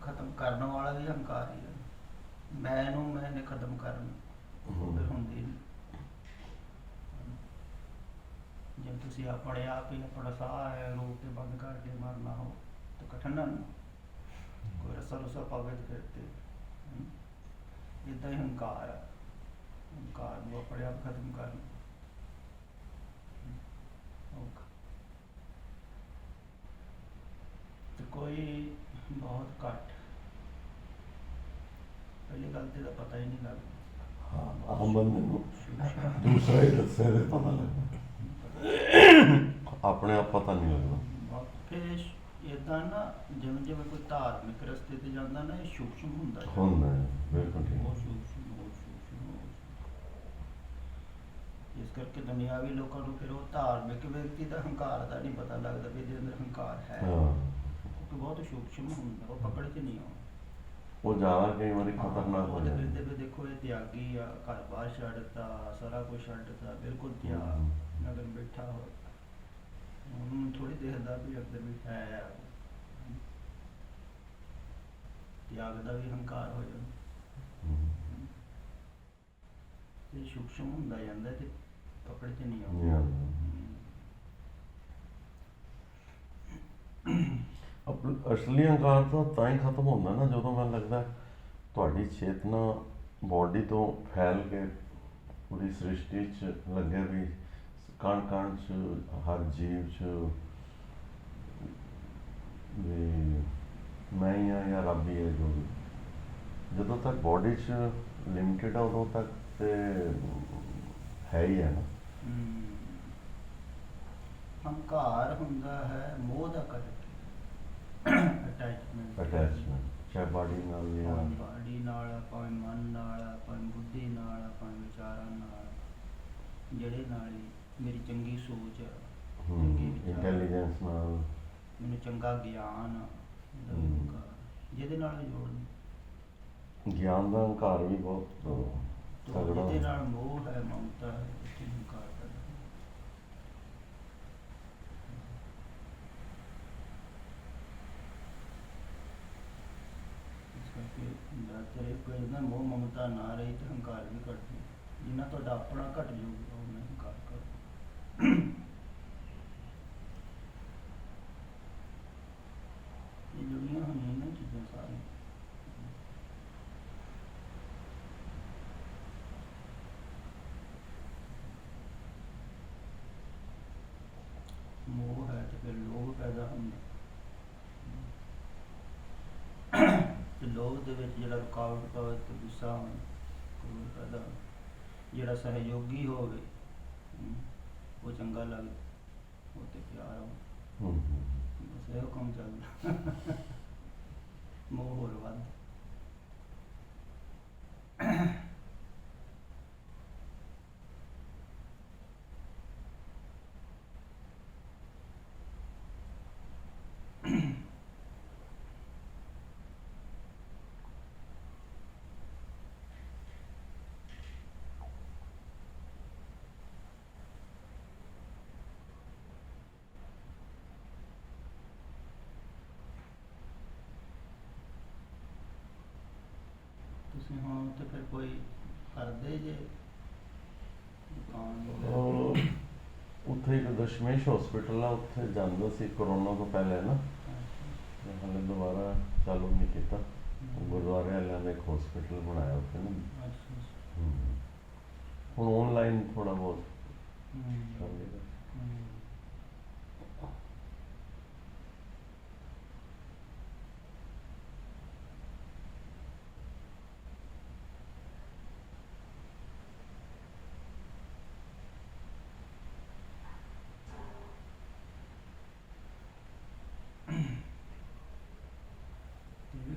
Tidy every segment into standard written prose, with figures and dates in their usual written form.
ਖਤਮ ਕਰਨ ਵਾਲਾ ਵੀ ਹੰਕਾਰ ਹੀ ਹੈ। ਮੈਨੇ ਖਤਮ ਕਰਨ ਫਿਰ ਹੁੰਦੀ ਨਹੀਂ। ਜੇ ਤੁਸੀਂ ਆਪਣੇ ਆਪ ਹੀ ਆਪਣਾ ਸਾਹ ਹੈ ਰੋਕ ਕੇ ਬੰਦ ਕਰਕੇ ਮਰਨਾ ਹੋ ਤਾਂ ਕਠਿਨ ਨਾ ਕੋਈ ਰਸਾ ਰੁਸਾ ਪਾਵੇ ਫਿਰ ਤੇ ਇੱਦਾਂ ਹੀ ਹੰਕਾਰ ਹੈ। ਹੰਕਾਰ ਨੂੰ ਆਪਣੇ ਆਪ ਖਤਮ ਕਰਨਾ ਔਖਾ। ਤੇ ਕੋਈ ਬਹੁਤ ਘੱਟ ਪਹਿਲੀ ਗੱਲ ਤੇ ਦਾ ਪਤਾ ਹੀ ਨਹੀਂ ਲੱਗਦਾ। ਆਮ ਬੰਦੇ ਨੂੰ ਦੂਸਰਾ ਹੀ ਦੱਸਿਆ ਤੇ ਪਤਾ ਲੱਗਦਾ, ਆਪਣੇ ਆਪ ਪਤਾ ਨਹੀਂ ਲੱਗਦਾ। ਫਿਰ ਇੱਦਾਂ ਨਾ ਜਿਵੇਂ ਜਿਵੇਂ ਕੋਈ ਧਾਰਮਿਕ ਰਸਤੇ ਤੇ ਜਾਂਦਾ ਨਾ ਇਹ ਸੂਖਮ ਹੁੰਦਾ ਹੁੰਦਾ ਹੈ, ਬਿਲਕੁਲ ਠੀਕ। ਬਹੁਤ ਸੂਖਮ। ਇਸ ਕਰਕੇ ਦੁਨਿਆਵੀ ਲੋਕਾਂ ਨੂੰ ਫਿਰ ਉਹ ਧਾਰਮਿਕ ਵਿਅਕਤੀ ਦਾ ਹੰਕਾਰ ਦਾ ਨਹੀਂ ਪਤਾ ਲੱਗਦਾ ਵੀ ਇਹਦੇ ਅੰਦਰ ਹੰਕਾਰ ਹੈ, ਕਿਉਂਕਿ ਬਹੁਤ ਸੂਖਮ ਹੁੰਦਾ, ਉਹ ਪਕੜ 'ਚ ਨਹੀਂ ਆਉਂਦਾ। ਉਹ ਜ਼ਿਆਦਾ ਕਈ ਵਾਰੀ ਖਤਰਨਾਕ ਹੋ ਜਾਂਦਾ। ਕਹਿੰਦੇ ਵੀ ਦੇਖੋ ਇਹ ਤਿਆਗੀ ਆ, ਘਰ ਬਾਹਰ ਛੱਡਤਾ, ਸਾਰਾ ਕੁਝ ਛੱਡਤਾ, ਬਿਲਕੁਲ ਤਿਆਗ ਨਗਰ ਬੈਠਾ ਹੋਇਆ, ਉਹਨੂੰ ਥੋੜ੍ਹੀ ਦੇਖਦਾ ਵੀ ਅੰਦਰ ਵੀ ਹੈ। ਤਿਆਗ ਦਾ ਵੀ ਹੰਕਾਰ ਹੋ ਜਾਂਦਾ ਤੇ ਸੂਖਮ ਹੁੰਦਾ ਜਾਂਦਾ ਤੇ ਪਕੜ 'ਚ ਨਹੀਂ ਆਉਂਦਾ। ਅਸਲੀ ਹੰਕਾਰ ਤਾਂ ਹੀ ਖਤਮ ਹੁੰਦਾ ਨਾ ਜਦੋਂ ਮੈਨੂੰ ਲੱਗਦਾ ਤੁਹਾਡੀ ਚੇਤਨਾ ਬੋਡੀ ਤੋਂ ਫੈਲ ਕੇ ਪੂਰੀ ਸ੍ਰਿਸ਼ਟੀ 'ਚ ਲੱਗੇ ਵੀ ਕਣ ਕਣ 'ਚ ਹਰ ਜੀਵ 'ਚ ਵੀ ਮੈਂ ਹੀ ਹਾਂ ਜਾਂ ਰੱਬ ਹੀ ਹੈ। ਜੋ ਵੀ ਜਦੋਂ ਤੱਕ ਬੋਡੀ 'ਚ ਲਿਮਿਟਿਡ ਆ ਉਦੋਂ ਤੱਕ ਤੇ ਹੈ ਹੀ ਹੈ ਨਾ। ਹੰਕਾਰ ਹੁੰਦਾ ਹੈ ਮੋਹ ਦਾ ਕਰਕੇ ਅਟੈਚਮੈਂਟ, ਚਾਹੇ ਬਾਡੀ ਨਾਲ ਜਾਂ ਬਾਡੀ ਨਾਲ, ਭਾਵੇਂ ਮਨ ਨਾਲ, ਭਾਵੇਂ ਬੁੱਧੀ ਨਾਲ, ਭਾਵੇਂ ਵਿਚਾਰਾਂ ਨਾਲ, ਜਿਹੜੇ ਨਾਲ ਹੀ ਮੇਰੀ ਚੰਗੀ ਸੋਚ ਆ, ਚੰਗੇ ਵਿਚਾਰ, ਇੰਟੈਲੀਜੈਂਸ ਨਾਲ, ਮੈਨੂੰ ਚੰਗਾ ਗਿਆਨ ਜਿਹਦੇ ਨਾਲ ਜੋੜਨੀ। ਗਿਆਨ ਦਾ ਹੰਕਾਰ ਵੀ ਬਹੁਤ ਤਗੜਾ। ਜਿਹਦੇ ਨਾਲ ਮੋਹ ਹੈ, ਮਮਤਾ ਹੈ, ਹੰਕਾਰ ਕਰਦਾ। ਤੇਰੇ ਕੋਈ ਨਾ ਮੋਹ ਮਮਤਾ ਨਾ ਰਹੀ ਤੇ ਹੰਕਾਰ ਵੀ ਘੱਟਦੀ। ਜਿੰਨਾ ਤੁਹਾਡਾ ਆਪਣਾ ਘੱਟ ਜਾਊਗਾ ਉਹ ਹੰਕਾਰ ਕਰ। ਇਹ ਜੁੜੀਆਂ ਹੋਈਆਂ ਨਾ ਚੀਜ਼ਾਂ ਸਾਰੀਆਂ। ਮੋਹ ਹੈ ਤੇ ਫਿਰ ਲੋਭ ਪੈਦਾ ਹੁੰਦਾ ਤੇ ਲੋਭ ਦੇ ਵਿੱਚ ਜਿਹੜਾ ਰੁਕਾਵਟ ਪਵੇ ਤੇ ਗੁੱਸਾ ਹੋਵੇ, ਕ੍ਰੋਧ ਪੈਦਾ ਹੋਵੇ। ਜਿਹੜਾ ਸਹਿਯੋਗੀ ਹੋਵੇ ਉਹ ਚੰਗਾ ਲੱਗਦਾ, ਉਹ ਤੇ ਪਿਆਰ ਹੋਵੇ। ਬਸ ਇਹੋ ਕੰਮ ਚੱਲਦਾ। ਮੋਹ ਹੋਰ ਵੱਧ। ਤੁਸੀਂ ਹੁਣ ਤੇ ਫਿਰ ਕੋਈ ਕਰਦੇ ਜੇ ਦੁਕਾਨ? ਉੱਥੇ ਇੱਕ ਦਸ਼ਮੇਸ਼ ਹਸਪੀਟਲ ਆ, ਉੱਥੇ ਜਾਂਦਾ ਸੀ ਕਰੋਨਾ ਤੋਂ ਪਹਿਲੇ ਨਾ, ਹਾਲੇ ਦੁਬਾਰਾ ਚਾਲੂ ਨਹੀਂ ਕੀਤਾ। ਗੁਰਦੁਆਰੇ ਵਾਲਿਆਂ ਨੇ ਇੱਕ ਹਸਪੀਟਲ ਬਣਾਇਆ ਉੱਥੇ ਨਾ। ਹੁਣ ਔਨਲਾਈਨ ਥੋੜ੍ਹਾ ਬਹੁਤ ਕਰ ਲਈਦਾ।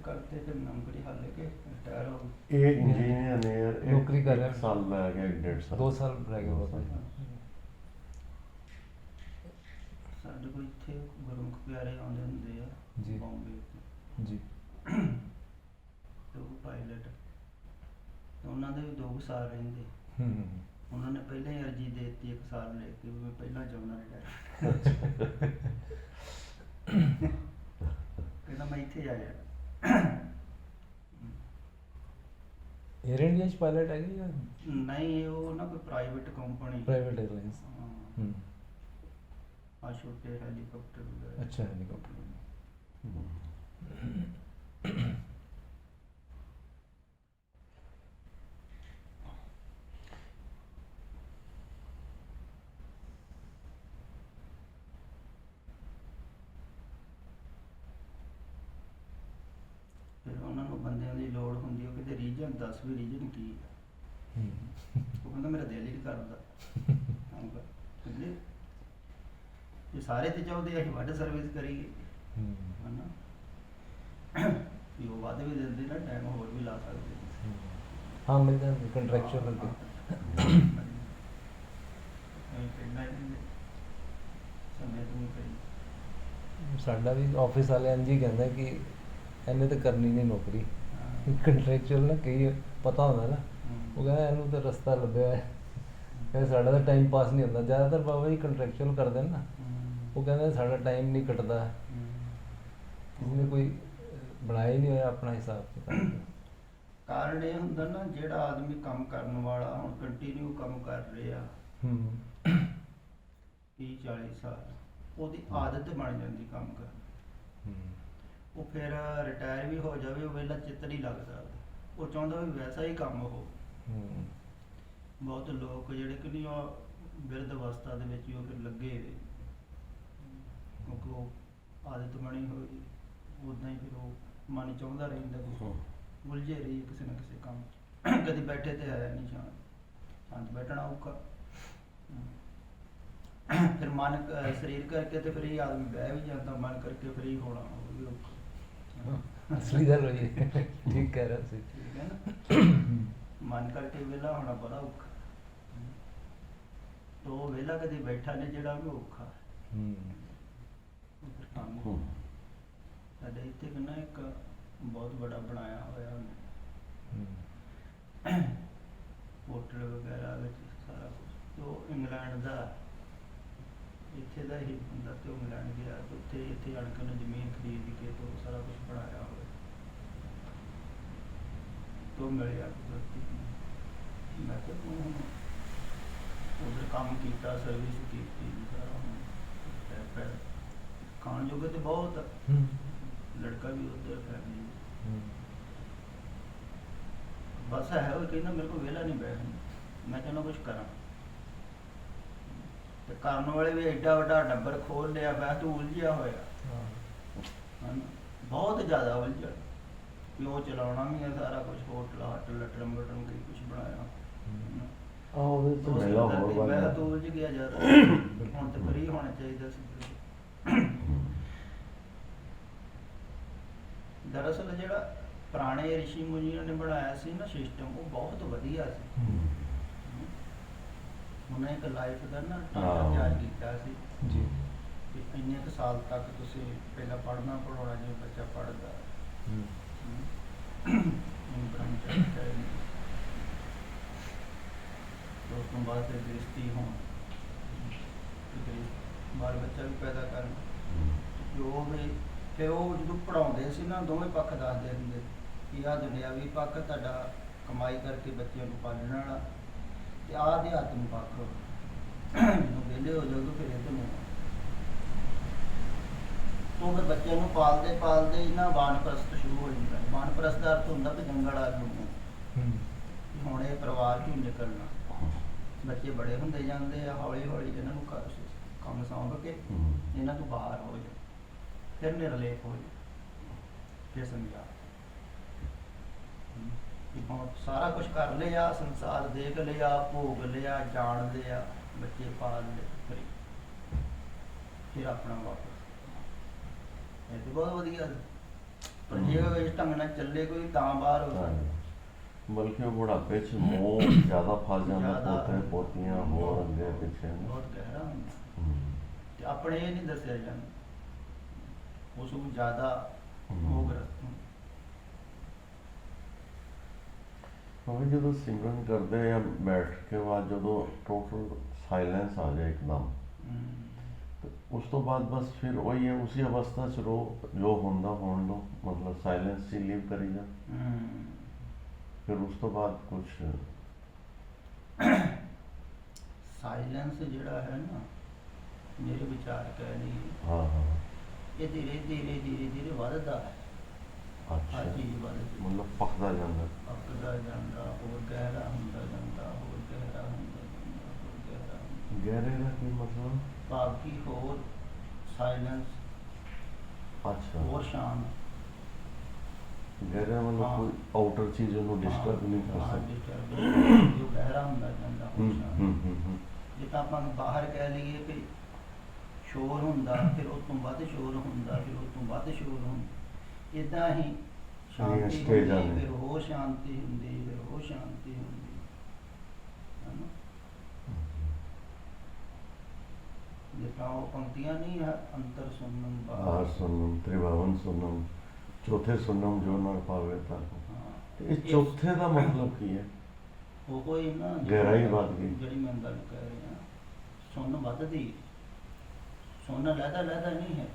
करते थे नौकरी हाले के रिटायर हो गए। ये इंजीनियर ने यार नौकरी कर रहा है, साल रह गया, 1.5 साल 2 साल रह गए बहुत। ਸਾਡੇ ਕੋਲ ਇੱਥੇ ਗੁਰਮੁਖ ਪਿਆਰੇ ਆਉਂਦੇ ਹੁੰਦੇ ਆ ਜੀ ਬੰਬੇ ਤੋਂ ਜੀ, ਤੇ ਉਹ ਪਾਇਲਟ, ਉਹਨਾਂ ਦੇ ਵੀ 2 ਸਾਲ ਰਹਿੰਦੇ। ਉਹਨਾਂ ਨੇ ਪਹਿਲਾਂ ਹੀ ਅਰਜੀ ਦੇ ਦਿੱਤੀ 1 ਸਾਲ ਲੈ ਕੇ ਵੀ ਮੈਂ ਪਹਿਲਾਂ ਚਾਹੁੰਦਾ ਰਿਟਾਇਰ। ਕਹਿੰਦਾ ਮੈਂ ਇੱਥੇ ਆ ਜਾਣਾ। ਏਅਰ ਇੰਡੀਆ 'ਚ ਪਾਇਲਟ ਹੈਗੇ ਜਾਂ ਨਹੀਂ ਉਹ ਨਾ ਕੋਈ ਪ੍ਰਾਈਵੇਟ ਕੰਪਨੀ, ਪ੍ਰਾਈਵੇਟ 에ਅਰਲਾਈਨਸ? ਹੂੰ, ਆ ਛੋਟੇ ਹੈਲੀਕਾਪਟਰ ਵਗੈਰਾ। ਅੱਛਾ, ਹੈਲੀਕਾਪਟਰ। ਫਿਰ ਉਹਨਾਂ ਨੂੰ ਬੰਦਿਆਂ ਦੀ ਲੋੜ ਹੁੰਦੀ, ਉਹ ਕਿਤੇ ਰੀਜਨ ਦੱਸ ਵੀ ਰੀਜਨ ਕੀ ਹੈ। ਉਹ ਕਹਿੰਦਾ ਮੇਰਾ ਦਿਲ ਹੀ ਨਹੀਂ ਕਰਦਾ। ਕਹਿੰਦੇ ਜੇ ਸਾਰੇ ਤੇ ਚਾਹੁੰਦੇ ਅਸੀਂ ਵੱਧ ਸਰਵਿਸ ਕਰੀਏ, ਹਨਾ, ਵੀ ਉਹ ਵੱਧ ਵੀ ਦਿੰਦੇ ਨਾ, ਟਾਈਮ ਹੋਰ ਵੀ ਲਾ ਸਕਦੇ। ਹਾਂ, ਮਿਲ ਜਾਂਦੇ ਕੰਟਰੈਕਚੁਅਲ ਅੱਗੇ। ਪਿੰਡਾਂ ਦੇ ਸਮੇਂ ਤੋਂ ਕਰੀ। ਸਾਡਾ ਵੀ ਆਫਿਸ ਵਾਲੇ ਇੰਝ ਹੀ ਕਹਿੰਦਾ ਕਿ ਇਹਨੇ ਤਾਂ ਕਰਨੀ ਨਹੀਂ ਨੌਕਰੀ ਕੰਟਰੈਕਚੁਅਲ ਨਾ, ਕਈ ਪਤਾ ਹੁੰਦਾ ਨਾ, ਉਹ ਕਹਿੰਦਾ ਇਹਨੂੰ ਤਾਂ ਰਸਤਾ ਲੱਭਿਆ ਹੈ। ਕਹਿੰਦਾ ਸਾਡਾ ਤਾਂ ਟਾਈਮ ਪਾਸ ਨਹੀਂ ਹੁੰਦਾ। ਜ਼ਿਆਦਾਤਰ ਬਾਬਾ ਜੀ ਕੰਟਰੈਕਚੁਅਲ ਕਰਦੇ ਨੇ ਨਾ, ਉਹ ਕਹਿੰਦੇ ਸਾਡਾ ਟਾਈਮ ਨਹੀਂ ਕੱਟਦਾ, ਕਿਸੇ ਨੇ ਕੋਈ ਬਣਾਇਆ ਹੀ ਨਹੀਂ ਹੋਇਆ ਆਪਣਾ ਹਿਸਾਬ ਕਿਤਾਬ। ਕਾਰਨ ਇਹ ਹੁੰਦਾ ਨਾ, ਜਿਹੜਾ ਆਦਮੀ ਕੰਮ ਕਰਨ ਵਾਲਾ ਹੁਣ ਕੰਟੀਨਿਊ ਕੰਮ ਕਰ ਰਿਹਾ 30-40 ਸਾਲ, ਉਹਦੀ ਆਦਤ ਬਣ ਜਾਂਦੀ ਕੰਮ ਕਰਨ। ਉਹ ਫਿਰ ਰਿਟਾਇਰ ਵੀ ਹੋ ਜਾਵੇ, ਉਹ ਵੇਲਾ ਚਿੱਤ ਨਹੀਂ ਲੱਗਦਾ, ਉਹ ਚਾਹੁੰਦਾ ਵੀ ਵੈਸਾ ਹੀ ਕੰਮ ਹੋ। ਬਹੁਤ ਲੋਕ ਜਿਹੜੇ ਕਿ ਨਹੀਂ ਉਹ ਬਿਰਧ ਅਵਸਥਾ ਦੇ ਵਿੱਚ ਹੀ ਉਹ ਫਿਰ ਲੱਗੇ ਹੋਏ, ਕਿਉਂਕਿ ਉਹ ਆਦਤ ਬਣੀ ਹੋਈ, ਉੱਦਾਂ ਹੀ ਫਿਰ ਉਹ ਮਨ ਚਾਹੁੰਦਾ ਰਹਿੰਦਾ ਵੀ ਉਲਝੇ ਰਹੀ ਕਿਸੇ ਨਾ ਕਿਸੇ ਕੰਮ 'ਚ। ਕਦੀ ਬੈਠੇ ਤੇ ਆਇਆ ਨਹੀਂ ਸ਼ਾਂਤ ਬੈਠਣਾ ਔਖਾ। ਫਿਰ ਮਨ ਸਰੀਰ ਕਰਕੇ ਤੇ ਫਰੀ ਆਦਮੀ ਬਹਿ ਵੀ ਜਾਂਦਾ, ਮਨ ਕਰਕੇ ਫਰੀ ਹੋਣਾ ਉਹ ਵੀ ਔਖਾ। ਅਸਲੀ ਗੱਲ ਹੋਈ ਹੈ, ਠੀਕ ਕਹਿ ਰਿਹਾ ਸੀ। ਠੀਕ ਹੈ ਨਾ, ਮਨ ਕਰਕੇ ਵਿਹਲਾ ਹੋਣਾ ਬੜਾ ਔਖਾ। ਤੋ ਉਹ ਵਿਹਲਾ ਕਦੇ ਬੈਠਾ ਨਹੀਂ ਜਿਹੜਾ ਉਹ ਵੀ ਔਖਾ। ਉਹ ਫਿਰ ਕੰਮ ਸਾਡੇ ਇੱਥੇ ਕਿੰਨਾ ਇੱਕ ਬਹੁਤ ਬੜਾ ਬਣਾਇਆ ਹੋਇਆ ਉਹਨੇ, ਹੋਟਲ ਵਗੈਰਾ ਵਿੱਚ ਸਾਰਾ ਕੁਛ। ਤੇ ਉਹ ਇੰਗਲੈਂਡ ਦਾ, ਇੱਥੇ ਦਾ ਹੀ ਹੁੰਦਾ, ਤੇ ਉਹ ਇੰਗਲੈਂਡ ਗਿਆ ਤੇ ਉੱਥੇ ਇੱਥੇ ਆਣ ਕੇ ਉਹਨੇ ਜ਼ਮੀਨ ਖਰੀਦ ਕੇ ਤੇ ਉਹ ਸਾਰਾ ਕੁਛ ਬਣਾਇਆ ਹੋਇਆ। ਤੋਂ ਮਿਲਿਆ ਕੁਦਰਤੀ, ਮੈਂ ਕਿਹਾ ਤੂੰ ਉਧਰ ਕੰਮ ਕੀਤਾ, ਸਰਵਿਸ ਕੀਤੀ, ਸਾਰਾ ਖਾਣ ਜੋਗੇ ਤੇ ਬਹੁਤ, ਲੜਕਾ ਵੀ ਉਧਰ ਫੈਮਿਲੀ ਬਸ ਹੈ। ਉਹ ਕਹਿੰਦਾ ਮੇਰੇ ਕੋਲ ਵਿਹਲਾ ਨਹੀਂ ਬੈਠਣਾ, ਮੈਂ ਚਾਹੁੰਦਾ ਕੁਛ ਕਰਾਂ। ਤੇ ਕਰਨ ਵਾਲੇ ਵੀ ਐਡਾ ਵੱਡਾ ਡੱਬਰ ਖੋਲ ਲਿਆ, ਮੈਂ ਤੂੰ ਉਲਝਿਆ ਹੋਇਆ, ਬਹੁਤ ਜ਼ਿਆਦਾ ਉਲਝਿਆ। ਵੀ ਉਹ ਚਲਾਉਣਾ ਵੀ ਹੈ ਸਾਰਾ ਕੁਛ, ਹੋਟਲ ਹਾਟਲ ਲਟਰਮ ਬਟਰਮ ਕਈ ਕੁਛ ਬਣਾਇਆ। ਉਹਦੇ ਚ ਮੇਲਾ ਹੋਰ ਵੱਧ ਮੈਂ ਤਾਂ ਉਲਝ ਗਿਆ ਜ਼ਿਆਦਾ। ਹੁਣ ਤੇ ਫਰੀ ਹੋਣਾ ਚਾਹੀਦਾ ਸੀ। ਦਰਅਸਲ ਜਿਹੜਾ ਪੁਰਾਣੇ ਰਿਸ਼ੀ ਮੁਨੀਆਂ ਨੇ ਬਣਾਇਆ ਸੀ ਨਾ ਸਿਸਟਮ, ਉਹ ਬਹੁਤ ਵਧੀਆ ਸੀ। ਉਹਨੇ ਇੱਕ ਲਾਈਫ ਦਾ ਨਾ ਤਿਆਰ ਕੀਤਾ ਸੀ ਜੀ, ਕਿ ਇੰਨੇ ਕੁ ਸਾਲ ਤੱਕ ਤੁਸੀਂ ਪਹਿਲਾਂ ਪੜ੍ਹਨਾ ਪੜਾਉਣਾ, ਜਿਵੇਂ ਬੱਚਾ ਪੜ੍ਹਦਾ ਉਸ ਤੋਂ ਬਾਅਦ ਫਿਰ ਗ੍ਰਸਤੀ ਹੋਣ, ਬਾਲ ਬੱਚਾ ਵੀ ਪੈਦਾ ਕਰਨਾ। ਜੋ ਵੀ ਫਿਰ ਉਹ ਜਦੋਂ ਪੜ੍ਹਾਉਂਦੇ ਸੀ ਨਾ, ਦੋਵੇਂ ਪੱਖ ਦੱਸਦੇ ਹੁੰਦੇ ਕਿ ਆਹ ਦੁਨਿਆਵੀ ਪੱਖ ਤੁਹਾਡਾ ਕਮਾਈ ਕਰਕੇ ਬੱਚਿਆਂ ਨੂੰ ਪਾਲਣ ਵਾਲਾ, ਤੇ ਆਹ ਅਧਿਆਤਮ ਪੱਖ ਜਦੋਂ ਵਿਹਲੇ ਹੋ ਜਾਓਗੇ ਫਿਰ ਇਹਦੇ ਨੂੰ। ਉਹ ਫਿਰ ਬੱਚਿਆਂ ਨੂੰ ਪਾਲਦੇ ਪਾਲਦੇ ਇਹਨਾਂ ਵਾਨਪ੍ਰਸਤ ਸ਼ੁਰੂ ਹੋ ਜਾਂਦਾ। ਵਾਨਪ੍ਰਸਤ ਦਾ ਅਰਥ ਹੁੰਦਾ ਵੀ ਜੰਗਲ ਆਦਮੀ ਨੂੰ, ਹੁਣ ਇਹ ਪਰਿਵਾਰ ਚੋਂ ਨਿਕਲਣਾ। ਬੱਚੇ ਬੜੇ ਹੁੰਦੇ ਜਾਂਦੇ ਆ, ਹੌਲੀ ਹੌਲੀ ਇਹਨਾਂ ਨੂੰ ਕੰਮ ਸੌਂਪ ਕੇ ਇਹਨਾਂ ਤੋਂ ਬਾਹਰ ਹੋ ਜਾ, ਫਿਰ ਨਿਰਲੇਪ ਹੋ ਜਾ, ਫਿਰ ਸਮਝਾ ਕਿ ਹੁਣ ਸਾਰਾ ਕੁਛ ਕਰ ਲਿਆ, ਸੰਸਾਰ ਦੇਖ ਲਿਆ, ਭੋਗ ਲਿਆ, ਜਾਣ ਲਿਆ, ਬੱਚੇ ਪਾਲ ਲਏ, ਫਿਰ ਆਪਣਾ ਵਾਪਸ। ਇਹ ਤਾਂ ਬਹੁਤ ਵਧੀਆ, ਪਰ ਜੇ ਇਸ ਢੰਗ ਨਾਲ ਚੱਲੇ ਕੋਈ ਤਾਂ ਬਾਹਰ ਹੋ ਸਕਦਾ। ਬਲਕਿ ਉਹ ਬੁਢਾਪੇ ਚ ਮੋਹ ਜ਼ਿਆਦਾ ਫਸ ਜਾਂਦਾ, ਪੋਤੇ ਪੋਤੀਆਂ ਹੋਰ ਅੱਗੇ ਪਿੱਛੇ ਬਹੁਤ ਗਹਿਰਾ ਹੁੰਦਾ, ਤੇ ਆਪਣੇ ਇਹ ਨਹੀਂ ਦੱਸਿਆ ਜਾਂਦਾ, ਉਸ ਨੂੰ ਜ਼ਿਆਦਾ ਮੋਹਗ੍ਰਸਤ ਹੁੰਦਾ। ਹਾਂ ਜਦੋਂ ਸਿਮਰਨ ਕਰਦੇ ਆ ਬੈਠ ਕੇ ਬਾਅਦ ਜਦੋਂ ਟੋਟਲ ਸਾਇਲੈਂਸ ਆ ਜਾਏ ਇੱਕਦਮ ਤੇ ਉਸ ਤੋਂ ਬਾਅਦ ਬਸ ਫਿਰ ਉਹੀ ਹੈ ਉਸੇ ਅਵਸਥਾ 'ਚ ਜੋ ਹੁੰਦਾ ਹੋਣ ਦੋ ਮਤਲਬ ਸਾਇਲੈਂਸ 'ਚ ਲੀਵ ਕਰੀ ਜਾ ਫਿਰ ਉਸ ਤੋਂ ਬਾਅਦ ਕੁਛ ਸਾਇਲੈਂਸ ਜਿਹੜਾ ਹੈ ਨਾ ਮੇਰੇ ਵਿਚਾਰ ਕਹਿ ਲਈਏ ਹਾਂ ਹਾਂ ਇਹ ਧੀਰੇ ਵੱਧਦਾ ਹੈ। ਅੱਛਾ ਹਰ ਚੀਜ਼ ਵੱਧਦੀ ਮਤਲਬ ਪੱਕਦਾ ਜਾਂਦਾ ਪੱਕਦਾ ਜਾਂਦਾ, ਹੋਰ ਗਹਿਰਾ ਹੁੰਦਾ ਜਾਂਦਾ, ਹੋਰ ਗਹਿਰਾ ਹੁੰਦਾ ਜਾਂਦਾ, ਹੋਰ ਗਹਿਰਾ ਹੁੰਦਾ। ਗਹਿਰੇ ਦਾ ਕੀ ਮਤਲਬ ਭਾਵ ਕਿ ਹੋਰ ਸਾਇਲੈਂਸ, ਅੱਛਾ ਹੋਰ ਸ਼ਾਂਤ। ਗਹਿਰਾ ਮਤਲਬ ਹਾਂ। ਕੋਈ ਆਊਟਰ ਚੀਜ਼ ਉਹਨੂੰ ਡਿਸਟਰਬ ਨਹੀਂ ਕਰ ਹਾਂ, ਸਕਦੀ disturb ਜੋ ਗਹਿਰਾ ਹੁੰਦਾ ਜਾਂਦਾ ਹੋਰ ਹੂੰ ਸ਼ਾਂਤ। ਹੂੰ ਹੂੰ ਹੂੰ ਜਿੱਦਾਂ ਆਪਾਂ ਬਾਹਰ ਕਹਿ ਲਈਏ ਕਿ ਸ਼ੋਰ ਹੁੰਦਾ, ਫਿਰ ਉਸ ਤੋਂ ਵੱਧ ਸ਼ੋਰ ਹੁੰਦਾ, ਫਿਰ ਉਸ ਤੋਂ ਵੱਧ ਸ਼ੋਰ ਹੁੰਦਾ। ਇੱਦਾਂ ਹੀ ਸ਼ਾਂਤੀ stage ਹੁੰਦੀ, ਆਉਂਦੀ। ਫਿਰ ਹੋਰ ਸ਼ਾਂਤੀ ਹੁੰਦੀ, ਫਿਰ ਹੋਰ ਸ਼ਾਂਤੀ ਹੁੰਦੀ ਹੈ ਨਾ। ਜਿੱਦਾਂ ਉਹ ਪੰਕਤੀਆਂ ਨਹੀਂ ਹੈ, ਅੰਤਰ ਸੁਨਮ ਬਾਹਰ ਸੁਨਮ ਤ੍ਰਿਭਵਨ ਸੁਨਮ ਚੌਥੇ ਸੁਨਮ ਜੋ ਨਾ ਪਾਵੇ ਤਾਂ ਹਾਂ, ਇਹ ਚੌਥੇ ਦਾ ਮਤਲਬ ਕੀ ਹੈ ਉਹ ਕੋਈ ਨਾ ਗਹਿਰਾਈ ਵੱਧ ਗਈ। ਜਿਹੜੀ ਮੈਂ ਗੱਲ ਕਹਿ ਰਿਹਾ ਸੁਣ ਵੱਧਦੀ, ਸੁਣ ਲਹਿਦਾ ਨਹੀਂ ਹੈ।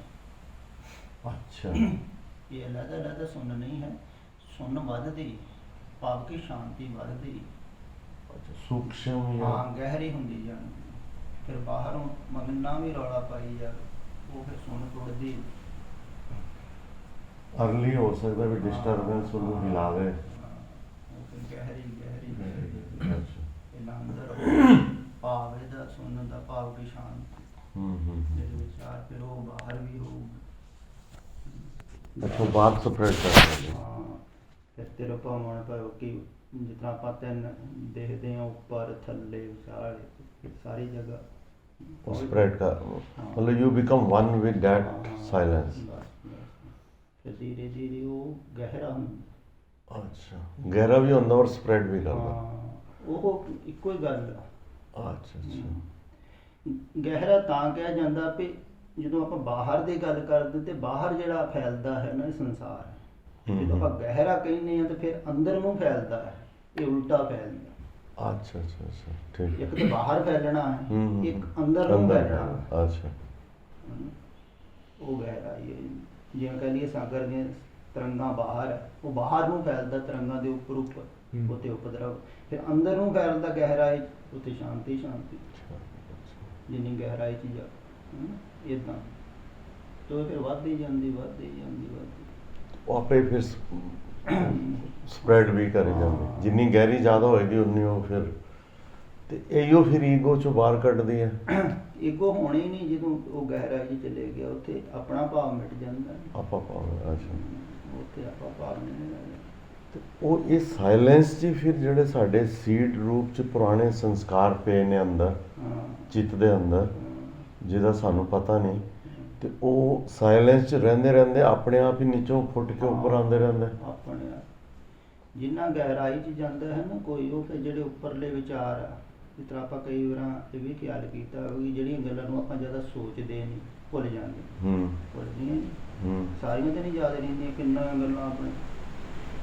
ਅੱਛਾ ਇਹ ਲਹਿਦਾ ਸੁਣ ਨਹੀਂ ਹੈ, ਸੁਣ ਵੱਧਦੀ ਭਾਵ ਕਿ ਸ਼ਾਂਤੀ ਵੱਧਦੀ। ਅੱਛਾ ਸੂਖਸ਼ਮ ਜਾਂ ਹਾਂ ਗਹਿਰੀ ਹੁੰਦੀ ਜਾਂਦੀ। ਫਿਰ ਬਾਹਰੋਂ ਮਗਨਾ ਵੀ ਰੌਲਾ ਪਾਈ ਜਾਵੇ ਉਹ ਫਿਰ ਸੁਣ ਟੁੱਟਦੀ। ਅਰਲੀ ਹੋ ਸਕਦਾ ਵੀ ਡਿਸਟਰਬੈਂਸ ਉਹਨੂੰ ਹਿਲਾਵੇ ਉਹ ਫਿਰ ਗਹਿਰੀ ਅੱਛਾ ਇਹਨਾਂ ਅੰਦਰ ਭਾਵ ਇਹਦਾ ਸੁਣਨ ਦਾ ਭਾਵ ਕਿ ਸ਼ਾਂਤੀ ਹੂੰ ਮੇਰੇ ਵਿਚਾਰ ਫਿਰ ਉਹ ਬਾਹਰ ਵੀ ਹੋਊ। ਅੱਛਾ ਬਾਤ ਸਪਰੇਡ ਕਰ ਰਹੇ ਹਾਂ ਫਿਰ ਤੇਰਾ ਭਾਵਨ ਭਾਵ ਕਿ ਜਿਸ ਤਰ੍ਹਾਂ ਆਪਾਂ ਤਿੰਨ ਦੇਖਦੇ ਹਾਂ ਉੱਪਰ ਥੱਲੇ ਵਿਚਾਲੇ ਸਾਰੀ ਜਗ੍ਹਾ ਸਪਰੇਡ ਕਰ ਮਤਲਬ you become one with that silence ਫਿਰ ਧੀਰੇ ਉਹ ਗਹਿਰਾ ਹੁੰਦਾ। ਅੱਛਾ ਗਹਿਰਾ ਵੀ ਹੁੰਦਾ ਔਰ ਸਪਰੈਡ ਵੀ ਕਰਦਾ ਹਾਂ ਉਹ ਇੱਕੋ ਹੀ ਗੱਲ ਆ। ਅੱਛਾ ਅੱਛਾ ਗਹਿਰਾ ਤਾਂ ਕਿਹਾ ਜਾਂਦਾ ਵੀ ਜਦੋਂ ਆਪਾਂ ਬਾਹਰ ਦੀ ਗੱਲ ਕਰਦੇ ਤੇ ਬਾਹਰ ਜਿਹੜਾ ਫੈਲਦਾ ਹੈ ਨਾ ਇਹ ਸੰਸਾਰ ਹੈ। ਜਦੋਂ ਆਪਾਂ ਗਹਿਰਾ ਕਹਿੰਦੇ ਆ ਤੇ ਫਿਰ ਅੰਦਰ ਨੂੰ ਫੈਲਦਾ ਹੈ, ਇਹ ਉਲਟਾ ਫੈਲਦਾ। ਅੱਛਾ ਅੱਛਾ ਅੱਛਾ ਠੀਕ ਇੱਕ ਤਾਂ ਬਾਹਰ ਫੈਲਣਾ ਹੈ, ਹੂੰ, ਇੱਕ ਅੰਦਰ ਨੂੰ ਫੈਲਣਾ ਹੈ। ਅੱਛਾ ਉਹ ਗਹਿਰਾਈ ਹੈ। ਜਿਵੇਂ ਕਹ ਲਈਏ ਸਾਗਰ ਦੀਆਂ ਤਰੰਗਾਂ ਬਾਹਰ ਹੈ, ਉਹ ਬਾਹਰ ਨੂੰ ਫੈਲਦਾ ਤਰੰਗਾਂ ਦੇ ਉੱਪਰ ਉੱਤੇ ਉਪਦਰਵ। ਫਿਰ ਅੰਦਰ ਨੂੰ ਫੈਲਦਾ ਗਹਿਰਾਈ, ਉੱਥੇ ਸ਼ਾਂਤੀ ਜਿੰਨੀ ਗਹਿਰਾਈ ਚ ਜਾ ਇਦਾਂ ਤੋ ਫਿਰ ਵੱਧਦੀ ਜਾਂਦੀ ਉਹ ਆਪੇ ਫਿਰ ਸਪਰੈਡ ਵੀ ਕਰੀ ਜਾਂਦੀ ਜਿੰਨੀ ਗਹਿਰੀ ਜ਼ਿਆਦਾ ਹੋਏਗੀ ਉਨੀ ਉਹ ਫਿਰ ਤੇ ਇਹੋ ਫਿਰ ਈਗੋ ਚੋਂ ਬਾਹਰ ਕੱਢਦੀ ਹੈ। ਈਗੋ ਹੋਣੀ ਨਹੀਂ ਜਦੋਂ ਉਹ ਗਹਿਰਾਈ ਚ ਚਲੇ ਗਿਆ, ਉੱਥੇ ਆਪਣਾ ਭਾਵ ਮਿਟ ਜਾਂਦਾ। ਆਪਾਂ ਪਾਉਣਾ ਅੱਛਾ ਉੱਥੇ ਆਪਾਂ ਭਾਵ ਨਹੀਂ ਰਹਿੰਦਾ। ਤੇ ਉਹ ਇਹ ਸਾਇਲੈਂਸ 'ਚ ਫਿਰ ਜਿਹੜੇ ਸਾਡੇ ਸੀਡ ਰੂਪ 'ਚ ਪੁਰਾਣੇ ਸੰਸਕਾਰ ਪਏ ਨੇ ਅੰਦਰ ਚਿੱਤ ਦੇ ਅੰਦਰ ਜਿਹਦਾ ਸਾਨੂੰ ਪਤਾ ਨਹੀਂ ਤੇ ਉਹ ਸਾਇਲੈਂਸ 'ਚ ਰਹਿੰਦੇ ਆਪਣੇ ਆਪ ਹੀ ਨੀਚੋਂ ਫੁੱਟ ਕੇ ਉੱਪਰ ਆਉਂਦੇ ਰਹਿੰਦੇ। ਆਪਣੇ ਜਿੰਨਾ ਗਹਿਰਾਈ 'ਚ ਜਾਂਦਾ ਹੈ ਨਾ ਕੋਈ, ਉਹ ਫਿਰ ਜਿਹੜੇ ਉੱਪਰਲੇ ਵਿਚਾਰ ਆ, ਜਿਸ ਤਰ੍ਹਾਂ ਆਪਾਂ ਕਈ ਵਾਰ ਇਹ ਵੀ ਖਿਆਲ ਕੀਤਾ ਕਿ ਜਿਹੜੀਆਂ ਗੱਲਾਂ ਨੂੰ ਆਪਾਂ ਜ਼ਿਆਦਾ ਸੋਚਦੇ ਨਹੀਂ ਭੁੱਲ ਜਾਂਦੇ। ਭੁੱਲਦੀਆਂ ਨਹੀਂ ਸਾਰੀਆਂ ਤਾਂ ਨਹੀਂ ਯਾਦ ਰਹਿੰਦੀਆਂ, ਕਿੰਨਾ ਗੱਲਾਂ ਆਪਣੇ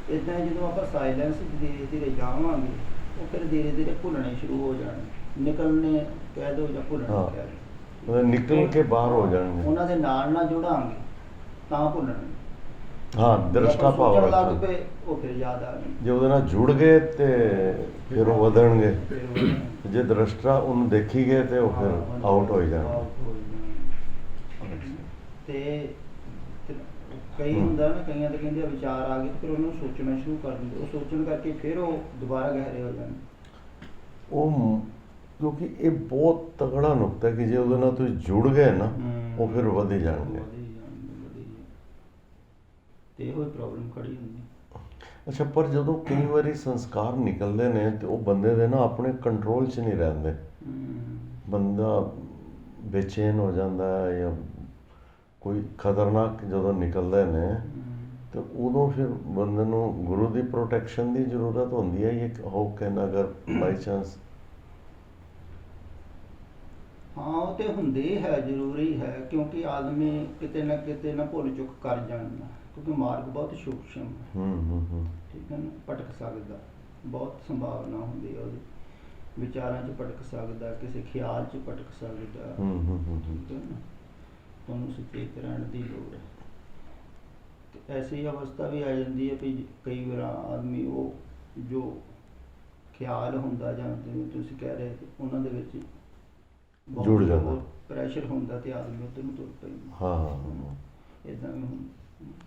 ਇੱਦਾਂ ਜਦੋਂ ਆਪਾਂ ਸਾਇਲੈਂਸ ਧੀਰੇ ਧੀਰੇ ਜਾਵਾਂਗੇ ਉਹ ਫਿਰ ਧੀਰੇ ਭੁੱਲਣੇ ਸ਼ੁਰੂ ਹੋ ਜਾਣੇ, ਨਿਕਲਣੇ ਕਹਿ ਦਿਓ ਜਾਂ ਭੁੱਲਣੇ ਕਹਿ ਦਿਓ। ਉਹ ਨਿਕਲ ਕੇ ਬਾਹਰ ਹੋ ਜਾਣਗੇ। ਉਹਨਾਂ ਦੇ ਨਾਲ ਜੁੜਾਂਗੇ ਤਾਂ ਭੁੱਲਣਗੇ। ਹਾਂ ਦ੍ਰਿਸ਼ਟਾ ਭਾਵ ਲੱਗ ਪਏ ਉਹ ਫਿਰ ਯਾਦ ਆ ਗਈ। ਜੇ ਉਹਦੇ ਨਾਲ ਜੁੜ ਗਏ ਤੇ ਫਿਰ ਉਹ ਵਧਣਗੇ, ਜੇ ਦ੍ਰਿਸ਼ਟਾ ਉਹਨੂੰ ਦੇਖੀ ਗਏ ਤੇ ਉਹ ਫਿਰ ਆਊਟ ਹੋ ਜਾਣਗੇ। ਤੇ ਕਈ ਹੁੰਦਾ ਨਾ, ਕਈਆਂ ਦੇ ਕਹਿੰਦੇ ਵਿਚਾਰ ਆ ਗਏ ਫਿਰ ਉਹਨੂੰ ਸੋਚਣਾ ਸ਼ੁਰੂ ਕਰ ਦਿੰਦੇ, ਉਹ ਸੋਚਣ ਕਰਕੇ ਫਿਰ ਉਹ ਦੁਬਾਰਾ ਗਹਿਰੇ ਹੋ ਜਾਂਦੇ। ਉਹ ਕਿਉਂਕਿ ਇਹ ਬਹੁਤ ਤਗੜਾ ਨੁਕਤਾ ਕਿ ਜੇ ਉਹਦੇ ਨਾਲ ਤੁਸੀਂ ਜੁੜ ਗਏ ਨਾ ਉਹ ਫਿਰ ਵਧੇ ਜਾਣਗੇ। ਤੇ ਇਹੋ ਪ੍ਰੋਬਲਮ ਖੜੀ ਹੁੰਦੀ। ਅੱਛਾ ਪਰ ਜਦੋਂ ਕਈ ਵਾਰੀ ਸੰਸਕਾਰ ਨਿਕਲਦੇ ਨੇ ਤੇ ਉਹ ਬੰਦੇ ਦੇ ਨਾ ਆਪਣੇ ਕੰਟਰੋਲ 'ਚ ਨਹੀਂ ਰਹਿੰਦੇ, ਬੰਦਾ ਬੇਚੈਨ ਹੋ ਜਾਂਦਾ ਹੈ ਜਾਂ ਕੋਈ ਖਤਰਨਾਕ ਜਦੋਂ ਨਿਕਲਦੇ ਨੇ ਤੇ ਉਦੋਂ ਫਿਰ ਬੰਦੇ ਨੂੰ ਗੁਰੂ ਦੀ ਪ੍ਰੋਟੈਕਸ਼ਨ ਦੀ ਜ਼ਰੂਰਤ ਹੁੰਦੀ ਹੈ। ਇਹ ਹਾਊ ਕੈਨ ਅਗਰ ਬਾਈ ਚਾਂਸ ਹਾਂ ਉਹ ਤੇ ਹੁੰਦੀ ਹੈ, ਜ਼ਰੂਰੀ ਹੈ, ਕਿਉਂਕਿ ਆਦਮੀ ਕਿਤੇ ਨਾ ਭੁੱਲ ਚੁੱਕ ਕਰ ਜਾਂਦਾ, ਕਿਉਂਕਿ ਮਾਰਗ ਬਹੁਤ ਸੂਖਸ਼ਮ ਹੈ। ਠੀਕ ਹੈ ਨਾ, ਭਟਕ ਸਕਦਾ। ਬਹੁਤ ਸੰਭਾਵਨਾ ਹੁੰਦੀ ਹੈ ਉਹਦੀ, ਵਿਚਾਰਾਂ 'ਚ ਭਟਕ ਸਕਦਾ, ਕਿਸੇ ਖਿਆਲ 'ਚ ਭਟਕ ਸਕਦਾ। ਠੀਕ ਹੈ ਨਾ, ਤੁਹਾਨੂੰ ਸੁਚੇਤ ਰਹਿਣ ਦੀ ਲੋੜ ਹੈ। ਤੇ ਐਸੀ ਅਵਸਥਾ ਵੀ ਆ ਜਾਂਦੀ ਹੈ ਵੀ ਕਈ ਵਾਰ ਆਦਮੀ ਉਹ ਜੋ ਖਿਆਲ ਹੁੰਦਾ ਜਾਂ ਜਿਵੇਂ ਤੁਸੀਂ ਕਹਿ ਰਹੇ ਕਿ ਉਹਨਾਂ ਦੇ ਵਿੱਚ ਬਹੁਤ ਜੁੜ ਜਾਂਦਾ। ਪ੍ਰੈਸ਼ਰ ਹੁੰਦਾ ਤੇ ਆਦਮੀ ਉੱਧਰ ਨੂੰ ਤੁਰ ਪੈਂਦਾ। ਹਾਂ ਇੱਦਾਂ ਵੀ ਹੁੰਦਾ।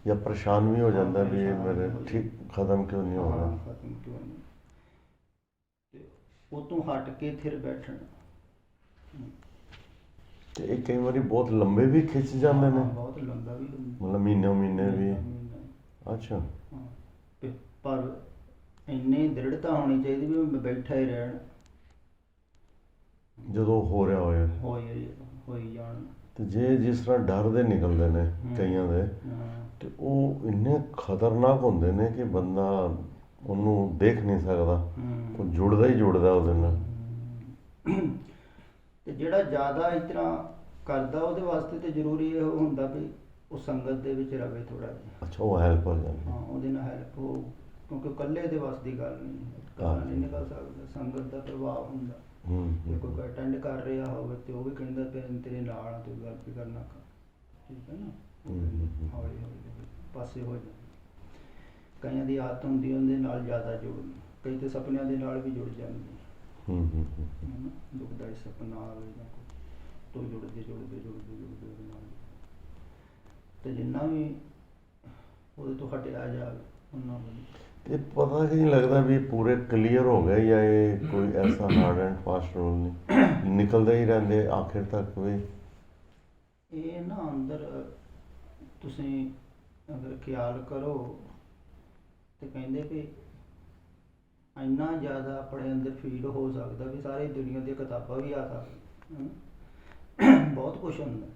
ਜਾਂ ਪਰੇਸ਼ਾਨ ਵੀ ਹੋ ਜਾਂਦਾ ਵੀ ਇਹ ਪਰੇਸ਼ਾਨ ਮੇਰੇ ਹੋ ਠੀਕ ਖਤਮ ਕਿਉਂ ਨਹੀਂ ਹੋ ਹਾਂ, ਰਿਹਾ। ਖਤਮ ਕਿਉਂ ਨਹੀਂ। ਤੇ ਉਹ ਤੋਂ ਹਟ ਕੇ ਫਿਰ ਬੈਠਣਾ। ਤੇ ਇਹ ਕਈ ਵਾਰੀ ਬਹੁਤ ਲੰਬੇ ਵੀ ਖਿੱਚ ਜਾਂਦੇ ਨੇ, ਹਾਂ, ਬਹੁਤ ਲੰਬਾ ਵੀ ਹੁੰਦਾ। ਮਤਲਬ ਮਹੀਨੇ ਵੀ। ਮਹੀਨਾ। ਅੱਛਾ। ਹਾਂ, ਪਰ ਇੰਨੀ ਦ੍ਰਿੜਤਾ ਹੋਣੀ ਚਾਹੀਦੀ ਵੀ ਮੈਂ ਬੈਠਾ ਹੀ ਰਹਿਣਾ, ਜਦੋਂ ਹੋ ਰਿਹਾ ਹੋਇਆ। ਹੋਈ ਜਾਣ। ਤੇ ਜੇ ਜਿਸ ਤਰ੍ਹਾਂ ਡਰ ਦੇ ਨਿਕਲਦੇ ਨੇ ਕਈਆਂ ਦੇ, ਹਾਂ, ਤੇ ਉਹ ਇੰਨੇ ਖਤਰਨਾਕ ਹੁੰਦੇ ਨੇ ਕਿ ਬੰਦਾ ਉਹਨੂੰ ਦੇਖ ਨਹੀਂ ਸਕਦਾ, ਉਹ ਜੁੜਦਾ ਹੀ ਜੁੜਦਾ ਉਹਦੇ ਨਾਲ। ਤੇ ਜਿਹੜਾ ਜ਼ਿਆਦਾ ਇਸ ਤਰ੍ਹਾਂ ਕਰਦਾ ਉਹਦੇ ਵਾਸਤੇ ਤੇ ਜ਼ਰੂਰੀ ਇਹ ਹੁੰਦਾ ਵੀ ਉਹ ਸੰਗਤ ਦੇ ਵਿੱਚ ਰਵੇ ਥੋੜਾ ਜਿਹਾ। ਅੱਛਾ, ਉਹ ਹੈਲਪ ਹੋ ਜਾਂਦੀ। ਹਾਂ, ਉਹਦੇ ਨਾਲ ਹੈਲਪ ਹੋ, ਕਿਉਂਕਿ ਇਕੱਲੇ ਦੇ ਵੱਸ ਦੀ ਗੱਲ ਨਹੀਂ, ਇਕੱਲਾ ਨਹੀਂ ਨਿਕਲ ਸਕਦਾ। ਸੰਗਤ ਦਾ ਪ੍ਰਭਾਵ ਹੁੰਦਾ। ਜੇ ਕੋਈ ਅਟੈਂਡ ਕਰ ਰਿਹਾ ਹੋਵੇ ਤੇ ਉਹ ਵੀ ਕਹਿੰਦਾ ਤੇਰੇ ਨਾਲ ਤੂੰ ਗੱਲ ਵੀ ਕਰਨਾ। ਠੀਕ ਹੈ ਨਾ, ਹੌਲੀ ਹੌਲੀ ਪਾਸੇ ਹੋ ਜਾਂਦਾ। ਕਈਆਂ ਦੀ ਆਦਤ ਹੁੰਦੀ ਉਹਦੇ ਨਾਲ ਜ਼ਿਆਦਾ ਜੁੜਨ, ਕਈ ਤੇ ਸੁਪਨਿਆਂ ਦੇ ਨਾਲ ਵੀ ਜੁੜ ਜਾਂਦੇ। ਦੁਖਦਾਈ ਸੁਪਨਾ ਆਵੇ ਜਾਂ ਕੋਈ ਤੋਂ ਜੁੜਦੇ ਉਹਦੇ ਨਾਲ। ਤੇ ਜਿੰਨਾ ਵੀ ਉਹਦੇ ਤੋਂ ਹਟਿਆ ਜਾਵੇ ਉਹਨਾਂ ਨੂੰ। ਤੇ ਪਤਾ ਕਿ ਨਹੀਂ ਲੱਗਦਾ ਵੀ ਪੂਰੇ ਕਲੀਅਰ ਹੋ ਗਏ ਜਾਂ ਇਹ ਕੋਈ ਐਸਾ ਹਾਰਡ ਐਂਡ ਫਾਸਟ ਰੂਲ ਨਹੀਂ, ਨਿਕਲਦੇ ਹੀ ਰਹਿੰਦੇ ਆਖਿਰ ਤੱਕ ਵੀ? ਇਹ ਨਾ ਅੰਦਰ ਤੁਸੀਂ ਅਗਰ ਖਿਆਲ ਕਰੋ ਤੇ ਕਹਿੰਦੇ ਵੀ ਇੰਨਾ ਜ਼ਿਆਦਾ ਆਪਣੇ ਅੰਦਰ ਫੀਲ ਹੋ ਸਕਦਾ ਵੀ ਸਾਰੀ ਦੁਨੀਆ ਦੀਆਂ ਕਿਤਾਬਾਂ ਵੀ ਆ ਸਕਦੀਆਂ। ਬਹੁਤ ਕੁਛ ਹੁੰਦਾ।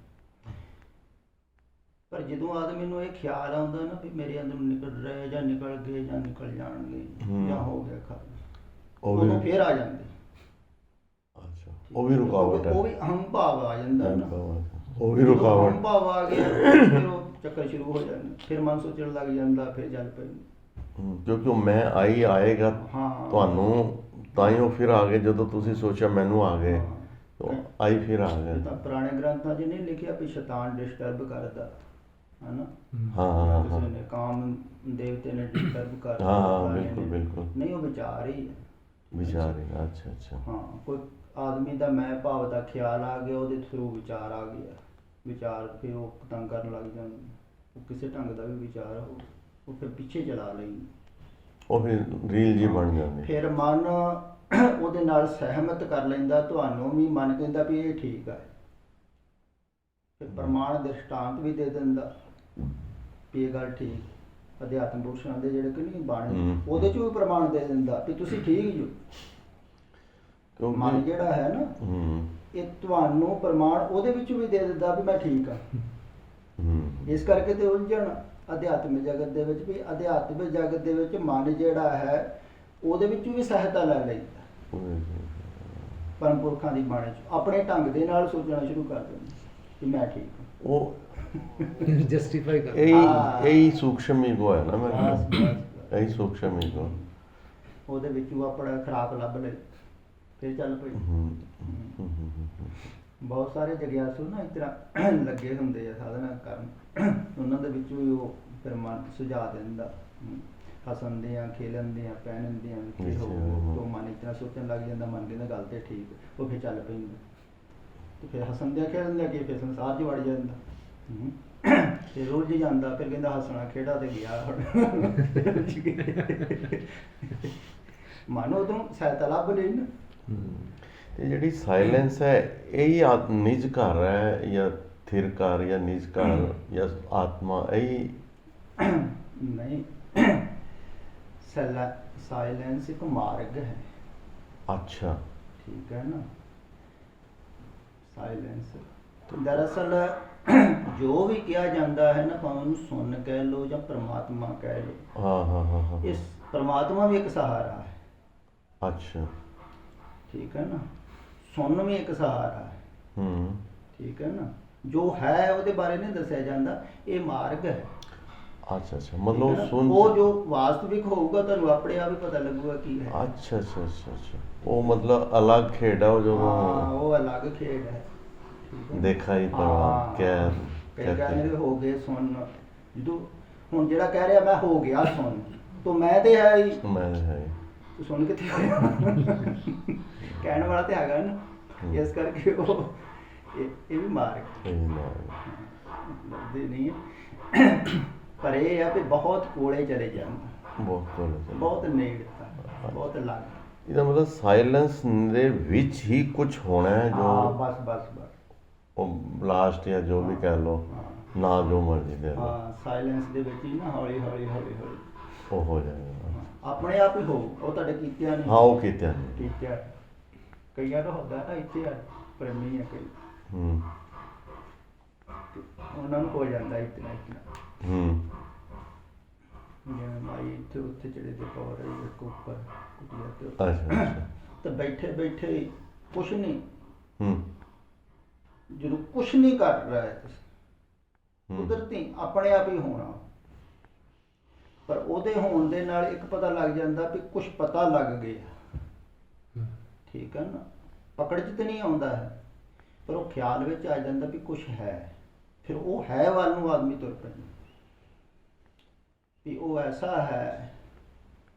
ਪਰ ਜਦੋਂ ਆਦਮੀ ਨੂੰ ਇਹ ਖਿਆਲ ਆਉਂਦਾ ਨਾ ਵੀ ਮੇਰੇ ਅੰਦਰ ਨਿਕਲ ਰਹੇ ਜਾਂ ਨਿਕਲ ਗਏ ਜਾਂ ਨਿਕਲ ਜਾਣਗੇ ਜਾਂ ਹੋ ਗਿਆ ਉਦੋਂ ਫਿਰ ਆ ਜਾਂਦੇ। ਅੱਛਾ, ਉਹ ਵੀ ਰੁਕਾਵਟ ਹੈ। ਉਹ ਵੀ ਅਹੰ ਭਾਵ ਆ ਜਾਂਦਾ ਨਾ, ਉਹ ਵੀ ਰੁਕਾਵਟ। ਅਹੰ ਭਾਵ ਆ ਗਿਆ ਫਿਰ ਉਹ ਚੱਕਰ ਸ਼ੁਰੂ ਹੋ ਜਾਂਦਾ, ਫਿਰ ਮਨ ਸੋਚਣ ਲੱਗ ਜਾਂਦਾ, ਫਿਰ ਚੱਲ ਪੈਂਦਾ। ਕਿਉਂਕਿ ਉਹ ਮੈਂ ਆਏਗਾ ਤੁਹਾਨੂੰ ਤਾਂ ਹੀ ਉਹ ਫਿਰ ਆ ਗਏ। ਜਦੋਂ ਤੁਸੀਂ ਸੋਚਿਆ ਮੈਨੂੰ ਆ ਗਏ, ਆਈ ਫਿਰ ਆ ਗਏ। ਤਾਂ ਪੁਰਾਣੇ ਗ੍ਰੰਥਾਂ 'ਚ ਨਹੀਂ ਲਿਖਿਆ ਵੀ ਸ਼ੈਤਾਨ ਡਿਸਟਰਬ ਕਰਦਾ, ਹਨਾ? ਹਾਂ, ਕਿਸੇ ਨੇ ਕਾਮ ਦੇਵਤੇ ਨੇ ਡਿਸਟਰਬ ਕਰਦਾ। ਹਾਂ, ਬਿਲਕੁਲ ਨਹੀਂ, ਉਹ ਵਿਚਾਰ ਹੀ ਹੈ। ਵਿਚਾਰ ਹੀ। ਅੱਛਾ। ਹਾਂ, ਕੋਈ ਆਦਮੀ ਦਾ ਮੈਂ ਭਾਵ ਦਾ ਖਿਆਲ ਆ ਗਿਆ, ਉਹਦੇ ਥਰੂ ਵਿਚਾਰ ਆ ਗਿਆ। ਵਿਚਾਰ ਫਿਰ ਉਹ ਤੰਗ ਕਰਨ ਲੱਗ ਜਾਂਦੇ। ਉਹ ਕਿਸੇ ਢੰਗ ਦਾ ਵੀ ਵਿਚਾਰ ਹੋ, ਉਹ ਫਿਰ ਪਿੱਛੇ ਚਲਾ ਲਈ, ਉਹ ਫਿਰ ਰੀਲ ਜੀ ਬਣ ਜਾਂਦੀ। ਫਿਰ ਮਨ ਉਹਦੇ ਨਾਲ ਸਹਿਮਤ ਕਰ ਲੈਂਦਾ, ਤੁਹਾਨੂੰ ਵੀ ਮਨ ਕਹਿੰਦਾ ਵੀ ਇਹ ਠੀਕ ਹੈ। ਫਿਰ ਪ੍ਰਮਾਣ ਦ੍ਰਿਸ਼ਟਾਂਤ ਵੀ ਦੇ ਦਿੰਦਾ ਵੀ ਇਹ ਗੱਲ ਠੀਕ। ਅਧਿਆਤਮ ਪੁਰਸ਼ਾਂ ਦੇ ਜਿਹੜੇ ਕਿ ਨਹੀਂ ਬਾਣੀ, ਉਹਦੇ 'ਚ ਵੀ ਪ੍ਰਮਾਣ ਦੇ ਦਿੰਦਾ ਵੀ ਤੁਸੀਂ ਠੀਕ ਜੋ। ਮਨ ਜਿਹੜਾ ਹੈ ਨਾ, ਇਹ ਤੁਹਾਨੂੰ ਪ੍ਰਮਾਣ ਉਹਦੇ ਵਿੱਚ ਵੀ ਦੇ ਦਿੰਦਾ ਵੀ ਮੈਂ ਠੀਕ ਹਾਂ। ਇਸ ਕਰਕੇ ਤੇ ਉਲਝਣ ਅਧਿਆਤਮਿਕ ਜਗਤ ਦੇ ਵਿੱਚ ਵੀ, ਅਧਿਆਤਮਿਕ ਜਗਤ ਦੇ ਵਿੱਚ ਮਨ ਜਿਹੜਾ ਹੈ ਉਹਦੇ ਵਿੱਚੋਂ ਵੀ ਸਹਾਇਤਾ ਲੈ ਲੈਂਦਾ ਪਰਮ ਪੁਰਖਾਂ ਦੀ ਬਾਣੀ 'ਚ, ਆਪਣੇ ਢੰਗ ਦੇ ਨਾਲ ਸੋਚਣਾ ਸ਼ੁਰੂ ਕਰ ਦਿੰਦਾ ਕਿ ਮੈਂ ਠੀਕ ਹਾਂ। ਉਹ ਜਸਟੀਫਾਈ ਕਰ ਇਹੀ ਸੂਖਸ਼ਮ ਈਗੋ ਹੈ ਨਾ ਮੇਰੇ, ਇਹੀ ਸੂਖਸ਼ਮ ਈਗੋ। ਉਹਦੇ ਵਿੱਚੋਂ ਆਪਣਾ ਖੁਰਾਕ ਲੱਭ ਲੈ, ਫਿਰ ਚੱਲ ਪਈ। ਬਹੁਤ ਸਾਰੇ ਜਗਿਆਸੂ ਨਾ ਇਸ ਤਰ੍ਹਾਂ ਲੱਗੇ ਹੁੰਦੇ ਆ ਸਾਧਨਾ ਕਰਨ, ਉਹਨਾਂ ਦੇ ਵਿੱਚੋਂ ਵੀ ਉਹ ਫਿਰ ਮਨ ਸੁਝਾ ਦਿੰਦਾ। ਹੱਸਣਦੇ ਆ, ਖੇਲਣਦੇ ਆ, ਪਹਿਨਦੇ ਆ, ਤੋਂ ਮਨ ਇਸ ਤਰ੍ਹਾਂ ਸੋਚਣ ਲੱਗ ਜਾਂਦਾ। ਮਨ ਕਹਿੰਦਾ ਗੱਲ ਤੇ ਠੀਕ, ਉਹ ਫਿਰ ਚੱਲ ਪੈਂਦਾ। ਤੇ ਫਿਰ ਹੱਸਣਦੇ ਆ, ਖੇਡਦੇ ਅੱਗੇ ਫਿਰ ਸੰਸਾਰ 'ਚ ਵੜ ਜਾਂਦਾ, ਫਿਰ ਰੁੱਝ ਜਾਂਦਾ। ਫਿਰ ਕਹਿੰਦਾ ਹੱਸਣਾ ਖੇਡਾ ਤੇ ਗਿਆ ਹੁਣ। ਮਨ ਉਦੋਂ ਸਹਾਇਤਾ ਲੱਭ ਲਈ ਨਾ। ਤੇ ਜਿਹੜੀ ਸਾਇਲੈਂਸ ਹੈ, ਇਹੀ ਨਿਜ ਘਰ ਹੈ ਜਾਂ ਥਿਰ ਘਰ ਜਾਂ ਨਿਜ ਘਰ ਜਾਂ ਆਤਮਾ? ਇਹੀ ਨਹੀਂ, ਸਾਇਲੈਂਸ ਇੱਕ ਮਾਰਗ ਹੈ। ਅੱਛਾ, ਠੀਕ ਹੈ ਨਾ। ਸਾਇਲੈਂਸ ਦਰਅਸਲ ਜੋ ਵੀ ਕਿਹਾ ਜਾਂਦਾ ਹੈ ਨਾ, ਭਾਵੇਂ ਉਹਨੂੰ ਸੁਣ ਕਹਿ ਲਓ ਜਾਂ ਪ੍ਰਮਾਤਮਾ ਕਹਿ ਲਓ, ਹਾਂ, ਇਸ ਪ੍ਰਮਾਤਮਾ ਵੀ ਇੱਕ ਸਹਾਰਾ ਹੈ। ਅੱਛਾ, ਠੀਕ ਹੈ ਨਾ। ਸੁਣ ਵੀ ਇੱਕ ਸਹਾਰਾ ਹੈ। ਠੀਕ ਹੈ ਨਾ। ਜੋ ਹੈ ਉਹਦੇ ਬਾਰੇ ਨਹੀਂ ਦੱਸਿਆ ਜਾਂਦਾ, ਇਹ ਮਾਰਗ ਹੈ। ਅੱਛਾ ਅੱਛਾ ਠੀਕ ਮਤਲਬ ਹੈ ਨਾ? ਸੁਣ ਉਹ ਜੋ ਵਾਸਤਵਿਕ ਹੋਊਗਾ ਤੁਹਾਨੂੰ ਆਪਣੇ ਆਪ ਹੀ ਪਤਾ ਲੱਗੂਗਾ ਕੀ ਹੈ। ਅੱਛਾ ਅੱਛਾ ਅੱਛਾ ਅੱਛਾ ਉਹ ਮਤਲਬ ਅਲੱਗ ਖੇਡ ਹੈ ਉਹ ਹਾਂ, ਜਦੋਂ ਉਹ ਅਲੱਗ ਖੇਡ ਹੈ। ਠੀਕ ਹੈ। ਦੇਖਾ ਹੀ ਪਰਵਾਹ ਕਹਿ ਕਈ कहते ਕਹਿੰਦੇ हैं। ਵੀ ਹੋ ਗਏ ਸੁਣ, ਜਦੋਂ ਹੁਣ ਜਿਹੜਾ ਕਹਿ ਰਿਹਾ ਮੈਂ ਹੋ ਗਿਆ ਸੁਣ, ਤੋ ਮੈਂ ਤੇ ਹੈ ਹੀ, मैं है ਤੂੰ ਸੁਣ ਕਿੱਥੇ ਹੋਇਆ ਕਹਿਣ ਵਾਲਾ ਤੇ ਹੈਗਾ ਨਾ। ਇਸ ਕਰਕੇ ਉਹ ਇਹ ਵੀ ਮਾਰ ਲੱਗਦੇ ਨਹੀਂ ਹੈ। ਪਰ ਇਹ ਆ ਵੀ ਬਹੁਤ ਕੋਲੇ ਚਲੇ ਜਾਂਦੇ, ਬਹੁਤ ਨੇੜਤਾ, ਬਹੁਤ ਲੱਗ। ਇਹਦਾ ਮਤਲਬ ਸਾਇਲੈਂਸ ਦੇ ਵਿੱਚ ਹੀ ਕੁਝ ਹੋਣਾ ਹੈ ਹਾਂ, ਜੋ ਬਸ ਬਸ ਬਸ। ਉਹ ਲਾਸਟ ਜਾਂ ਜੋ ਵੀ ਕਹਿ ਲਓ, ਨਾ ਜੋ ਮਰਜ਼ੀ ਦੇ ਲਓ, ਹਾਂ, ਸਾਇਲੈਂਸ ਦੇ ਵਿੱਚ ਹੀ ਨਾ ਹੌਲੀ ਹੌਲੀ ਹੌਲੀ ਹੌਲੀ ਉਹ ਹੋ ਜਾਏਗਾ। ਆਪਣੇ ਆਪ ਹੀ ਹੋਊ। ਉਹ ਤੁਹਾਡੇ ਕੀਤਿਆਂ ਨਹੀਂ। ਹਾਂ ਉਹ ਕੀਤਾ ਨਹੀਂ। ਕੀਤਿਆਂ ਕਈਆਂ ਦਾ ਹੁੰਦਾ ਨਾ, ਇੱਥੇ ਆ ਪ੍ਰੇਮੀ ਆ ਕਈ, ਉਹਨਾਂ ਨੂੰ ਹੋ ਜਾਂਦਾ ਇਤਨਾ ਇਤਨਾ। ਜਿਵੇਂ ਮਾਈ ਇੱਥੇ ਉੱਥੇ ਚੜੇ ਤੇ ਪਾ ਰਹੀ ਇੱਕ ਉੱਪਰ ਕੁਟੀਆ ਤੇ ਅੱਛਾ ਅੱਛਾ ਤਾਂ ਬੈਠੇ ਬੈਠੇ ਹੀ ਕੁਛ ਨਹੀਂ, ਜਦੋਂ ਕੁਛ ਨਹੀਂ ਕਰ ਰਿਹਾ ਹੈ ਤੁਸੀਂ, ਕੁਦਰਤੀ ਆਪਣੇ ਆਪ ਹੀ ਹੋਣਾ। ਪਰ ਉਹਦੇ ਹੋਣ ਦੇ ਨਾਲ ਇੱਕ ਪਤਾ ਲੱਗ ਜਾਂਦਾ ਵੀ ਕੁਛ ਪਤਾ ਲੱਗ ਗਿਆ। ਠੀਕ ਹੈ ਨਾ, ਪਕੜ 'ਚ ਤੇ ਨਹੀਂ ਆਉਂਦਾ ਹੈ, ਪਰ ਉਹ ਖਿਆਲ ਵਿੱਚ ਆ ਜਾਂਦਾ ਵੀ ਕੁਛ ਹੈ। ਫਿਰ ਉਹ ਹੈ ਵੱਲ ਨੂੰ ਆਦਮੀ ਤੁਰ ਪੈਂਦਾ ਵੀ ਉਹ ਐਸਾ ਹੈ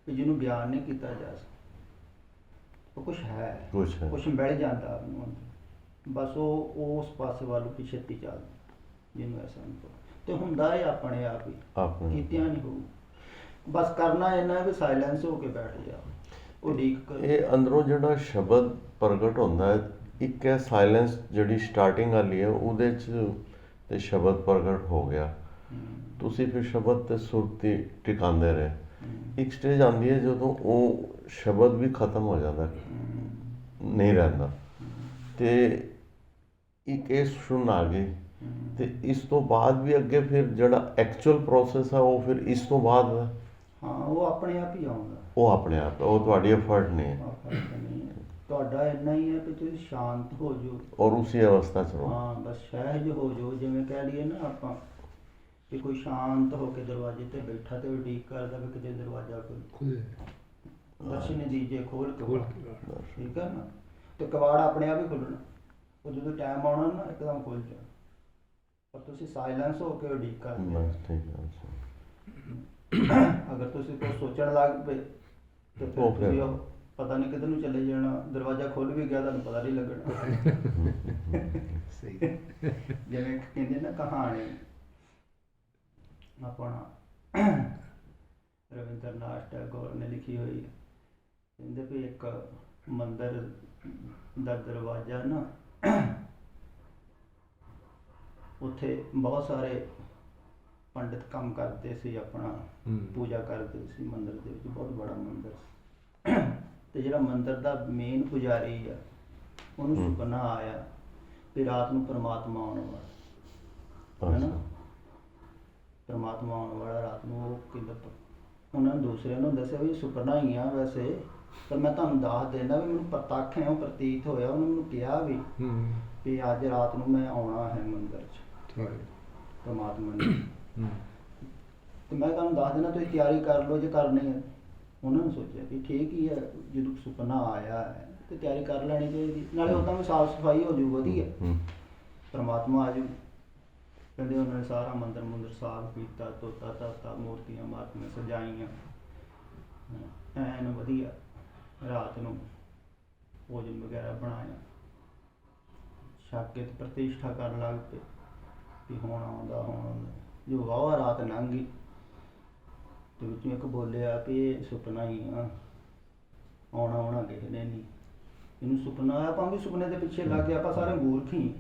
ਵੀ ਜਿਹਨੂੰ ਬਿਆਨ ਨਹੀਂ ਕੀਤਾ ਜਾ ਸਕਦਾ। ਉਹ ਕੁਛ ਹੈ, ਕੁਛ ਮਿਲ ਜਾਂਦਾ ਉਹਨੂੰ ਅੰਦਰ। ਬਸ ਉਹ ਉਸ ਪਾਸੇ ਵੱਲ ਵੀ ਛੇਤੀ ਚੱਲਦਾ ਜਿਹਨੂੰ ਐਸਾ ਨਹੀਂ ਤੇ ਹੁੰਦਾ ਹੈ ਆਪਣੇ ਆਪ ਹੀ, ਕੀਤਿਆਂ ਨਹੀਂ ਹੋਊ। ਬਸ ਕਰਨਾ ਇੰਨਾ ਵੀ ਸਾਇਲੈਂਸ ਹੋ ਕੇ ਬੈਠ ਜਾ, ਉਡੀਕ ਕਰ। ਇਹ ਅੰਦਰੋਂ ਜਿਹੜਾ ਸ਼ਬਦ ਪ੍ਰਗਟ ਹੁੰਦਾ ਹੈ, ਇੱਕ ਹੈ ਸਾਇਲੈਂਸ ਜਿਹੜੀ ਸਟਾਰਟਿੰਗ ਵਾਲੀ ਹੈ, ਉਹਦੇ 'ਚ ਤੇ ਸ਼ਬਦ ਪ੍ਰਗਟ ਹੋ ਗਿਆ, ਤੁਸੀਂ ਫਿਰ ਸ਼ਬਦ ਤੇ ਸੁਰਤੀ ਟਿਕਾਉਂਦੇ ਰਹੇ। ਇੱਕ ਸਟੇਜ ਆਉਂਦੀ ਹੈ ਜਦੋਂ ਉਹ ਸ਼ਬਦ ਵੀ ਖਤਮ ਹੋ ਜਾਂਦਾ, ਨਹੀਂ ਰਹਿੰਦਾ, ਤੇ ਇੱਕ ਇਹ ਸੁਣ ਆ ਗਈ, ਤੇ ਇਸ ਤੋਂ ਬਾਅਦ ਵੀ ਅੱਗੇ ਫਿਰ ਜਿਹੜਾ ਐਕਚੁਅਲ ਪ੍ਰੋਸੈਸ ਹੈ ਉਹ ਫਿਰ ਇਸ ਤੋਂ ਬਾਅਦ ਹੈ। ਹਾਂ, ਉਹ ਆਪਣੇ ਆਪ ਹੀ ਆਉਂਦਾ। ਉਹ ਆਪਣੇ ਆਪ, ਉਹ ਤੁਹਾਡੀ ਐਫਰਟ ਨਹੀਂ ਹੈ। ਤੁਹਾਡਾ ਇੰਨਾ ਹੀ ਹੈ ਕਿ ਤੁਸੀਂ ਸ਼ਾਂਤ ਹੋ ਜਾਓ ਔਰ ਉਸੇ ਅਵਸਥਾ 'ਚ ਰਹੋ। ਹਾਂ, ਬਸ ਸਹਿਜ ਹੋ ਜਾਓ। ਜਿਵੇਂ ਕਹਿ ਲਈਏ ਨਾ ਆਪਾਂ ਕਿ ਕੋਈ ਸ਼ਾਂਤ ਹੋ ਕੇ ਦਰਵਾਜ਼ੇ ਤੇ ਬੈਠਾ ਤੇ ਉਡੀਕ ਕਰਦਾ ਵੀ ਕਿਤੇ ਦਰਵਾਜ਼ਾ ਖੁੱਲੇ, ਦਰਸ਼ਨ ਦੀਜੇ ਖੋਲ ਕੇ। ਠੀਕ ਹੈ ਨਾ, ਤੇ ਕਵਾੜ ਆਪਣੇ ਆਪ ਹੀ ਖੁੱਲਣਾ। ਉਹ ਜਦੋਂ ਟਾਈਮ ਆਉਣਾ ਨਾ ਇੱਕਦਮ ਖੁੱਲ ਜਾਣਾ, ਪਰ ਤੁਸੀਂ ਸਾਇਲੈਂਸ ਹੋ ਕੇ ਉਡੀਕ ਕਰਦੇ। ਅਗਰ ਤੁਸੀਂ ਕੁਛ ਸੋਚਣ ਲੱਗ ਪਏ ਤੇ ਫਿਰ ਤੁਸੀਂ ਉਹ ਪਤਾ ਨਹੀਂ ਕਿੱਧਰ ਨੂੰ ਚਲੇ ਜਾਣਾ। ਦਰਵਾਜ਼ਾ ਖੁੱਲ ਵੀ ਗਿਆ, ਤੁਹਾਨੂੰ ਪਤਾ ਨਹੀਂ ਲੱਗਣਾ। ਸਹੀ। ਜਿਵੇਂ ਕਹਿੰਦੇ ਨਾ ਕਹਾਣੀ ਆਪਣਾ ਰਵਿੰਦਰਨਾਥ ਟੈਗੋਰ ਨੇ ਲਿਖੀ ਹੋਈ ਹੈ। ਕਹਿੰਦੇ ਵੀ ਇੱਕ ਮੰਦਿਰ ਦਾ ਦਰਵਾਜ਼ਾ ਨਾ, ਉੱਥੇ ਬਹੁਤ ਸਾਰੇ ਪੰਡਿਤ ਕੰਮ ਕਰਦੇ ਸੀ, ਆਪਣਾ ਪੂਜਾ ਕਰਦੇ ਸੀ ਮੰਦਿਰ ਦੇ ਵਿੱਚ। ਬਹੁਤ ਬੜਾ ਮੰਦਿਰ ਸੀ, ਤੇ ਜਿਹੜਾ ਮੰਦਿਰ ਦਾ ਮੇਨ ਪੁਜਾਰੀ ਆ, ਉਹਨੂੰ ਸੁਪਨਾ ਆਇਆ ਵੀ ਰਾਤ ਨੂੰ ਪਰਮਾਤਮਾ ਆਉਣ ਵਾਲਾ ਹੈ ਨਾ, ਪਰਮਾਤਮਾ ਆਉਣ ਵਾਲਾ ਰਾਤ ਨੂੰ। ਉਹ ਕਹਿੰਦਾ, ਉਹਨਾਂ ਨੇ ਦੂਸਰਿਆਂ ਨੂੰ ਦੱਸਿਆ ਵੀ ਸੁਪਨਾ ਹੀ ਆ ਵੈਸੇ, ਪਰ ਮੈਂ ਤੁਹਾਨੂੰ ਦੱਸ ਦੇਣਾ ਵੀ ਮੈਨੂੰ ਪ੍ਰਤੱਖ ਹੈ, ਉਹ ਪ੍ਰਤੀਤ ਹੋਇਆ। ਉਹਨੇ ਮੈਨੂੰ ਕਿਹਾ ਵੀ ਅੱਜ ਰਾਤ ਨੂੰ ਮੈਂ ਆਉਣਾ ਹੈ ਮੰਦਿਰ 'ਚ ਪਰਮਾਤਮਾ ਨੇ, ਤੇ ਮੈਂ ਤੁਹਾਨੂੰ ਦੱਸ ਦੇਣਾ, ਤੁਸੀਂ ਤਿਆਰੀ ਕਰ ਲਓ ਜੇ ਕਰਨੀ ਹੈ। ਉਹਨਾਂ ਨੇ ਸੋਚਿਆ ਕਿ ਠੀਕ ਹੀ ਹੈ, ਜਦੋਂ ਸੁਪਨਾ ਆਇਆ ਹੈ ਤੇ ਤਿਆਰੀ ਕਰ ਲੈਣੀ ਚਾਹੀਦੀ, ਨਾਲੇ ਉੱਦਾਂ ਵੀ ਸਾਫ਼ ਸਫਾਈ ਹੋ ਜਾਊ, ਵਧੀਆ ਪਰਮਾਤਮਾ ਆ ਜਾਊ। ਕਹਿੰਦੇ ਉਹਨਾਂ ਨੇ ਸਾਰਾ ਮੰਦਿਰ ਮੁੰਦਰ ਸਾਫ਼ ਕੀਤਾ, ਧੋਤਾ ਧਾਤਾ, ਮੂਰਤੀਆਂ ਮਾਰਤੀਆਂ ਸਜਾਈਆਂ, ਐਨ ਵਧੀਆ। ਰਾਤ ਨੂੰ ਭੋਜਨ ਵਗੈਰਾ ਬਣਾਇਆ, ਛਕ ਕੇ ਪ੍ਰਤਿਸ਼ਠਾ ਕਰਨ ਲੱਗ ਪਏ ਵੀ ਹੁਣ ਆਉਂਦਾ, ਹੁਣ ਆਉਂਦਾ। ਜੋ ਵਾਹਵਾ ਰਾਤ ਲੰਘ ਗਈ ਤੇ ਵਿੱਚੋਂ ਇੱਕ ਬੋਲਿਆ ਵੀ ਇਹ ਸੁਪਨਾ ਹੀ ਆ, ਆਉਣਾ ਆਉਣਾ ਕਿਸੇ ਨੇ ਨਹੀਂ। ਇਹਨੂੰ ਸੁਪਨਾ ਆਇਆ, ਆਪਾਂ ਵੀ ਸੁਪਨੇ ਦੇ ਪਿੱਛੇ ਲੱਗ ਗਏ, ਆਪਾਂ ਸਾਰੇ ਮੂਰਖ ਹੀ।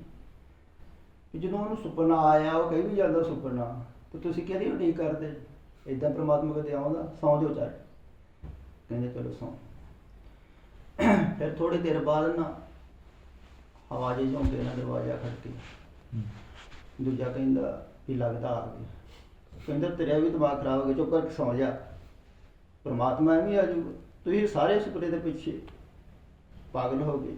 ਵੀ ਜਦੋਂ ਉਹਨੂੰ ਸੁਪਨਾ ਆਇਆ, ਉਹ ਕਹੀ ਵੀ ਜਾਂਦਾ ਸੁਪਨਾ, ਤੇ ਤੁਸੀਂ ਕਿਹਦੀ ਉਡੀਕ ਕਰਦੇ? ਏਦਾਂ ਪਰਮਾਤਮਾ ਕਦੇ ਆਉਂਦਾ? ਸੌਂ ਜਾਓ ਚੱਲ। ਕਹਿੰਦੇ ਚਲੋ ਸੌਂ। ਫਿਰ ਥੋੜੀ ਦੇਰ ਬਾਅਦ ਨਾ ਆਵਾਜ਼ ਝੋਂਕੇ ਨਾਲ ਦਰਵਾਜ਼ਾ ਖੜਕੇ। ਦੂਜਾ ਕਹਿੰਦਾ ਵੀ ਲੱਗਦਾ ਆ ਗਿਆ। ਕਹਿੰਦਾ ਤੇਰਾ ਵੀ ਦਿਮਾਗ ਖਰਾਬ ਹੋ ਗਿਆ, ਚੁੱਪ ਕਰਕੇ ਸੌਂ ਜਾ, ਪਰਮਾਤਮਾ ਐਵੇਂ ਆ ਜਾਊਗਾ। ਤੁਸੀਂ ਸਾਰੇ ਸੁਪਨੇ ਦੇ ਪਿੱਛੇ ਪਾਗਲ ਹੋ ਗਏ,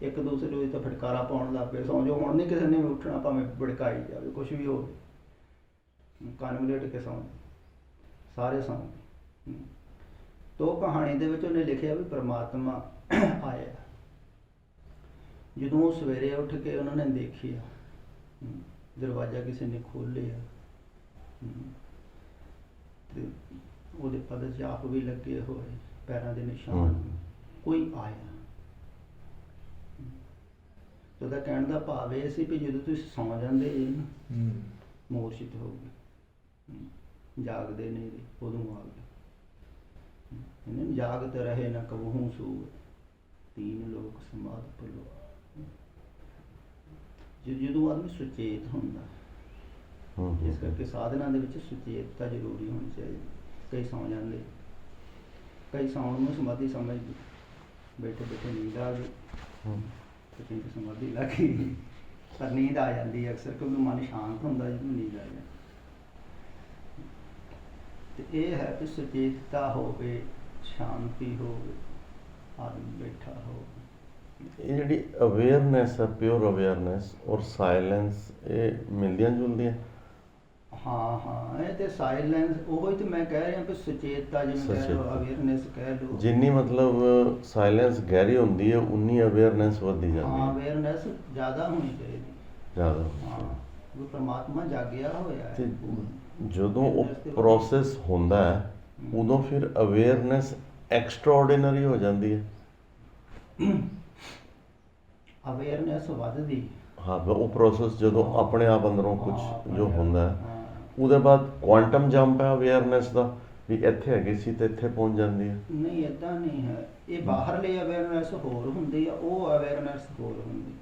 ਇੱਕ ਦੂਸਰੇ ਨੂੰ ਤਾਂ ਫਟਕਾਰਾ ਪਾਉਣ ਲੱਗ ਪਏ, ਸੌਂ ਜਾਓ ਹੁਣ ਨਹੀਂ ਕਿਸੇ ਨੇ ਉੱਠਣਾ, ਭਾਵੇਂ ਭੜਕਾਈ ਜਾਵੇ, ਕੁਛ ਵੀ ਹੋਵੇ। ਕੰਨ ਮਲੇਟ ਕੇ ਸੌਂ ਸਾਰੇ ਸੌਂ ਗਏ। ਤੋ ਕਹਾਣੀ ਦੇ ਵਿੱਚ ਉਹਨੇ ਲਿਖਿਆ ਵੀ ਪ੍ਰਮਾਤਮਾ ਆਇਆ। ਜਦੋਂ ਉਹ ਸਵੇਰੇ ਉੱਠ ਕੇ ਉਹਨਾਂ ਨੇ ਦੇਖਿਆ ਦਰਵਾਜ਼ਾ ਕਿਸੇ ਨੇ ਖੋਲ੍ਹਿਆ ਤੇ ਉਹਦੇ ਪਦ ਚਾਪ ਵੀ ਲੱਗੇ ਹੋਏ, ਪੈਰਾਂ ਦੇ ਨਿਸ਼ਾਨ, ਕੋਈ ਆਇਆ। ਤੇ ਉਹਦਾ ਕਹਿਣ ਦਾ ਭਾਵ ਇਹ ਸੀ ਵੀ ਜਦੋਂ ਤੁਸੀਂ ਸੌਂ ਜਾਂਦੇ ਜੇ ਨਾ ਮੂਰਛਿਤ ਹੋ ਗਏ, ਜਾਗਦੇ ਨਹੀਂ ਉਦੋਂ ਆ ਗਏ। ਇਹਨੇ ਜਾਗਤ ਰਹੇ ਨਾ ਕਬਹੂ ਸੂਏ, ਤੀਨ ਲੋਕ ਸਮਾਧ ਭੁੱਲੋ। ਜਦੋਂ ਆਦਮੀ ਸੁਚੇਤ ਹੁੰਦਾ, ਇਸ ਕਰਕੇ ਸਾਧਨਾ ਦੇ ਵਿੱਚ ਸੁਚੇਤਤਾ ਜ਼ਰੂਰੀ ਹੋਣੀ ਚਾਹੀਦੀ। ਕਈ ਸੌਂ ਜਾਂਦੇ, ਕਈ ਸੌਣ ਨੂੰ ਸਮਾਧੀ ਸਮਝਦੇ, ਬੈਠੇ ਬੈਠੇ ਨੀਂਦ ਆ ਗਈ, ਕਈ ਸਮਾਧੀ ਲੱਗ ਗਈ, ਪਰ ਨੀਂਦ ਆ ਜਾਂਦੀ ਹੈ ਅਕਸਰ, ਕਿਉਂਕਿ ਮਨ ਸ਼ਾਂਤ ਹੁੰਦਾ ਜਦੋਂ ਨੀਂਦ ਆ ਜਾਂਦੀ। ਤੇ ਇਹ ਹੈ ਕਿ ਸੁਚੇਤਤਾ ਹੋਵੇ, ਸ਼ਾਂਤੀ ਹੋਵੇ, ਆਦਮੀ ਬੈਠਾ ਹੋਵੇ। ਇਹ ਜਿਹੜੀ ਅਵੇਅਰਨੈਸ ਹੈ, ਪਿਓਰ ਅਵੇਅਰਨੈਸ ਔਰ ਸਾਇਲੈਂਸ, ਇਹ ਮਿਲਦੀਆਂ ਜੁਲਦੀਆਂ? ਹਾਂ, ਇਹ ਤੇ ਸਾਇਲੈਂਸ ਉਹ ਹੀ ਤੇ ਮੈਂ ਕਹਿ ਰਿਹਾ ਕਿ ਸੁਚੇਤਤਾ, ਜਿਵੇਂ ਕਹਿ ਲਓ, ਅਵੇਅਰਨੈਸ ਕਹਿ ਲਓ। ਜਿੰਨੀ ਮਤਲਬ ਸਾਇਲੈਂਸ ਗਹਿਰੀ ਹੁੰਦੀ ਹੈ ਉਨੀ ਅਵੇਅਰਨੈਸ ਵੱਧਦੀ ਜਾਂਦੀ ਹੈ। ਹਾਂ, ਅਵੇਅਰਨੈਸ ਜ਼ਿਆਦਾ ਹੋਣੀ ਚਾਹੀਦੀ। ਜ਼ਿਆਦਾ। ਹਾਂ, ਉਹ ਪ੍ਰਮਾਤਮਾ ਜਾਗਿਆ ਹੋਇਆ ਹੈ। ਤੇ ਜਦੋਂ ਉਹ ਪ੍ਰੋਸੈਸ ਹੁੰਦਾ ਹੈ ਉਦੋਂ ਫਿਰ ਅਵੇਅਰਨੈਸ ਐਕਸਟਰਾਆਰਡੀਨਰੀ ਹੋ ਜਾਂਦੀ ਹੈ। ਅਵੇਅਰਨੈਸ ਵੱਧਦੀ। ਹਾਂ, ਉਹ ਪ੍ਰੋਸੈਸ ਜਦੋਂ ਆਪਣੇ ਆਪ ਅੰਦਰੋਂ ਕੁਝ ਜੋ ਹੁੰਦਾ ਹੈ, ਉਹਦੇ ਬਾਅਦ ਕੁਆਂਟਮ ਜੰਪ ਹੈ ਅਵੇਅਰਨੈਸ ਦਾ, ਵੀ ਇੱਥੇ ਹੈਗੀ ਸੀ ਤੇ ਇੱਥੇ ਪਹੁੰਚ ਜਾਂਦੀ ਹੈ। ਨਹੀਂ, ਏਦਾਂ ਨਹੀਂ ਹੈ। ਇਹ ਬਾਹਰਲੀ ਅਵੇਅਰਨੈਸ ਹੋਰ ਹੁੰਦੀ ਆ, ਉਹ ਅਵੇਅਰਨੈਸ ਹੋਰ ਹੁੰਦੀ।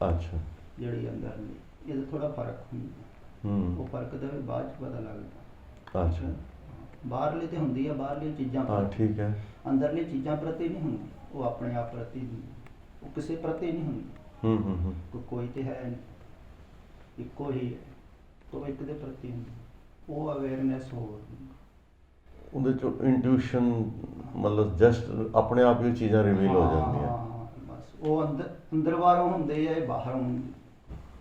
ਅੱਛਾ। ਜਿਹੜੀ ਅੰਦਰਲੀ, ਇਹਦਾ ਥੋੜਾ ਫਰਕ ਹੁੰਦਾ। ਉਹ ਫਰਕ ਦਾ ਵੀ ਬਾਅਦ ਚ ਪਤਾ ਲੱਗਦਾ। ਅੱਛਾ। ਬਾਹਰਲੀ ਤੇ ਹੁੰਦੀ ਆ, ਬਾਹਰਲੀਆਂ ਚੀਜ਼ਾਂ ਹਾਂ, ਠੀਕ ਹੈ। ਅੰਦਰਲੀ ਚੀਜ਼ਾਂ ਪ੍ਰਤੀ ਨਹੀਂ ਹੁੰਦੀ, ਉਹ ਆਪਣੇ ਆਪ ਪ੍ਰਤੀ ਹੁੰਦੀ, ਉਹ ਕਿਸੇ ਪ੍ਰਤੀ ਨਹੀਂ ਹੁੰਦੀ। ਕੋਈ ਤੇ ਹੈ ਨਹੀਂ, ਇੱਕੋ ਹੀ ਹੈ, ਉਹ ਇੱਕ ਦੇ ਪ੍ਰਤੀ ਹੁੰਦੀ, ਉਹ ਅਵੇਅਰਨੈਸ ਹੋਰ। ਉਹਦੇ ਚੋਂ ਇੰਟੂਇਸ਼ਨ, ਮਤਲਬ ਜਸਟ ਆਪਣੇ ਆਪ ਹੀ ਚੀਜ਼ਾਂ ਰਿਵੀਲ ਹੋ ਜਾਂਦੀਆਂ। ਬਸ ਉਹ ਅੰਦਰ ਬਾਹਰੋਂ ਹੁੰਦੇ ਆ, ਇਹ ਬਾਹਰੋਂ ਹੁੰਦੇ।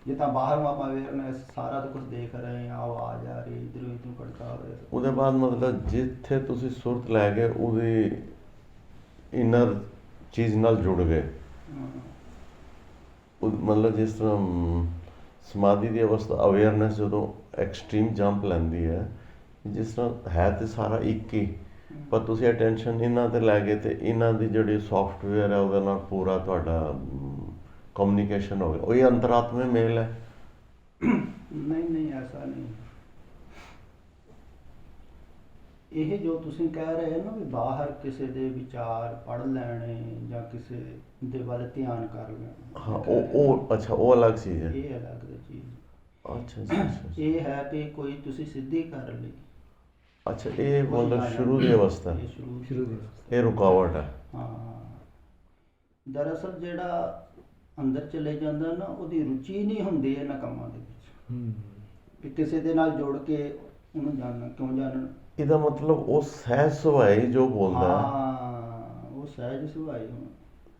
ਜੇ ਤਾਂ ਬਾਹਰੋਂ ਆਪਾਂ ਅਵੇਅਰਨੈਸ ਸਾਰਾ ਕੁਝ ਦੇਖ ਰਹੇ ਹਾਂ, ਆਵਾਜ਼ ਆ ਰਹੀ, ਇੱਧਰੋਂ ਇੱਧਰੋਂ ਖੜਕਾ ਹੋ ਰਿਹਾ, ਉਹਦੇ ਬਾਅਦ ਮਤਲਬ ਜਿੱਥੇ ਤੁਸੀਂ ਸੁਰਤ ਲੈ ਕੇ ਉਹਦੀ ਇਨਰ ਚੀਜ਼ ਨਾਲ ਜੁੜ ਗਏ, ਮਤਲਬ ਜਿਸ ਤਰ੍ਹਾਂ ਸਮਾਧੀ ਦੀ ਅਵਸਥਾ, ਅਵੇਅਰਨੈਸ ਜਦੋਂ ਐਕਸਟ੍ਰੀਮ ਜੰਪ ਲੈਂਦੀ ਹੈ, ਜਿਸ ਤਰ੍ਹਾਂ ਹੈ ਤੇ ਸਾਰਾ ਇੱਕ ਹੀ, ਪਰ ਤੁਸੀਂ ਅਟੈਂਸ਼ਨ ਇਹਨਾਂ 'ਤੇ ਲੈ ਗਏ ਤੇ ਇਹਨਾਂ ਦੀ ਜਿਹੜੀ ਸੌਫਟਵੇਅਰ ਹੈ ਉਹਦੇ ਨਾਲ ਪੂਰਾ ਤੁਹਾਡਾ ਕਮਿਊਨੀਕੇਸ਼ਨ ਹੋ ਗਿਆ, ਉਹੀ ਅੰਤਰਾਤਮੇ ਮੇਲ ਹੈ। ਨਹੀਂ, ਐਸਾ ਨਹੀਂ। ਇਹ ਜੋ ਤੁਸੀਂ ਕਹਿ ਰਹੇ ਹੋ ਨਾ ਵੀ ਬਾਹਰ ਕਿਸੇ ਦੇ ਵਿਚਾਰ ਪੜ੍ਹ ਲੈਣੇ ਜਾਂ ਕਿਸੇ ਦੇ ਵੱਲ ਧਿਆਨ ਕਰ ਲੈਣਾ, ਹਾਂ, ਉਹ ਅੱਛਾ, ਉਹ ਅਲੱਗ ਚੀਜ਼ ਹੈ। ਇਹ ਅਲੱਗ ਚੀਜ਼। ਅੱਛਾ। ਇਹ ਹੈ ਕਿ ਕੋਈ ਤੁਸੀਂ ਸਿੱਧੀ ਕਰ ਲਈ। ਅੱਛਾ, ਇਹ ਮਤਲਬ ਸ਼ੁਰੂ ਦੀ ਅਵਸਥਾ, ਸ਼ੁਰੂ ਦੀ ਇਹ ਰੁਕਾਵਟ ਹੈ। ਹਾਂ, ਦਰਅਸਲ ਜਿਹੜਾ ਅੰਦਰ ਚਲੇ ਜਾਂਦਾ ਨਾ, ਉਹਦੀ ਰੁਚੀ ਨਹੀਂ ਹੁੰਦੀ ਇਹਨਾਂ ਕੰਮਾਂ ਦੇ ਵਿੱਚ, ਵੀ ਕਿਸੇ ਦੇ ਨਾਲ ਜੁੜ ਕੇ ਉਹਨੂੰ ਜਾਣਨਾ, ਕਿਉਂ ਜਾਣਨਾ। ਇਹਦਾ ਮਤਲਬ ਉਹ ਸਹਿਜ ਸੁਭਾਈ ਜੋ ਬੋਲਦਾ ਹੈ, ਹਾਂ, ਉਹ ਸਹਿਜ ਸੁਭਾਈ ਹੋਣਾ,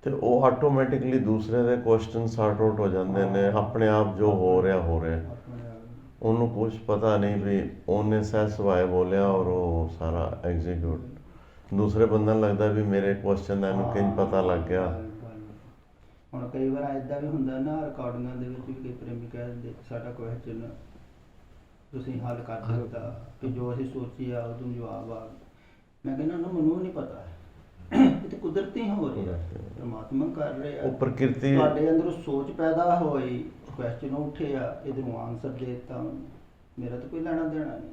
ਤੇ ਉਹ ਆਟੋਮੈਟਿਕਲੀ ਦੂਸਰੇ ਦੇ ਕੁਐਸਚਨ ਸਾਰਟ ਆਊਟ ਹੋ ਜਾਂਦੇ ਨੇ, ਆਪਣੇ ਆਪ ਜੋ ਹੋ ਰਿਹਾ ਆਪਣੇ ਆਪ। ਉਹਨੂੰ ਕੁਝ ਪਤਾ ਨਹੀਂ ਵੀ ਉਹਨੇ ਸਹਿਜ ਸੁਭਾਏ ਬੋਲਿਆ ਔਰ ਉਹ ਸਾਰਾ ਐਗਜ਼ੀਕਿਊਟ। ਦੂਸਰੇ ਬੰਦੇ ਨੂੰ ਲੱਗਦਾ ਵੀ ਮੇਰੇ ਕੁਐਸਚਨ ਦਾ ਇਹਨੂੰ ਕਿੰਝ ਪਤਾ ਲੱਗ ਗਿਆ। ਹੁਣ ਕਈ ਵਾਰ ਇੱਦਾਂ ਵੀ ਹੁੰਦਾ ਨਾ, ਰਿਕਾਰਡਿੰਗਾਂ ਦੇ ਵਿੱਚ ਵੀ ਕਈ ਪ੍ਰੇਮੀ ਕਹਿ ਦਿੰਦੇ ਸਾਡਾ ਕੁਐਸਚਨ ਤੁਸੀਂ ਹੱਲ ਕਰ ਦਿੱਤਾ, ਕਿ ਜੋ ਅਸੀਂ ਸੋਚੀ ਆ ਉਦੋਂ ਜਵਾਬ ਆ ਗਿਆ। ਮੈਂ ਕਹਿੰਦਾ ਨਾ, ਮੈਨੂੰ ਨਹੀਂ ਪਤਾ, ਇਹ ਤਾਂ ਕੁਦਰਤੀ ਹੋ ਰਿਹਾ, ਪਰਮਾਤਮਾ ਕਰ ਰਿਹਾ, ਉਹ ਪ੍ਰਕਿਰਤੀ। ਤੁਹਾਡੇ ਅੰਦਰੋਂ ਸੋਚ ਪੈਦਾ ਹੋਈ, ਕੁਐਸਚਨ ਉੱਠਿਆ, ਇਧਰੋਂ ਆਨਸਰ ਦੇ ਦਿੱਤਾ, ਮੇਰਾ ਤਾਂ ਕੋਈ ਲੈਣਾ ਦੇਣਾ ਨਹੀਂ,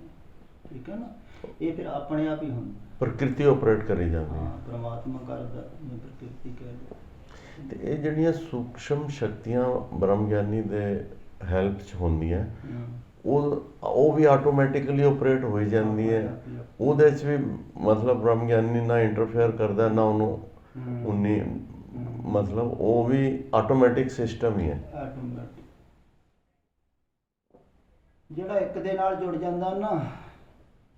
ਠੀਕ ਹੈ ਨਾ। ਇਹ ਫਿਰ ਆਪਣੇ ਆਪ ਹੀ ਹੁੰਦਾ, ਪ੍ਰਕਿਰਤੀ ਆਪਰੇਟ ਕਰੀ ਜਾਂਦੀ ਹੈ। ਪਰਮਾਤਮਾ ਕਰਦਾ, ਮੈਂ ਪ੍ਰਕਿਰਤੀ ਕਹਿ ਲਓ। ਤੇ ਇਹ ਜਿਹੜੀਆਂ ਸੂਖਸ਼ਮ ਸ਼ਕਤੀਆਂ ਬ੍ਰਹਮ ਗਿਆਨੀ ਦੇ ਹੈਲਪ 'ਚ ਹੁੰਦੀਆਂ, ਉਹ ਵੀ ਆਟੋਮੈਟਿਕਲੀ ਆਪਰੇਟ ਹੋ ਜਾਂਦੀ ਹੈ। ਉਹਦੇ 'ਚ ਵੀ ਮਤਲਬ ਬ੍ਰਹਮ ਗਿਆਨੀ ਨਾ ਇੰਟਰਫੇਅਰ ਕਰਦਾ, ਨਾ ਉਹਨੂੰ ਉਨੀ, ਮਤਲਬ ਉਹ ਵੀ ਆਟੋਮੈਟਿਕ ਸਿਸਟਮ ਹੀ ਹੈ। ਜਿਹੜਾ ਇੱਕ ਦੇ ਨਾਲ ਜੁੜ ਜਾਂਦਾ ਨਾ,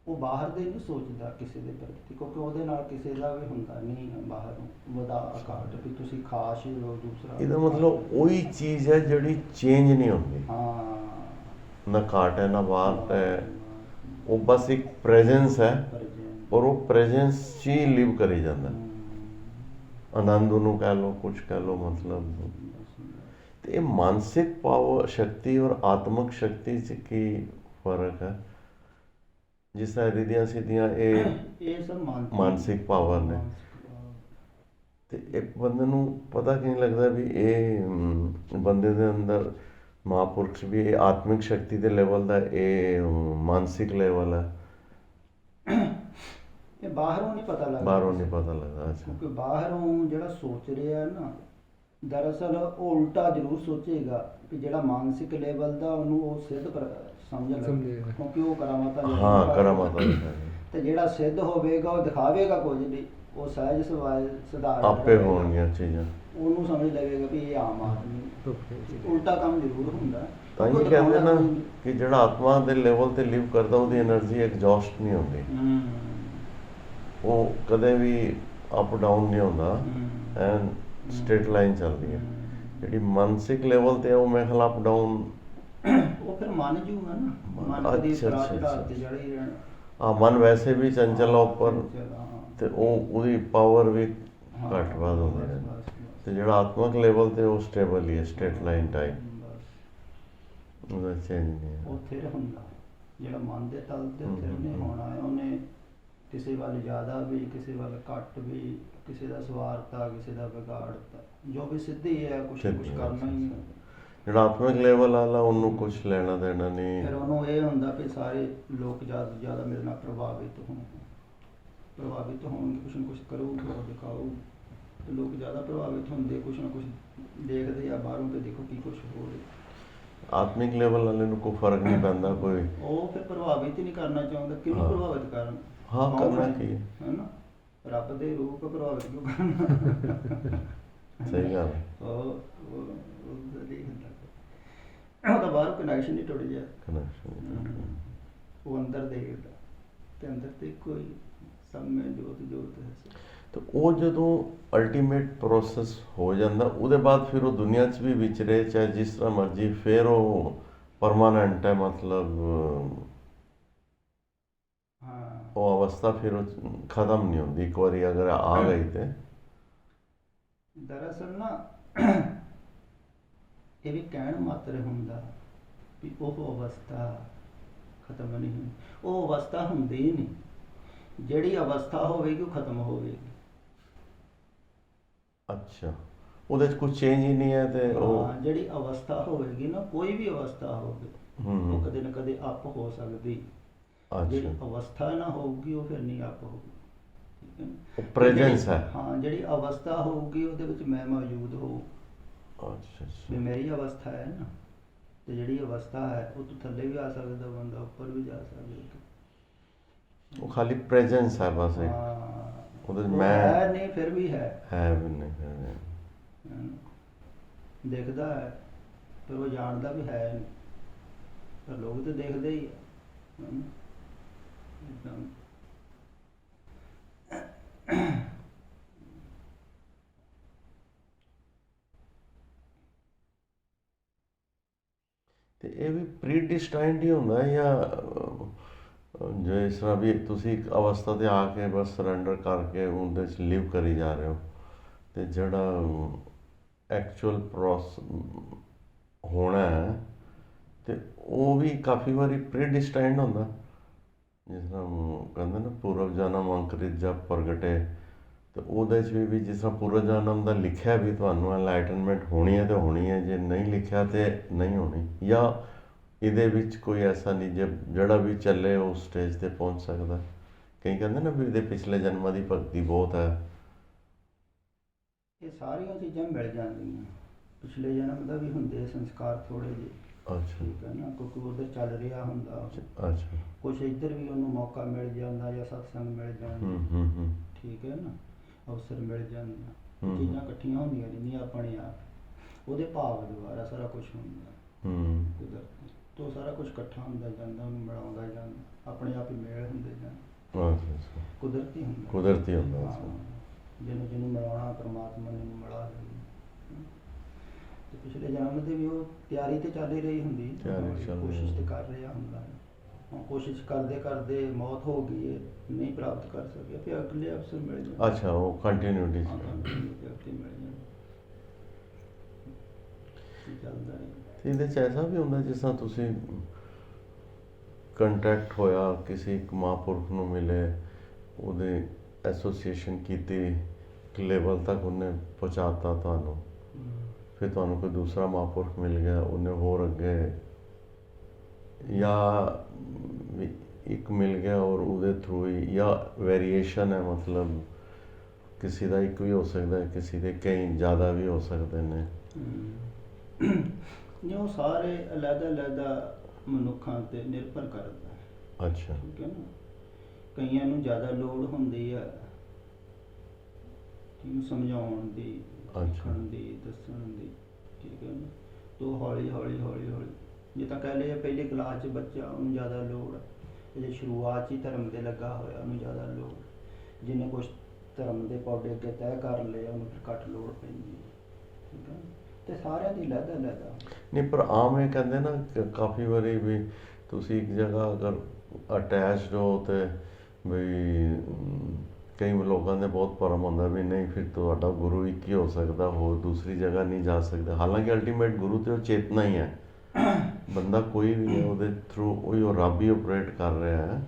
ਉਹ ਬਾਹਰ ਦੇ ਨਹੀਂ ਸੋਚਦਾ ਕਿਸੇ ਦੇ ਪ੍ਰਤੀ, ਕਿਉਂਕਿ ਉਹਦੇ ਨਾਲ ਕਿਸੇ ਦਾ ਵੀ ਹੁੰਦਾ ਨਹੀਂ ਬਾਹਰੋਂ ਵਧਾ ਘਾਟ ਵੀ ਤੁਸੀਂ ਖਾਸ ਹੀ ਹੋ ਦੂਸਰਾ। ਇਹਦਾ ਮਤਲਬ ਉਹੀ ਚੀਜ਼ ਹੈ ਜਿਹੜੀ ਚੇਂਜ ਨਹੀਂ ਹੁੰਦੀ। ਹਾਂ, ਨਾ ਘਾਟ ਹੈ ਨਾ ਬਾਤ ਹੈ, ਉਹ ਬਸ ਇੱਕ ਪ੍ਰੈਜ਼ੈਂਸ ਹੈ ਪਰ ਜੇ ਔਰ ਉਹ ਪ੍ਰੈਜ਼ੈਂਸ 'ਚ ਹੀ ਲਿਵ ਕਰੀ ਜਾਂਦਾ, ਆਨੰਦ ਨੂੰ ਕਹਿ ਲਓ, ਕੁਛ ਕਹਿ ਲਓ, ਮਤਲਬ। ਤੇ ਇਹ ਮਾਨਸਿਕ ਪਾਵਰ ਸ਼ਕਤੀ ਔਰ ਆਤਮਿਕ ਸ਼ਕਤੀ 'ਚ ਕੀ ਫਰਕ ਹੈ? ਜਿਸ ਤਰ੍ਹਾਂ ਰਿੱਧੀਆਂ ਸਿੱਧੀਆਂ ਇਹ ਸਭ ਮਾਨਸਿਕ ਪਾਵਰ ਨੇ, ਤੇ ਇੱਕ ਬੰਦੇ ਨੂੰ ਪਤਾ ਕਿਵੇਂ ਲੱਗਦਾ ਵੀ ਇਹ ਬੰਦੇ ਦੇ ਅੰਦਰ ਮਹਾਂਪੁਰਖ ਵੀ ਇਹ ਆਤਮਿਕ ਸ਼ਕਤੀ ਦੇ ਲੈਵਲ ਦਾ, ਇਹ ਮਾਨਸਿਕ ਲੈਵਲ ਹੈ? ਇਹ ਬਾਹਰੋਂ ਨਹੀਂ ਪਤਾ ਲੱਗਦਾ, ਬਾਹਰੋਂ ਨਹੀਂ ਪਤਾ ਲੱਗਦਾ। ਅੱਛਾ। ਕਿਉਂਕਿ ਬਾਹਰੋਂ ਜਿਹੜਾ ਸੋਚ ਰਿਹਾ ਨਾ, ਦਰਅਸਲ ਉਹ ਉਲਟਾ ਜ਼ਰੂਰ ਸੋਚੇਗਾ ਕਿ ਜਿਹੜਾ ਮਾਨਸਿਕ ਲੈਵਲ ਦਾ ਉਹਨੂੰ ਉਹ ਸਿੱਧ ਸਮਝ ਲੱਗੇ, ਸਮਝੇਗਾ। ਕਿਉਂਕਿ ਉਹ ਕਰਾਮਾਤਾਂ ਹਾਂ, ਕਰਾਮਾਤਾਂ ਦਿਖਾਏਗਾ। ਤੇ ਜਿਹੜਾ ਸਿੱਧ ਹੋਵੇਗਾ ਉਹ ਦਿਖਾਵੇਗਾ ਕੁਝ ਨਹੀਂ, ਉਹ ਸਹਿਜ ਸੁਧਾਰ ਆਪੇ ਹੋਣਗੀਆਂ ਚੀਜ਼ਾਂ। ਉਹਨੂੰ ਸਮਝ ਲੱਗੇਗਾ ਵੀ ਇਹ ਆਮ ਆਦਮੀ, ਉਲਟਾ ਕੰਮ ਜ਼ਰੂਰ ਹੁੰਦਾ। ਤਾਂ ਹੀ ਕਹਿੰਦੇ ਨਾ ਕਿ ਜਿਹੜਾ ਆਤਮਾ ਦੇ ਲੈਵਲ ਤੇ ਲਿਵ ਕਰਦਾ ਉਹਦੀ એનર્ਜੀ ਐਗਜ਼ੌਸਟ ਨਹੀਂ ਹੁੰਦੀ, ਉਹ ਕਦੇ ਵੀ ਅਪ ਡਾਊਨ ਨਹੀਂ ਹੁੰਦਾ, ਐਨ ਸਟ੍ਰੇਟ ਲਾਈਨ ਚੱਲਦੀ ਹੈ। ਜਿਹੜੀ ਮਾਨਸਿਕ ਲੈਵਲ ਤੇ ਉਹ ਮੈਂ ਖਿਆਲ ਅਪ ਡਾਊਨ, ਉਹ ਫਿਰ ਮੰਨ ਜੂਗਾ ਨਾ, ਮਨ ਦੀ ਅੱਛਾ, ਸਰਾਜ ਅੱਛਾ, ਤੇ ਜੜੀ ਰਹਿਣਾ। ਹਾਂ, ਮਨ ਵੈਸੇ ਵੀ ਚੰਚਲ ਆ ਉੱਪਰ, ਤੇ ਉਹਦੀ ਪਾਵਰ ਵੀ ਘੱਟ ਵੱਧ ਹੁੰਦੀ ਹੈ। ਤੇ ਜਿਹੜਾ ਆਤਮਿਕ ਲੈਵਲ ਤੇ ਉਹ ਸਟੇਬਲ ਹੀ ਹੈ, ਸਟ੍ਰੇਟ ਲਾਈਨ ਟਾਈਪ, ਉਹਦਾ ਚੇਂਜ ਨਹੀਂ ਹੈ। ਉਹ ਥਿਰ ਹੁੰਦਾ, ਜਿਹੜਾ ਮਨ ਦੇ ਤਲ ਤੇ ਥਿਰ ਨਹੀਂ ਹੋਣਾ ਹੈ। ਉਹਨੇ ਕਿਸੇ ਵੱਲ ਜ਼ਿਆਦਾ ਵੀ, ਕਿਸੇ ਵੱਲ ਘੱਟ ਵੀ, ਕਿਸੇ ਦਾ ਸਵਾਰਤਾ, ਕਿਸੇ ਦਾ ਵਿਗਾੜਤਾ, ਜੋ ਵੀ ਸਿੱਧੀ ਹੈ ਕੁਛ ਨਾ ਕੁਛ ਕਰਨਾ ਹੀ ਹੈ। ਜਿਹੜਾ ਆਤਮਿਕ ਲੈਵਲ ਵਾਲਾ ਉਹਨੂੰ ਕੁਝ ਲੈਣਾ ਦੇਣਾ ਨਹੀਂ। ਫਿਰ ਉਹਨੂੰ ਇਹ ਹੁੰਦਾ ਵੀ ਸਾਰੇ ਲੋਕ ਜ਼ਿਆਦਾ ਤੋਂ ਜ਼ਿਆਦਾ ਮੇਰੇ ਨਾਲ ਪ੍ਰਭਾਵਿਤ ਹੋਣਗੇ, ਕੁਛ ਨਾ ਕੁਛ ਕਰੂਗਾ, ਦਿਖਾਊ, ਤੇ ਲੋਕ ਜ਼ਿਆਦਾ ਪ੍ਰਭਾਵਿਤ ਹੁੰਦੇ, ਕੁਛ ਨਾ ਕੁਛ ਦੇਖਦੇ ਆ ਬਾਹਰੋਂ, ਤੇ ਦੇਖੋ ਕੀ ਕੁਛ ਹੋ ਰਿਹਾ। ਆਤਮਿਕ ਲੈਵਲ ਵਾਲੇ ਨੂੰ ਕੋਈ ਫਰਕ ਨਹੀਂ ਪੈਂਦਾ ਕੋਈ, ਉਹ ਫਿਰ ਪ੍ਰਭਾਵਿਤ ਹੀ ਨਹੀਂ ਕਰਨਾ ਚਾਹੁੰਦਾ। ਕਿਹਨੂੰ ਪ੍ਰਭਾਵਿਤ ਕਰਨ? ਹਾਂ, ਕਰਨਾ ਕੀ ਹੈ, ਨਾ ਰੱਬ ਦੇ ਰੂਪ ਪ੍ਰਭਾਵਿਤ ਕਿਉਂ ਕਰਨਾ? ਸਹੀ ਗੱਲ ਹੈ। ਉਹ ਦੇਖਦਾ, ਉਹ ਤਾਂ ਬਾਹਰੋਂ ਕਨੈਕਸ਼ਨ ਹੀ ਟੁੱਟ ਗਿਆ, ਉਹ ਅੰਦਰ ਦੇਖਦਾ, ਤੇ ਅੰਦਰ ਤੇ ਕੋਈ ਸਭ ਮੈਂ ਜੋਤ ਹੈ। ਤੇ ਉਹ ਜਦੋਂ ਅਲਟੀਮੇਟ ਪ੍ਰੋਸੈਸ ਹੋ ਜਾਂਦਾ, ਉਹਦੇ ਬਾਅਦ ਫਿਰ ਉਹ ਦੁਨੀਆ 'ਚ ਵੀ ਵਿਚਰੇ, ਚਾਹੇ ਜਿਸ ਤਰ੍ਹਾਂ ਮਰਜ਼ੀ, ਫਿਰ ਉਹ ਪਰਮਾਨੈਂਟ ਹੈ, ਮਤਲਬ ਉਹ ਅਵਸਥਾ ਫਿਰ ਉਹ ਖਤਮ ਨਹੀਂ ਹੁੰਦੀ ਇੱਕ ਵਾਰੀ ਅਗਰ ਆ ਗਈ ਤੇ। ਦਰਅਸਲ ਨਾ ਇਹ ਵੀ ਕਹਿਣ ਮਾਤਰ ਹੁੰਦਾ ਵੀ ਉਹ ਅਵਸਥਾ ਖਤਮ ਨਹੀਂ ਹੁੰਦੀ, ਉਹ ਅਵਸਥਾ ਹੁੰਦੀ ਹੀ ਨਹੀਂ। ਜਿਹੜੀ ਅਵਸਥਾ ਹੋਵੇਗੀ ਉਹ ਖਤਮ ਹੋਵੇਗੀ। ਅੱਛਾ, ਉਹਦੇ 'ਚ ਕੁਝ ਚੇਂਜ ਹੀ ਨਹੀਂ ਹੈ। ਤੇ ਉਹ ਜਿਹੜੀ ਅਵਸਥਾ ਹੋਵੇਗੀ ਨਾ, ਕੋਈ ਵੀ ਅਵਸਥਾ ਹੋਵੇ, ਉਹ ਕਦੇ ਨਾ ਕਦੇ ਅਪ ਹੋ ਸਕਦੀ। ਜਿਹੜੀ ਅਵਸਥਾ ਨਾ ਹੋਊਗੀ ਉਹ ਫਿਰ ਨਹੀਂ ਅਪ ਹੋਊਗੀ, ਠੀਕ ਹੈ ਨਾ। ਪ੍ਰੈਜ਼ੈਂਸ ਹੈ। ਹਾਂ, ਜਿਹੜੀ ਅਵਸਥਾ ਹੋਊਗੀ ਉਹਦੇ ਵਿੱਚ ਮੈਂ ਮੌਜੂਦ ਹੋਊ। ਅੱਛਾ, ਵੀ ਮੇਰੀ ਅਵਸਥਾ ਹੈ ਨਾ, ਤੇ ਜਿਹੜੀ ਅਵਸਥਾ ਹੈ ਉਹ ਤੋਂ ਥੱਲੇ ਵੀ ਆ ਸਕਦਾ ਬੰਦਾ, ਉੱਪਰ ਵੀ ਜਾ ਸਕਦਾ। ਉਹ ਖਾਲੀ ਪ੍ਰੈਜ਼ੈਂਸ ਹੈ ਬਸ, ਉਹਦੇ ਮੈਂ ਹੈ ਨਹੀਂ, ਫਿਰ ਵੀ ਹੈ ਵੀ ਨਹੀਂ, ਫਿਰ ਦੇਖਦਾ ਹੈ, ਪਰ ਉਹ ਜਾਣਦਾ ਵੀ ਹੈ ਨਹੀਂ, ਪਰ ਲੋਕ ਤਾਂ ਦੇਖਦੇ ਹੀ ਆ। ਤੇ ਇਹ ਵੀ ਪ੍ਰੀਡਿਸਟਾਈਨਡ ਹੀ ਹੁੰਦਾ ਹੈ, ਜਾਂ ਜਿਸ ਤਰ੍ਹਾਂ ਵੀ ਤੁਸੀਂ ਇੱਕ ਅਵਸਥਾ 'ਤੇ ਆ ਕੇ ਬਸ ਸਰੈਂਡਰ ਕਰਕੇ ਉਹਦੇ 'ਚ ਲਿਵ ਕਰੀ ਜਾ ਰਹੇ ਹੋ, ਤੇ ਜਿਹੜਾ ਐਕਚੁਅਲ ਹੋਣਾ ਹੈ ਤੇ ਉਹ ਵੀ ਕਾਫੀ ਵਾਰੀ ਪ੍ਰੀਡਿਸਟਾਈਨਡ ਹੁੰਦਾ। ਜਿਸ ਤਰ੍ਹਾਂ ਕਹਿੰਦੇ ਨਾ ਪੂਰਵ ਜਨਮ ਅੰਕਰਿਤ ਜਪ ਪ੍ਰਗਟੇ, ਤੇ ਉਹਦੇ 'ਚ ਵੀ ਜਿਸ ਤਰ੍ਹਾਂ ਪੂਰਵ ਜਨਮ ਦਾ ਲਿਖਿਆ ਵੀ ਤੁਹਾਨੂੰ ਐਨਲਾਈਟਨਮੈਂਟ ਹੋਣੀ ਹੈ ਤੇ ਹੋਣੀ ਹੈ, ਜੇ ਨਹੀਂ ਲਿਖਿਆ ਤੇ ਨਹੀਂ ਹੋਣੀ, ਜਾਂ ਇਹਦੇ ਵਿੱਚ ਕੋਈ ਐਸਾ ਨਹੀਂ ਜਿਹੜਾ ਵੀ ਚੱਲੇ ਉਸ ਸਟੇਜ 'ਤੇ ਪਹੁੰਚ ਸਕਦਾ। ਕਈ ਕਹਿੰਦੇ ਨਾ ਵੀ ਇਹਦੇ ਪਿਛਲੇ ਜਨਮਾਂ ਦੀ ਭਗਤੀ ਬਹੁਤ ਹੈ। ਇਹ ਸਾਰੀਆਂ ਚੀਜ਼ਾਂ ਮਿਲ ਜਾਂਦੀਆਂ, ਪਿਛਲੇ ਜਨਮ ਦਾ ਵੀ ਹੁੰਦੇ ਸੰਸਕਾਰ ਥੋੜੇ ਜਿਹੇ, ਠੀਕ ਹੈ ਨਾ, ਕਿਉਂਕਿ ਉਧਰ ਚੱਲ ਰਿਹਾ ਹੁੰਦਾ। ਅੱਛਾ, ਕੁਛ ਇੱਧਰ ਵੀ ਉਹਨੂੰ ਮੌਕਾ ਮਿਲ ਜਾਂਦਾ, ਜਾਂ ਸਤਸੰਗ ਮਿਲ ਜਾਂਦਾ, ਠੀਕ ਹੈ ਨਾ, ਅਵਸਰ ਮਿਲ ਜਾਂਦਾ, ਚੀਜ਼ਾਂ ਇਕੱਠੀਆਂ ਹੁੰਦੀਆਂ ਰਹਿੰਦੀਆਂ ਆਪਣੇ ਆਪ, ਉਹਦੇ ਭਾਵ ਦੁਆਰਾ ਸਾਰਾ ਕੁਝ ਹੁੰਦਾ, ਕੁਦਰਤੀ ਤੋਂ ਸਾਰਾ ਕੁਝ ਇਕੱਠਾ ਹੁੰਦਾ ਜਾਂਦਾ, ਉਹਨੂੰ ਮਿਲਾਉਂਦਾ ਜਾਂਦਾ, ਆਪਣੇ ਆਪ ਹੀ ਮੇਲ ਹੁੰਦੇ ਜਾਂਦਾ, ਕੁਦਰਤੀ ਹੁੰਦਾ। ਜਿਹਨੂੰ ਮਿਲਾਉਣਾ ਪਰਮਾਤਮਾ ਨੇ ਮਿਲਾ ਦਿੰਦਾ। ਤੇ ਪਿਛਲੇ ਜਨਮ ਦੇ ਵੀ ਉਹ ਤਿਆਰੀ ਤੇ ਚੱਲ ਹੀ ਰਹੀ ਹੁੰਦੀ, ਕੋਸ਼ਿਸ਼ ਤੇ ਕਰ ਰਿਹਾ ਹੁੰਦਾ। ਹੁਣ ਕੋਸ਼ਿਸ਼ ਕਰਦੇ ਕਰਦੇ ਮੌਤ ਹੋ ਗਈ ਹੈ, ਨਹੀਂ ਪ੍ਰਾਪਤ ਕਰ ਸਕਿਆ, ਫਿਰ ਅਗਲੇ ਅਵਸਰ ਮਿਲ ਜਾਣ। ਅੱਛਾ, ਉਹ ਕੰਟੀਨਿਊਟੀ ਹਾਂ, continuity ਅੱਗੇ ਮਿਲ ਜਾਣ। ਇਹ ਚੱਲਦਾ ਹੈ। ਤੇ ਇਹਦੇ 'ਚ ਐਸਾ ਵੀ ਹੁੰਦਾ ਜਿਸ ਤਰ੍ਹਾਂ ਤੁਸੀਂ ਕੰਟੈਕਟ ਹੋਇਆ, ਕਿਸੇ ਇੱਕ ਮਹਾਂਪੁਰਖ ਨੂੰ ਮਿਲੇ, ਉਹਦੇ ਐਸੋਸੀਏਸ਼ਨ ਕੀਤੀ, ਇੱਕ ਲੈਵਲ ਤੱਕ ਉਹਨੇ ਪਹੁੰਚਾਤਾ ਤੁਹਾਨੂੰ, ਫਿਰ ਤੁਹਾਨੂੰ ਕੋਈ ਦੂਸਰਾ ਮਹਾਂਪੁਰਖ ਮਿਲ ਗਿਆ, ਉਹਨੇ ਹੋਰ ਅੱਗੇ, ਜਾਂ ਇੱਕ ਮਿਲ ਗਿਆ ਔਰ ਉਹਦੇ ਥਰੂ ਹੀ, ਜਾਂ ਵੇਰੀਏਸ਼ਨ ਹੈ, ਮਤਲਬ ਕਿਸੇ ਦਾ ਇੱਕ ਵੀ ਹੋ ਸਕਦਾ, ਕਿਸੇ ਦੇ ਕਈ ਜ਼ਿਆਦਾ ਵੀ ਹੋ ਸਕਦੇ ਨੇ। ਨਹੀਂ, ਉਹ ਸਾਰੇ ਅਲੱਗ-ਅਲੱਗ ਮਨੁੱਖਾਂ 'ਤੇ ਨਿਰਭਰ ਕਰਦਾ ਹੈ। ਅੱਛਾ, ਠੀਕ ਹੈ ਨਾ, ਕਈਆਂ ਨੂੰ ਜ਼ਿਆਦਾ ਲੋੜ ਹੁੰਦੀ ਆ ਜਿਹਨੂੰ ਸਮਝਾਉਣ ਦੀ, ਸਿੱਖਣ ਦੀ, ਦੱਸਣ ਦੀ। ਠੀਕ ਹੈ ਨਾ, ਤੋ ਹੌਲੀ ਹੌਲੀ ਹੌਲੀ ਹੌਲੀ, ਜੇ ਤਾਂ ਕਹਿ ਲਈਏ ਪਹਿਲੀ ਕਲਾਸ 'ਚ ਬੱਚਾ, ਉਹਨੂੰ ਜ਼ਿਆਦਾ ਲੋੜ ਹੈ। ਜੇ ਸ਼ੁਰੂਆਤ 'ਚ ਹੀ ਧਰਮ ਦੇ ਲੱਗਾ ਹੋਇਆ, ਉਹਨੂੰ ਜ਼ਿਆਦਾ ਲੋੜ। ਜਿਹਨੇ ਕੁਛ ਧਰਮ ਦੇ ਪੌਦੇ ਅੱਗੇ ਤੈਅ ਕਰ ਲਏ, ਉਹਨੂੰ ਫਿਰ ਘੱਟ ਲੋੜ ਪੈਂਦੀ ਹੈ। ਠੀਕ ਹੈ ਨਾ, ਤੇ ਸਾਰਿਆਂ ਦੀ ਅਲੱਗ-ਅਲੱਗ। ਨਹੀਂ, ਪਰ ਆਮ ਇਹ ਕਹਿੰਦੇ ਨਾ ਕਿ ਕਾਫੀ ਵਾਰੀ ਵੀ ਤੁਸੀਂ ਇੱਕ ਜਗ੍ਹਾ ਅਗਰ ਅਟੈਚਡ ਹੋ ਤੇ ਵੀ ਕਈ ਲੋਕਾਂ ਦੇ ਬਹੁਤ ਭਰਮ ਹੁੰਦਾ ਵੀ ਨਹੀਂ, ਫਿਰ ਤੁਹਾਡਾ ਗੁਰੂ ਇੱਕ ਹੀ ਹੋ ਸਕਦਾ, ਹੋਰ ਦੂਸਰੀ ਜਗ੍ਹਾ ਨਹੀਂ ਜਾ ਸਕਦਾ। ਹਾਲਾਂਕਿ ਅਲਟੀਮੇਟ ਗੁਰੂ ਤੇ ਉਹ ਚੇਤਨਾ ਹੀ ਹੈ, ਬੰਦਾ ਕੋਈ ਵੀ ਹੈ, ਉਹਦੇ ਥਰੂ ਉਹੀ ਉਹ ਰੱਬ ਹੀ ਆਪਰੇਟ ਕਰ ਰਿਹਾ ਹੈ।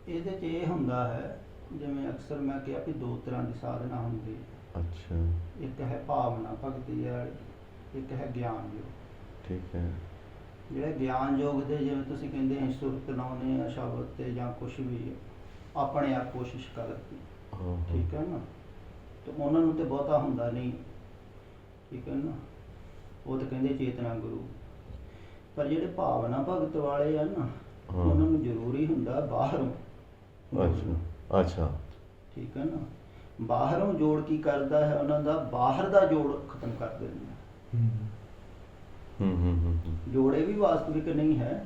ਇਹਦੇ 'ਚ ਇਹ ਹੁੰਦਾ ਹੈ, ਜਿਵੇਂ ਅਕਸਰ ਮੈਂ ਕਿਹਾ ਵੀ ਦੋ ਤਰ੍ਹਾਂ ਦੀ ਸਾਧਨਾ ਹੁੰਦੀ ਹੈ। ਅੱਛਾ, ਇੱਕ ਹੈ ਭਾਵਨਾ ਭਗਤੀ ਵਾਲੀ, ਇੱਕ ਹੈ ਗਿਆਨ ਯੋਗ। ਠੀਕ ਹੈ। ਜਿਹੜੇ ਗਿਆਨ ਯੋਗ ਦੇ, ਜਿਵੇਂ ਤੁਸੀਂ ਕਹਿੰਦੇ ਆ ਸੁਰਤ ਲਾਉਣੇ ਆ ਸ਼ਬਦ ਤੇ ਜਾਂ ਕੁਛ ਵੀ ਆਪਣੇ ਆਪ ਕੋਸ਼ਿਸ਼ ਕਰਦੀ। ਠੀਕ ਹੈ ਨਾ, ਤੇ ਉਹਨਾਂ ਨੂੰ ਤੇ ਬਹੁਤਾ ਹੁੰਦਾ ਨਹੀਂ। ਠੀਕ ਹੈ ਨਾ, ਉਹ ਤਾਂ ਕਹਿੰਦੇ ਚੇਤਨਾ ਗੁਰੂ। ਪਰ ਜਿਹੜੇ ਭਾਵਨਾ ਭਗਤ ਵਾਲੇ ਆ ਨਾ, ਉਹਨਾਂ ਨੂੰ ਜ਼ਰੂਰੀ ਹੁੰਦਾ ਬਾਹਰੋਂ। ਅੱਛਾ ਅੱਛਾ, ਠੀਕ ਹੈ ਨਾ, ਬਾਹਰੋਂ ਜੋੜ ਕੀ ਕਰਦਾ ਹੈ, ਉਹਨਾਂ ਦਾ ਬਾਹਰ ਦਾ ਜੋੜ ਖਤਮ ਕਰ ਦਿੰਦਾ। ਜੋੜੇ ਵੀ ਵਾਸਤਵਿਕ ਨਹੀਂ ਹੈ,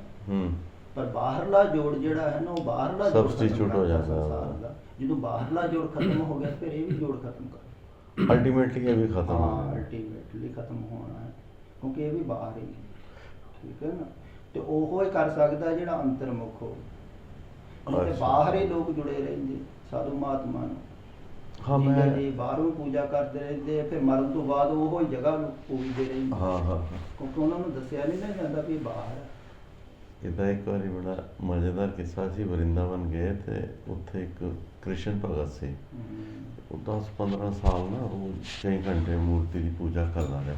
ਪਰ ਬਾਹਰਲਾ ਜੋੜ ਜਿਹੜਾ ਹੈ ਨਾ, ਉਹ ਬਾਹਰਲਾ ਸਬਸਟੀਟਿਊਟ ਹੋ ਜਾਂਦਾ। ਜਦੋਂ ਬਾਹਰਲਾ ਜੋੜ ਖਤਮ ਹੋ ਗਿਆ, ਫਿਰ ਇਹ ਵੀ ਜੋੜ ਖਤਮ ਕਰ, ਅਲਟੀਮੇਟਲੀ ਇਹ ਵੀ ਖਤਮ ਹੋ ਹਾਂ, ਅਲਟੀਮੇਟਲੀ ਖਤਮ ਹੋਣਾ ਹੈ, ਕਿਉਂਕਿ ਇਹ ਵੀ ਬਾਹਰ ਹੀ ਹੈ। ਠੀਕ ਹੈ ਨਾ, ਤੇ ਉਹ ਹੀ ਕਰ ਸਕਦਾ ਜਿਹੜਾ ਅੰਤਰਮੁਖ ਹੋ। ਤੇ ਬਾਹਰ ਹੀ ਲੋਕ ਜੁੜੇ ਰਹਿੰਦੇ ਸਾਧੂ ਮਹਾਤਮਾ ਨੂੰ। ਹਾਂ, ਮੈਂ ਜੀ ਬਾਹਰੋਂ ਪੂਜਾ ਕਰਦੇ ਰਹਿੰਦੇ, ਫਿਰ ਮਰਨ ਤੋਂ ਬਾਅਦ ਉਹ ਹੀ ਜਗ੍ਹਾ ਨੂੰ ਪੂਜਦੇ ਰਹਿੰਦੇ। ਕਿਉਂਕਿ ਉਹਨਾਂ ਨੂੰ ਦੱਸਿਆ ਨਹੀਂ ਨਾ ਜਾਂਦਾ ਵੀ ਬਾਹਰ ਹੈ। ਇੱਦਾਂ ਇੱਕ ਵਾਰੀ ਬੜਾ ਮਜ਼ੇਦਾਰ ਕਿੱਸਾ ਸੀ, ਵਰਿੰਦਾਵਨ ਗਏ ਤੇ ਉੱਥੇ ਇੱਕ ਕ੍ਰਿਸ਼ਨ ਭਗਤ ਸੀ, ਉਹ 10-15 ਸਾਲ ਨਾ ਰੋਜ਼ ਕਈ ਘੰਟੇ ਮੂਰਤੀ ਦੀ ਪੂਜਾ ਕਰਦਾ ਰਿਹਾ।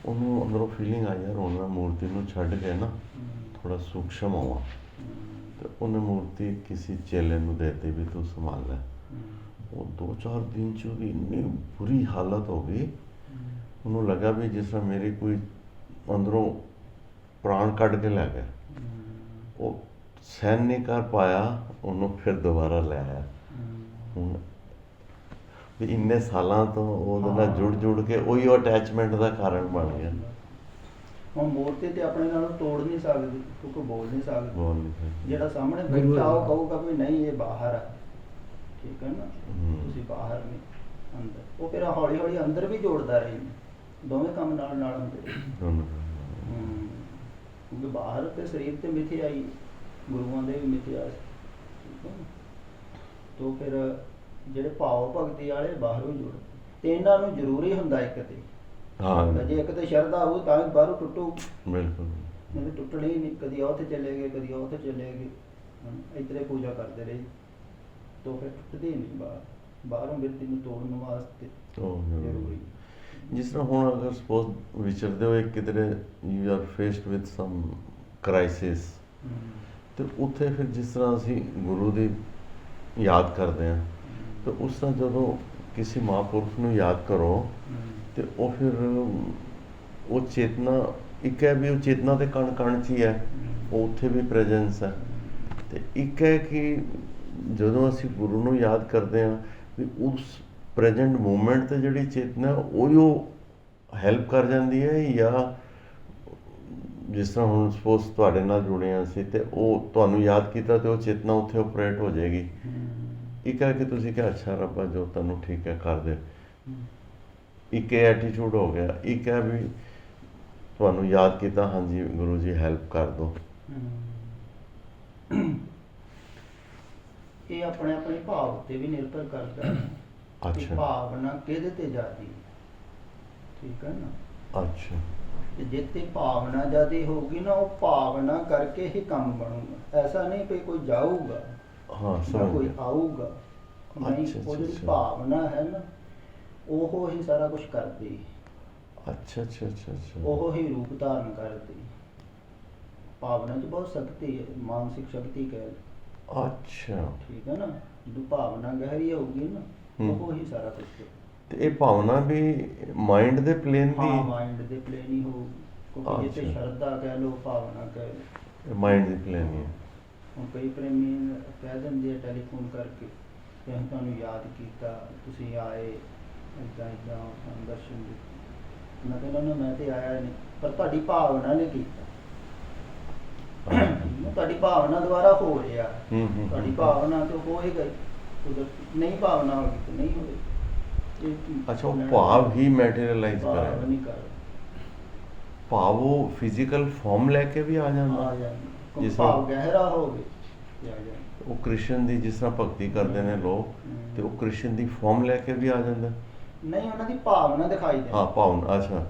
ਉਹਨੂੰ ਅੰਦਰੋਂ ਫੀਲਿੰਗ ਆਈ, ਯਾਰ ਹੁਣ ਮੈਂ ਮੂਰਤੀ ਨੂੰ ਛੱਡ ਕੇ ਨਾ ਥੋੜਾ ਸੂਖਸ਼ਮ ਹੋਵਾਂ, ਤੇ ਉਹਨੇ ਮੂਰਤੀ ਕਿਸੇ ਚੇਲੇ ਨੂੰ ਦੇ ਦਿੱਤੀ ਵੀ ਤੂੰ ਸੰਭਾਲ ਲੈ। ਉਹ 2-4 ਦਿਨ 'ਚ ਉਹਦੀ ਇੰਨੀ ਬੁਰੀ ਹਾਲਤ ਹੋ ਗਈ, ਉਹਨੂੰ ਲੱਗਾ ਵੀ ਜਿਸ ਤਰ੍ਹਾਂ ਮੇਰੀ ਕੋਈ ਅੰਦਰੋਂ ਪ੍ਰਾਣ ਕੱਢ ਕੇ ਲੈ ਗਿਆ। ਉਹ ਸਹਿਨ ਨਹੀਂ ਕਰ ਪਾਇਆ, ਉਹਨੂੰ ਫਿਰ ਦੁਬਾਰਾ ਲੈ ਆਇਆ। ਹੁਣ ਵੀ ਇੰਨੇ ਸਾਲਾਂ ਤੋਂ ਉਹਦੇ ਨਾਲ ਜੁੜ ਕੇ ਉਹੀ ਅਟੈਚਮੈਂਟ ਦਾ ਕਾਰਨ ਬਣ ਗਿਆ। ਹੁਣ ਮੂਰਤੀ ਤੇ ਆਪਣੇ ਨਾਲ ਤੋੜ ਨਹੀਂ ਸਕਦੀ, ਕਿਉਂਕਿ ਬੋਲ ਨਹੀਂ ਸਕਦੀ। ਜਿਹੜਾ ਸਾਹਮਣੇ ਬਿਲਕੁਲ। ਬੈਠਾ ਉਹ ਕਹੂਗਾ ਵੀ ਨਹੀਂ ਇਹ ਬਾਹਰ ਹੈ। ਠੀਕ ਹੈ ਨਾ, ਤੁਸੀਂ ਬਾਹਰ ਨਹੀਂ ਅੰਦਰ। ਉਹ ਫਿਰ ਹੌਲੀ ਹੌਲੀ ਅੰਦਰ ਵੀ ਜੋੜਦਾ ਰਹੇ, ਦੋਵੇਂ ਕੰਮ ਨਾਲ ਨਾਲ ਹੁੰਦੇ। ਕਿਉਂਕਿ ਬਾਹਰ ਤੇ ਸਰੀਰ ਤੇ ਮਿਥਿਆਈ, ਗੁਰੂਆਂ ਦੇ ਵੀ ਮਿਥਿਆ। ਠੀਕ ਹੈ ਨਾ, ਤੋ ਫਿਰ ਜਿਹੜੇ ਭਾਵ ਭਗਤੀ ਵਾਲੇ ਬਾਹਰੋਂ ਜੁੜ, ਤੇ ਇਹਨਾਂ ਨੂੰ ਜ਼ਰੂਰੀ ਹੁੰਦਾ ਇੱਕ ਤੇ। ਜੇ ਇੱਕ ਤੇ ਸ਼ਰਧਾ ਹੋਊ ਤਾਂ ਹੀ ਬਾਹਰੋਂ ਟੁੱਟੂ, ਬਿਲਕੁਲ ਨਹੀਂ ਟੁੱਟਣੀ ਨਹੀਂ। ਕਦੀ ਉੱਥੇ ਚਲੇ ਗਏ, ਕਦੀ ਉੱਥੇ ਚਲੇ ਗਏ, ਇੱਧਰੇ ਪੂਜਾ ਕਰਦੇ ਰਹੇ, ਤੋ ਫਿਰ ਟੁੱਟਦੀ ਨਹੀਂ ਬਾਹਰ। ਬਾਹਰੋਂ ਬਿਰਤੀ ਨੂੰ ਤੋੜਨ ਵਾਸਤੇ ਜ਼ਰੂਰੀ। ਜਿਸ ਤਰ੍ਹਾਂ ਹੁਣ ਅਗਰ ਸਪੋਜ਼ ਵਿਚਰਦੇ ਹੋਏ ਕਿਧਰੇ you are faced with some crisis, ਤੇ ਉੱਥੇ ਫਿਰ ਜਿਸ ਤਰ੍ਹਾਂ ਅਸੀਂ ਗੁਰੂ ਦੀ ਯਾਦ ਕਰਦੇ ਹਾਂ, ਤੇ ਉਸ ਤਰ੍ਹਾਂ ਜਦੋਂ ਕਿਸੇ ਮਹਾਂਪੁਰਖ ਨੂੰ ਯਾਦ ਕਰੋ, ਤੇ ਉਹ ਫਿਰ ਉਹ ਚੇਤਨਾ ਇੱਕ ਹੈ ਵੀ ਉਹ ਚੇਤਨਾ ਤੇ ਕਣ ਕਣ 'ਚ ਹੀ ਹੈ, ਉਹ ਉੱਥੇ ਵੀ ਪ੍ਰੈਜ਼ੈਂਸ ਹੈ। ਤੇ ਇੱਕ ਹੈ ਕਿ ਜਦੋਂ ਅਸੀਂ ਗੁਰੂ ਨੂੰ ਯਾਦ ਕਰਦੇ ਹਾਂ, ਵੀ ਉਸ ਪ੍ਰੈਜ਼ੈਂਟ ਮੂਮੈਂਟ 'ਤੇ ਜਿਹੜੀ ਚੇਤਨਾ ਉਹ ਹੈਲਪ ਕਰ ਜਾਂਦੀ ਹੈ, ਜਾਂ ਜਿਸ ਤਰ੍ਹਾਂ ਹੁਣ ਸਪੋਜ਼ ਤੁਹਾਡੇ ਨਾਲ ਜੁੜੇ ਹਾਂ ਅਸੀਂ, ਤੇ ਉਹ ਤੁਹਾਨੂੰ ਯਾਦ ਕੀਤਾ ਤੇ ਉਹ ਚੇਤਨਾ ਉੱਥੇ ਆਪਰੇਟ ਹੋ ਜਾਏਗੀ। ਇੱਕ ਹੈ ਕਿ ਤੁਸੀਂ ਕਿਹਾ ਅੱਛਾ ਰੱਬਾ ਜੋ ਤੁਹਾਨੂੰ ਠੀਕ ਹੈ ਕਰ ਦੇ, ਇੱਕ ਇਹ ਐਟੀਟਿਊਡ ਹੋ ਗਿਆ। ਇੱਕ ਹੈ ਵੀ ਤੁਹਾਨੂੰ ਯਾਦ ਕੀਤਾ, ਹਾਂਜੀ ਗੁਰੂ ਜੀ ਹੈਲਪ ਕਰ ਦਿਓ, ਇਹ ਆਪਣੇ ਆਪਣੇ ਭਾਵ ਉੱਤੇ ਵੀ ਨਿਰਭਰ ਕਰਦਾ ਹੈ ਕਿ ਅੱਛਾ ਭਾਵਨਾ ਕਿਹਦੇ ਤੇ ਜਾਂਦੀ ਹੈ। ਠੀਕ ਹੈ ਨਾ। ਅੱਛਾ ਤੇ ਜਿੱਥੇ ਭਾਵਨਾ ਜ਼ਿਆਦਾ ਹੋਊਗੀ ਨਾ, ਉਹ ਭਾਵਨਾ ਕਰਕੇ ਹੀ ਕੰਮ ਬਣੂਗਾ। ਐਸਾ ਨਹੀਂ ਕਿ ਕੋਈ ਜਾਊਗਾ ਹਾਂ ਜਾਂ ਸਮਝ ਕੋਈ ਗਿਆ ਆਊਗਾ, ਨਹੀਂ। ਅੱਛਾ, ਉਹ ਜਿਹੜੀ ਅੱਛਾ। ਭਾਵਨਾ ਹੈ ਨਾ, ਉਹ ਹੀ ਸਾਰਾ ਕੁਝ ਕਰਦੀ ਹੈ। ਅੱਛਾ ਅੱਛਾ ਅੱਛਾ ਅੱਛਾ ਉਹ ਹੀ ਰੂਪ ਧਾਰਨ ਕਰਦੀ। ਭਾਵਨਾ 'ਚ ਬਹੁਤ ਸ਼ਕਤੀ ਹੈ, ਮਾਨਸਿਕ ਸ਼ਕਤੀ ਕਹਿ ਲਓ। ਅੱਛਾ ਠੀਕ ਹੈ ਨਾ। ਜਦੋਂ ਭਾਵਨਾ ਗਹਿਰੀ ਹੋਊਗੀ ਨਾ, ਹੂੰ। ਉਹ ਹੀ ਸਾਰਾ ਕੁਝ ਕਰਦੀ। ਤੇ ਇਹ ਭਾਵਨਾ ਵੀ ਮਾਈਂਡ ਦੇ ਪਲੇਨ ਹਾਂ, ਦੀ ਮਾਈਂਡ ਦੇ ਪਲੇਨ ਹੀ ਹੋਊਗੀ। ਕਿਉਂਕਿ ਜਿੱਥੇ ਅੱਛਾ। ਸ਼ਰਧਾ ਕਹਿ ਲਓ, ਭਾਵਨਾ ਕਹਿ ਲਓ। ਮਾਈਂਡ ਦੀ ਪਲੇਨ ਹੀ ਹੈ ਹੁਣ ਕਈ ਪ੍ਰੇਮੀ ਕਹਿ ਦਿੰਦੇ ਆ ਟੈਲੀਫੋਨ ਕਰਕੇ ਕਿ ਅਸੀਂ ਤੁਹਾਨੂੰ ਯਾਦ ਕੀਤਾ, ਤੁਸੀਂ ਆਏ, ਇੱਦਾਂ ਇੱਦਾਂ ਸਾਨੂੰ ਦਰਸ਼ਨ ਦਿੱਤੇ। ਮੈਂ ਕਹਿੰਦਾ ਨਾ, ਮੈਂ ਤੇ ਆਇਆ ਨਹੀਂ, ਪਰ ਤੁਹਾਡੀ ਭਾਵਨਾ ਨੇ ਕੀਤਾ। ਤੁਹਾਡੀ ਭਾਵਨਾ ਦੁਆਰਾ ਹੋ ਰਿਹਾ। ਤੁਹਾਡੀ ਭਾਵਨਾ ਤੇ ਹੋਏਗਾ ਹੀ। ਕੁਦਰਤੀ ਨਹੀਂ ਭਾਵਨਾ ਹੋਗੀ ਤੇ ਨਹੀਂ ਹੋਏਗੀ। ਅੱਛਾ, ਉਹ ਭਾਵ ਹੀ ਮੈਟੀਰੀਅਲਾਈਜ਼ ਭਾਵ ਕਰੇ। ਨਹੀਂ ਕਰ ਭਾਵ ਉਹ ਫਿਜ਼ੀਕਲ ਫਾਰਮ ਲੈ ਕੇ ਵੀ ਆ ਜਾਂਦਾ ਆ ਜਾਂਦੀ। ਜਿਸ ਭਾਵ ਤਰ੍ਹਾਂ ਗਹਿਰਾ ਹੋਵੇ ਤੇ ਆ ਜਾਂਦੀ। ਉਹ ਕ੍ਰਿਸ਼ਨ ਦੀ ਜਿਸ ਤਰ੍ਹਾਂ ਭਗਤੀ ਕਰਦੇ ਨੇ ਲੋਕ, ਤੇ ਉਹ ਕ੍ਰਿਸ਼ਨ ਦੀ ਫਾਰਮ ਲੈ ਕੇ ਵੀ ਆ ਜਾਂਦਾ। ਨਹੀਂ, ਉਹਨਾਂ ਦੀ ਭਾਵਨਾ ਦਿਖਾਈ ਦੇ। ਹਾਂ ਭਾਵਨਾ। ਅੱਛਾ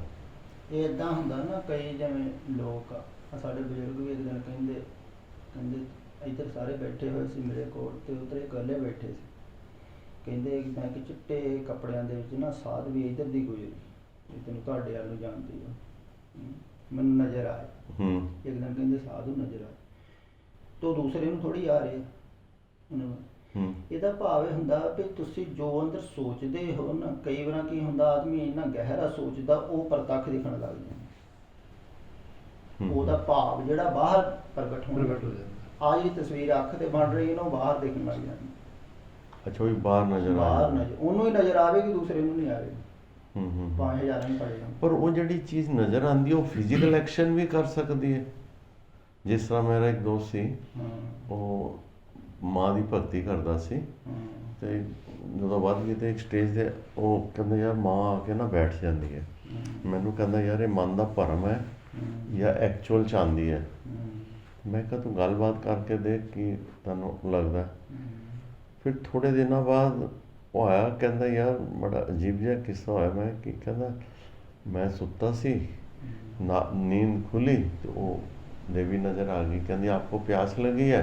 ਇਹ ਇਦਾਂ ਹੁੰਦਾ ਨਾ, ਕਈ ਜਿਵੇਂ ਲੋਕ ਆ, ਸਾਡੇ ਬਜ਼ੁਰਗ ਵੀ ਇੱਕ ਦਿਨ ਕਹਿੰਦੇ ਇੱਧਰ ਸਾਰੇ ਬੈਠੇ ਹੋਏ ਸੀ ਮੇਰੇ ਕੋਲ, ਤੇ ਉੱਧਰ ਇਕੱਲੇ ਬੈਠੇ ਸੀ। ਕਹਿੰਦੇ ਮੈਂ ਕਿ ਚਿੱਟੇ ਕੱਪੜਿਆਂ ਦੇ ਵਿੱਚ ਨਾ ਸਾਧ ਵੀ ਇੱਧਰ ਦੀ ਗੁਜ਼ਰੀ, ਇਹ ਤੈਨੂੰ ਤੁਹਾਡੇ ਵੱਲ ਨੂੰ ਜਾਂਦੀ ਆ, ਮੈਨੂੰ ਨਜ਼ਰ ਆਏ। ਇੱਕ ਦਿਨ ਕਹਿੰਦੇ ਸਾਧੂ ਨਜ਼ਰ ਆਏ, ਤੋ ਦੂਸਰੇ ਨੂੰ ਥੋੜੀ ਆ ਰਹੇ ਉਹਨਾਂ ਨੂੰ। ਇਹਦਾ ਭਾਵ ਇਹ ਹੁੰਦਾ ਵੀ ਤੁਸੀਂ ਜੋ ਅੰਦਰ ਸੋਚਦੇ ਹੋ ਨਾ, ਕਈ ਵਾਰ ਕੀ ਹੁੰਦਾ, ਆਦਮੀ ਇੰਨਾ ਗਹਿਰਾ ਸੋਚਦਾ, ਉਹ ਪ੍ਰਤੱਖ ਦਿਖਣ ਲੱਗ ਜਾਂਦਾ। ਉਹਦਾ ਭਾਵ ਜਿਹੜਾ ਬਾਹਰ ਪ੍ਰਗਟ ਹੋ ਜਾਂਦਾ। ਆ ਜਿਹੜੀ ਤਸਵੀਰ ਅੱਖ ਤੇ ਬਣ ਰਹੀ ਹੈ ਨਾ, ਉਹ ਬਾਹਰ ਦਿਖਣ ਲੱਗ ਜਾਂਦੀ। ਅੱਛਾ, ਉਹ ਵੀ ਬਾਹਰ ਨਜ਼ਰ ਆ ਜਾਂਦਾ। ਉਹਨੂੰ ਹੀ ਨਜ਼ਰ ਆਵੇਗੀ, ਦੂਸਰੇ ਨੂੰ ਨਹੀਂ ਆਵੇਗੀ। ਭਾਵੇਂ ਹਜ਼ਾਰਾਂ ਹੀ ਪੜੇ ਜਾਣ। ਪਰ ਉਹ ਜਿਹੜੀ ਚੀਜ਼ ਨਜ਼ਰ ਆਉਂਦੀ, ਉਹ ਫਿਜ਼ੀਕਲ ਐਕਸ਼ਨ ਵੀ ਕਰ ਸਕਦੀ ਹੈ। ਜਿਸ ਤਰ੍ਹਾਂ ਮੇਰਾ ਇੱਕ ਦੋਸਤ ਸੀ, ਉਹ ਮਾਂ ਦੀ ਭਗਤੀ ਕਰਦਾ ਸੀ, ਤੇ ਜਦੋਂ ਵੱਧ ਗਈ ਤੇ ਇੱਕ ਸਟੇਜ ਤੇ ਉਹ ਕਹਿੰਦਾ ਯਾਰ ਮਾਂ ਆ ਕੇ ਨਾ ਬੈਠ ਜਾਂਦੀ ਹੈ। ਮੈਨੂੰ ਕਹਿੰਦਾ ਯਾਰ ਇਹ ਮਨ ਦਾ ਭਰਮ ਹੈ ਜਾਂ ਐਕਚੁਅਲ ਚਾਹੁੰਦੀ ਹੈ। ਮੈਂ ਕਿਹਾ ਤੂੰ ਗੱਲਬਾਤ ਕਰਕੇ ਦੇਖ ਕੀ ਤੁਹਾਨੂੰ ਲੱਗਦਾ। ਫਿਰ ਥੋੜ੍ਹੇ ਦਿਨਾਂ ਬਾਅਦ ਉਹ ਆਇਆ, ਕਹਿੰਦਾ ਯਾਰ ਬੜਾ ਅਜੀਬ ਜਿਹਾ ਕਿੱਸਾ ਹੋਇਆ। ਮੈਂ ਕੀ ਕਹਿੰਦਾ, ਮੈਂ ਸੁੱਤਾ ਸੀ, नींद खुली तो वो देवी नज़र आ गई। कहती आपको प्यास लगी है?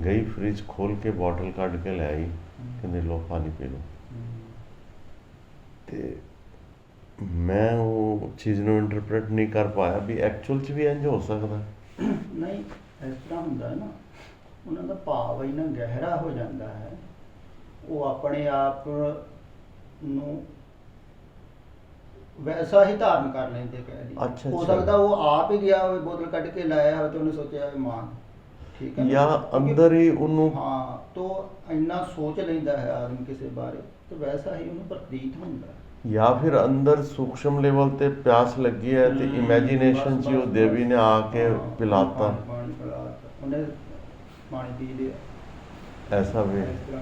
गई फ्रिज खोल के बॉटल काट के ले आई, कहते लो पानी पी लो। ਤੇ ਮੈਂ ਉਹ ਚੀਜ਼ ਨੂੰ ਇੰਟਰਪ੍ਰੀਟ ਨਹੀਂ ਕਰ ਪਾਇਆ ਵੀ ਐਕਚੁਅਲ 'ਚ ਵੀ ਇੰਝ ਹੋ ਸਕਦਾ। ਨਹੀਂ, ਇਸ ਤਰ੍ਹਾਂ ਹੁੰਦਾ ਹੈ ਨਾ, ਉਹਨਾਂ ਦਾ ਭਾਵ ਇੰਨਾ ਗਹਿਰਾ ਹੋ ਜਾਂਦਾ ਹੈ, ਉਹ ਆਪਣੇ ਆਪ ਨੂੰ ਵੈਸਾ ਹੀ ਧਾਰਨ ਕਰ ਲੈਂਦੇ। ਕਹਿ ਲਈ ਅੱਛਾ, ਹੋ ਅੱਛਾ। ਸਕਦਾ ਉਹ ਆਪ ਹੀ ਗਿਆ ਹੋਵੇ, ਬੋਤਲ ਕੱਢ ਕੇ ਲਾਇਆ ਹੋਵੇ ਤੇ ਉਹਨੇ ਸੋਚਿਆ ਮਾਂ, ਠੀਕ ਹੈ ਨਾ? ਜਾਂ ਅੰਦਰ ਹੀ ਉਹਨੂੰ ਹਾਂ, ਤੋਂ ਇੰਨਾ ਸੋਚ ਲੈਂਦਾ ਹੈ ਆਦਮੀ ਕਿਸੇ ਬਾਰੇ, ਤੇ ਵੈਸਾ ਹੀ ਉਹਨੂੰ ਪ੍ਰਤੀਤ ਹੁੰਦਾ ਹੈ। ਜਾਂ ਫਿਰ ਅੰਦਰ ਸੂਖਸ਼ਮ ਲੈਵਲ ਤੇ ਪਿਆਸ ਲੱਗੀ ਹੈ ਤੇ ਇਮੇਜਿਨੇਸ਼ਨ 'ਚ ਉਹ ਦੇਵੀ ਨੇ ਆ ਕੇ ਪਿਲਾਤਾ, ਪਾਣੀ ਪਿਲਾਤਾ, ਉਹਨੇ ਪਾਣੀ ਪੀ ਲਿਆ। ਐਸਾ ਵੀ। ਇਸ ਤਰ੍ਹਾਂ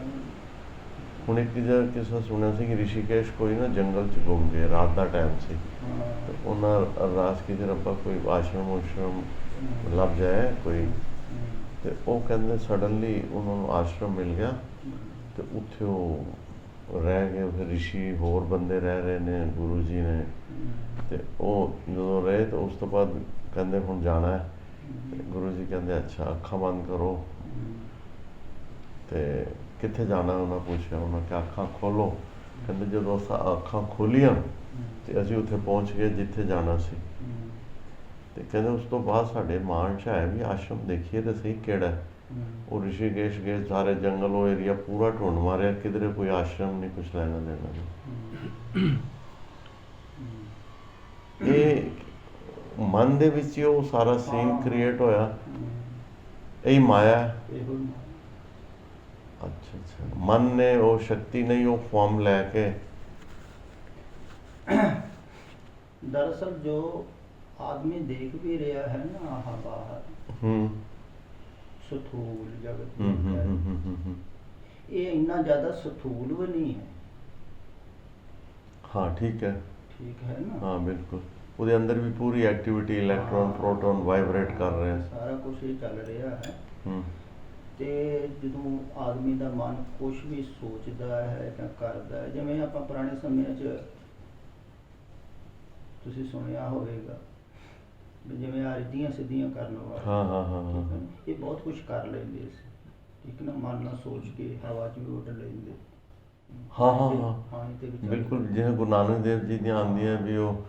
ਹੁਣ ਇੱਕ ਜਿਹੜਾ ਕਿੱਸਾ ਸੁਣਿਆ ਸੀ ਕਿ ਰਿਸ਼ੀਕੇਸ਼ ਕੋਈ ਨਾ ਜੰਗਲ 'ਚ ਘੁੰਮ ਗਏ, ਰਾਤ ਦਾ ਟਾਈਮ ਸੀ, ਤੇ ਉਹਨਾਂ ਅਰਦਾਸ ਕੀਤੀ ਰੱਬਾ ਕੋਈ ਆਸ਼ਰਮ ਲੱਭ ਜਾਏ ਕੋਈ, ਤੇ ਉਹ ਕਹਿੰਦੇ ਸਡਨਲੀ ਉਹਨਾਂ ਨੂੰ ਆਸ਼ਰਮ ਮਿਲ ਗਿਆ, ਤੇ ਉੱਥੇ ਉਹ ਰਹਿ ਗਏ। ਉੱਥੇ ਰਿਸ਼ੀ ਹੋਰ ਬੰਦੇ ਰਹਿ ਰਹੇ ਨੇ, ਗੁਰੂ ਜੀ ਨੇ, ਤੇ ਉਹ ਜਦੋਂ ਰਹੇ ਤਾਂ ਉਸ ਤੋਂ ਬਾਅਦ ਕਹਿੰਦੇ ਹੁਣ ਜਾਣਾ ਹੈ। ਤੇ ਗੁਰੂ ਜੀ ਕਹਿੰਦੇ ਅੱਛਾ ਅੱਖਾਂ ਬੰਦ ਕਰੋ, ਤੇ ਕਿੱਥੇ ਜਾਣਾ ਉਹਨਾਂ ਪੁੱਛਿਆ। ਉਹਨਾਂ ਕਿਹਾ ਅੱਖਾਂ ਖੋਲੋ। ਕਹਿੰਦੇ ਜਦੋਂ ਅੱਖਾਂ ਖੋਲੀਆਂ ਤੇ ਅਸੀਂ ਉੱਥੇ ਪਹੁੰਚ ਗਏ ਜਿੱਥੇ ਜਾਣਾ ਸੀ। ਤੇ ਕਹਿੰਦੇ ਉਸ ਤੋਂ ਬਾਅਦ ਸਾਡੇ ਮਾਨ 'ਚ ਆਇਆ ਵੀ ਆਸ਼ਰਮ ਦੇਖੀਏ ਤਾਂ ਸਹੀ ਕਿਹੜਾ। ਉਹ ਰਿਸ਼ੀਕੇਸ਼ ਗਏ, ਸਾਰੇ ਜੰਗਲ ਉਹ ਏਰੀਆ ਪੂਰਾ ਢੂੰਡ ਮਾਰਿਆ, ਕਿਧਰੇ ਕੋਈ ਆਸ਼ਰਮ ਨਹੀਂ, ਕੁਛ ਲੈਣਾ ਦੇਣਾ ਨਹੀਂ। ਇਹ ਮਨ ਦੇ ਵਿੱਚ ਹੀ ਉਹ ਸਾਰਾ ਸੀਨ ਕ੍ਰੀਏਟ ਹੋਇਆ, ਇਹੀ ਮਾਇਆ ਹੈ। ਅੱਛਾ ਅੱਛਾ, ਮਨ ਨੇ ਉਹ ਸ਼ਕਤੀ ਨਹੀਂ, ਉਹ ਫਾਰਮ ਲੈ ਕੇ। दरअसल जो आदमी देख भी रहा है ना आहा बाहर स्थूल जगत ये इतना ज्यादा स्थूल भी नहीं है। हाँ ठीक है, ठीक है ना। हाँ बिल्कुल, ਉਹਦੇ ਅੰਦਰ ਵੀ ਪੂਰੀ ਐਕਟੀਵਿਟੀ, ਇਲੈਕਟ੍ਰੋਨ ਪ੍ਰੋਟੋਨ ਵਾਈਬ੍ਰੇਟ ਕਰ ਰਹੇ ਹਨ, ਸਾਰਾ ਕੁਝ ਹੀ ਚੱਲ ਰਿਹਾ ਹੈ। ਤੇ ਜਦੋਂ ਆਦਮੀ ਦਾ ਮਨ ਕੁਝ ਵੀ ਸੋਚਦਾ ਹੈ ਜਾਂ ਕਰਦਾ ਹੈ, ਜਿਵੇਂ ਆਪਾਂ ਪੁਰਾਣੇ ਸਮਿਆਂ 'ਚ ਤੁਸੀਂ ਸੁਣਿਆ ਹੋਵੇਗਾ ਵੀ ਜਿਵੇਂ ਆ ਰਿੱਧੀਆਂ ਸਿੱਧੀਆਂ ਕਰਨ ਵਾਲੇ, ਹਾਂ ਹਾਂ ਹਾਂ ਠੀਕ ਹੈ ਹਾਂ ਨਾ, ਇਹ ਬਹੁਤ ਕੁਝ ਕਰ ਲੈਂਦੇ ਸੀ, ਠੀਕ ਹੈ ਨਾ, ਮਨ ਨਾਲ ਸੋਚ ਕੇ ਹਵਾ 'ਚ ਵੀ ਉੱਡ ਲੈਂਦੇ। ਹਾਂ ਹਾਂ ਹਾਂ ਪਾਣੀ ਤੇ ਵੀ ਚੱਲ ਬਿਲਕੁਲ, ਲੈਂਦੇ। ਜਿਵੇਂ ਗੁਰੂ ਨਾਨਕ ਦੇਵ ਜੀ ਦੀਆਂ ਆਉਂਦੀਆਂ ਵੀ ਉਹ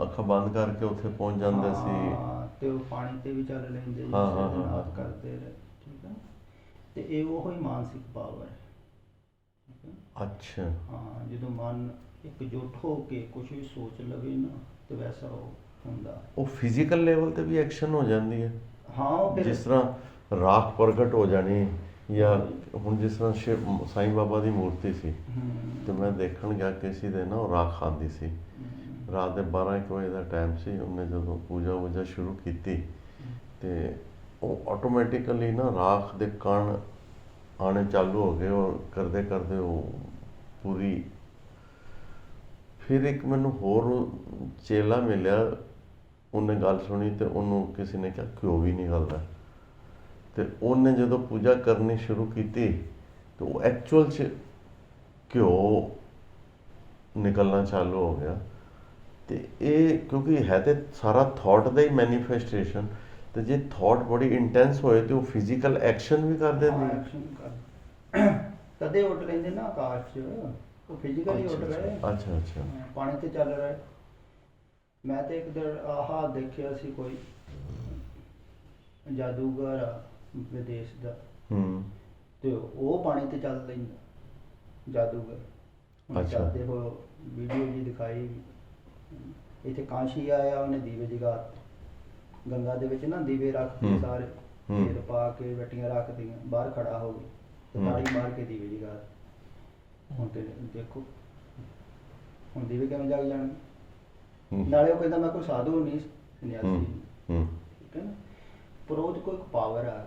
ਅੱਖਾਂ ਬੰਦ ਕਰਕੇ ਉੱਥੇ ਪਹੁੰਚ ਜਾਂਦੇ ਸੀ। ਹਾਂ, ਤੇ ਉਹ ਪਾਣੀ ਤੇ ਵੀ ਚੱਲ ਲੈਂਦੇ ਜੀ, ਹਾਂ, ਹਾਂ, ਸਿਰ ਦੇ ਹਾਂ, ਨਾਲ ਹਾਂ। ਕਰਦੇ ਰਹੇ, ਠੀਕ ਹੈ ਨਾ। ਤੇ ਇਹ ਉਹੋ ਹੀ ਮਾਨਸਿਕ ਪਾਵਰ ਹੈ, ਠੀਕ ਹੈ। ਅੱਛਾ ਹਾਂ, ਜਦੋਂ ਮਨ ਇਕਜੁੱਟ ਹੋ ਕੇ ਕੁਝ ਵੀ ਸੋਚ ਲਵੇ ਨਾ, ਤੇ ਵੈਸਾ ਉਹ ਹੁੰਦਾ। ਉਹ ਫਿਜ਼ੀਕਲ ਲੈਵਲ ਤੇ ਵੀ ਐਕਸ਼ਨ ਹੋ ਜਾਂਦੀ ਹੈ, ਹਾਂ, ਉਹ ਫਿਰ ਜਿਸ ਤਰ੍ਹਾਂ ਰਾਖ ਪ੍ਰਗਟ ਹੋ ਜਾਣੀ, ਜਾਂ ਹੁਣ ਜਿਸ ਤਰ੍ਹਾਂ ਸ਼ਿਵ ਸਾਈਂ ਬਾਬਾ ਦੀ ਮੂਰਤੀ ਸੀ, ਤੇ ਮੈਂ ਦੇਖਣ ਗਿਆ ਕਿਸੇ ਦੇ ਨਾ ਉਹ ਰਾਖ ਆਉਂਦੀ ਸੀ, ਰਾਤ ਦੇ 12-1 ਵਜੇ ਦਾ ਟਾਈਮ ਸੀ, ਉਹਨੇ ਜਦੋਂ ਪੂਜਾ ਸ਼ੁਰੂ ਕੀਤੀ ਤੇ ਉਹ ਆਟੋਮੈਟਿਕਲੀ ਨਾ ਰਾਖ ਦੇ ਕਣ ਆਉਣੇ ਚਾਲੂ ਹੋ ਗਏ, ਔਰ ਕਰਦੇ ਕਰਦੇ ਉਹ ਪੂਰੀ। ਫਿਰ ਇੱਕ ਮੈਨੂੰ ਹੋਰ ਚੇਲਾ ਮਿਲਿਆ, ਉਹਨੇ ਗੱਲ ਸੁਣੀ ਤੇ ਉਹਨੂੰ ਕਿਸੇ ਨੇ ਕਿਹਾ ਘਿਓ ਵੀ ਨਿਕਲਦਾ, ਤੇ ਉਹਨੇ ਜਦੋਂ ਪੂਜਾ ਕਰਨੀ ਸ਼ੁਰੂ ਕੀਤੀ ਤੇ ਉਹ ਐਕਚੁਅਲ 'ਚ ਘਿਓ ਨਿਕਲਣਾ ਚਾਲੂ ਹੋ ਗਿਆ। ਤੇ ਇਹ ਕਿਉਂਕਿ ਹੈ ਤੇ ਸਾਰਾ ਥਾਟ ਦਾ ਹੀ ਮੈਨੀਫੈਸਟੇਸ਼ਨ, ਤੇ ਜੇ ਥਾਟ ਬੜੀ ਇੰਟੈਂਸ ਹੋਏ ਤੇ ਉਹ ਫਿਜ਼ੀਕਲ ਐਕਸ਼ਨ ਵੀ ਕਰ ਦਿੰਦੀ ਹੈ। ਐਕਸ਼ਨ ਕਰ ਕਦੇ ਉੱਡ ਲੈਂਦੇ ਨਾ ਆਕਾਸ਼ 'ਚ, ਉਹ ਫਿਜ਼ੀਕਲੀ ਉੱਡ ਰਹੇ। ਅੱਛਾ ਅੱਛਾ ਪਾਣੀ ਤੇ ਚੱਲ ਰਹੇ। ਮੈਂ ਤੇ ਇੱਕ ਦਿਨ ਆਹ ਦੇਖਿਆ ਸੀ, ਕੋਈ ਜਾਦੂਗਰ ਆ ਵਿਦੇਸ਼ ਦਾ, ਤੇ ਉਹ ਪਾਣੀ ਤੇ ਚੱਲ ਲੈਂਦਾ ਜਾਦੂਗਰ। ਉਹਨੇ ਅੱਛਾ। ਚੱਲਦੇ ਹੋਏ ਵੀਡੀਓ ਜੀ ਦਿਖਾਈ। ਇੱਥੇ ਕਾਂਸ਼ੀ ਆਇਆ, ਉਹਨੇ ਦੀਵੇ ਜਗਾ ਗੰਗਾ ਦੇ ਵਿੱਚ ਨਾ, ਦੀਵੇ ਰੱਖ ਕੇ ਸਾਰੇ ਤੇਲ ਪਾ ਕੇ ਵੱਟੀਆਂ ਰੱਖਦੀਆਂ, ਬਾਹਰ ਖੜਾ ਹੋ ਗਿਆ ਤੇ ਤਾੜੀ ਮਾਰ ਕੇ ਦੀਵੇ ਜਗਾ। ਹੁਣ ਤੇ ਦੇਖੋ ਹੁਣ ਦੀਵੇ ਕਿਵੇਂ ਜਗ ਜਾਣਗੇ। ਨਾਲੇ ਉਹ ਕਹਿੰਦਾ ਮੈਂ ਕੋਈ ਸਾਧੂ ਨਹੀਂ, ਸੰਨਿਆਸੀ, ਠੀਕ ਹੈ ਨਾ, ਪਰ ਉਹਦੇ ਕੋਲ ਇੱਕ ਪਾਵਰ ਆ।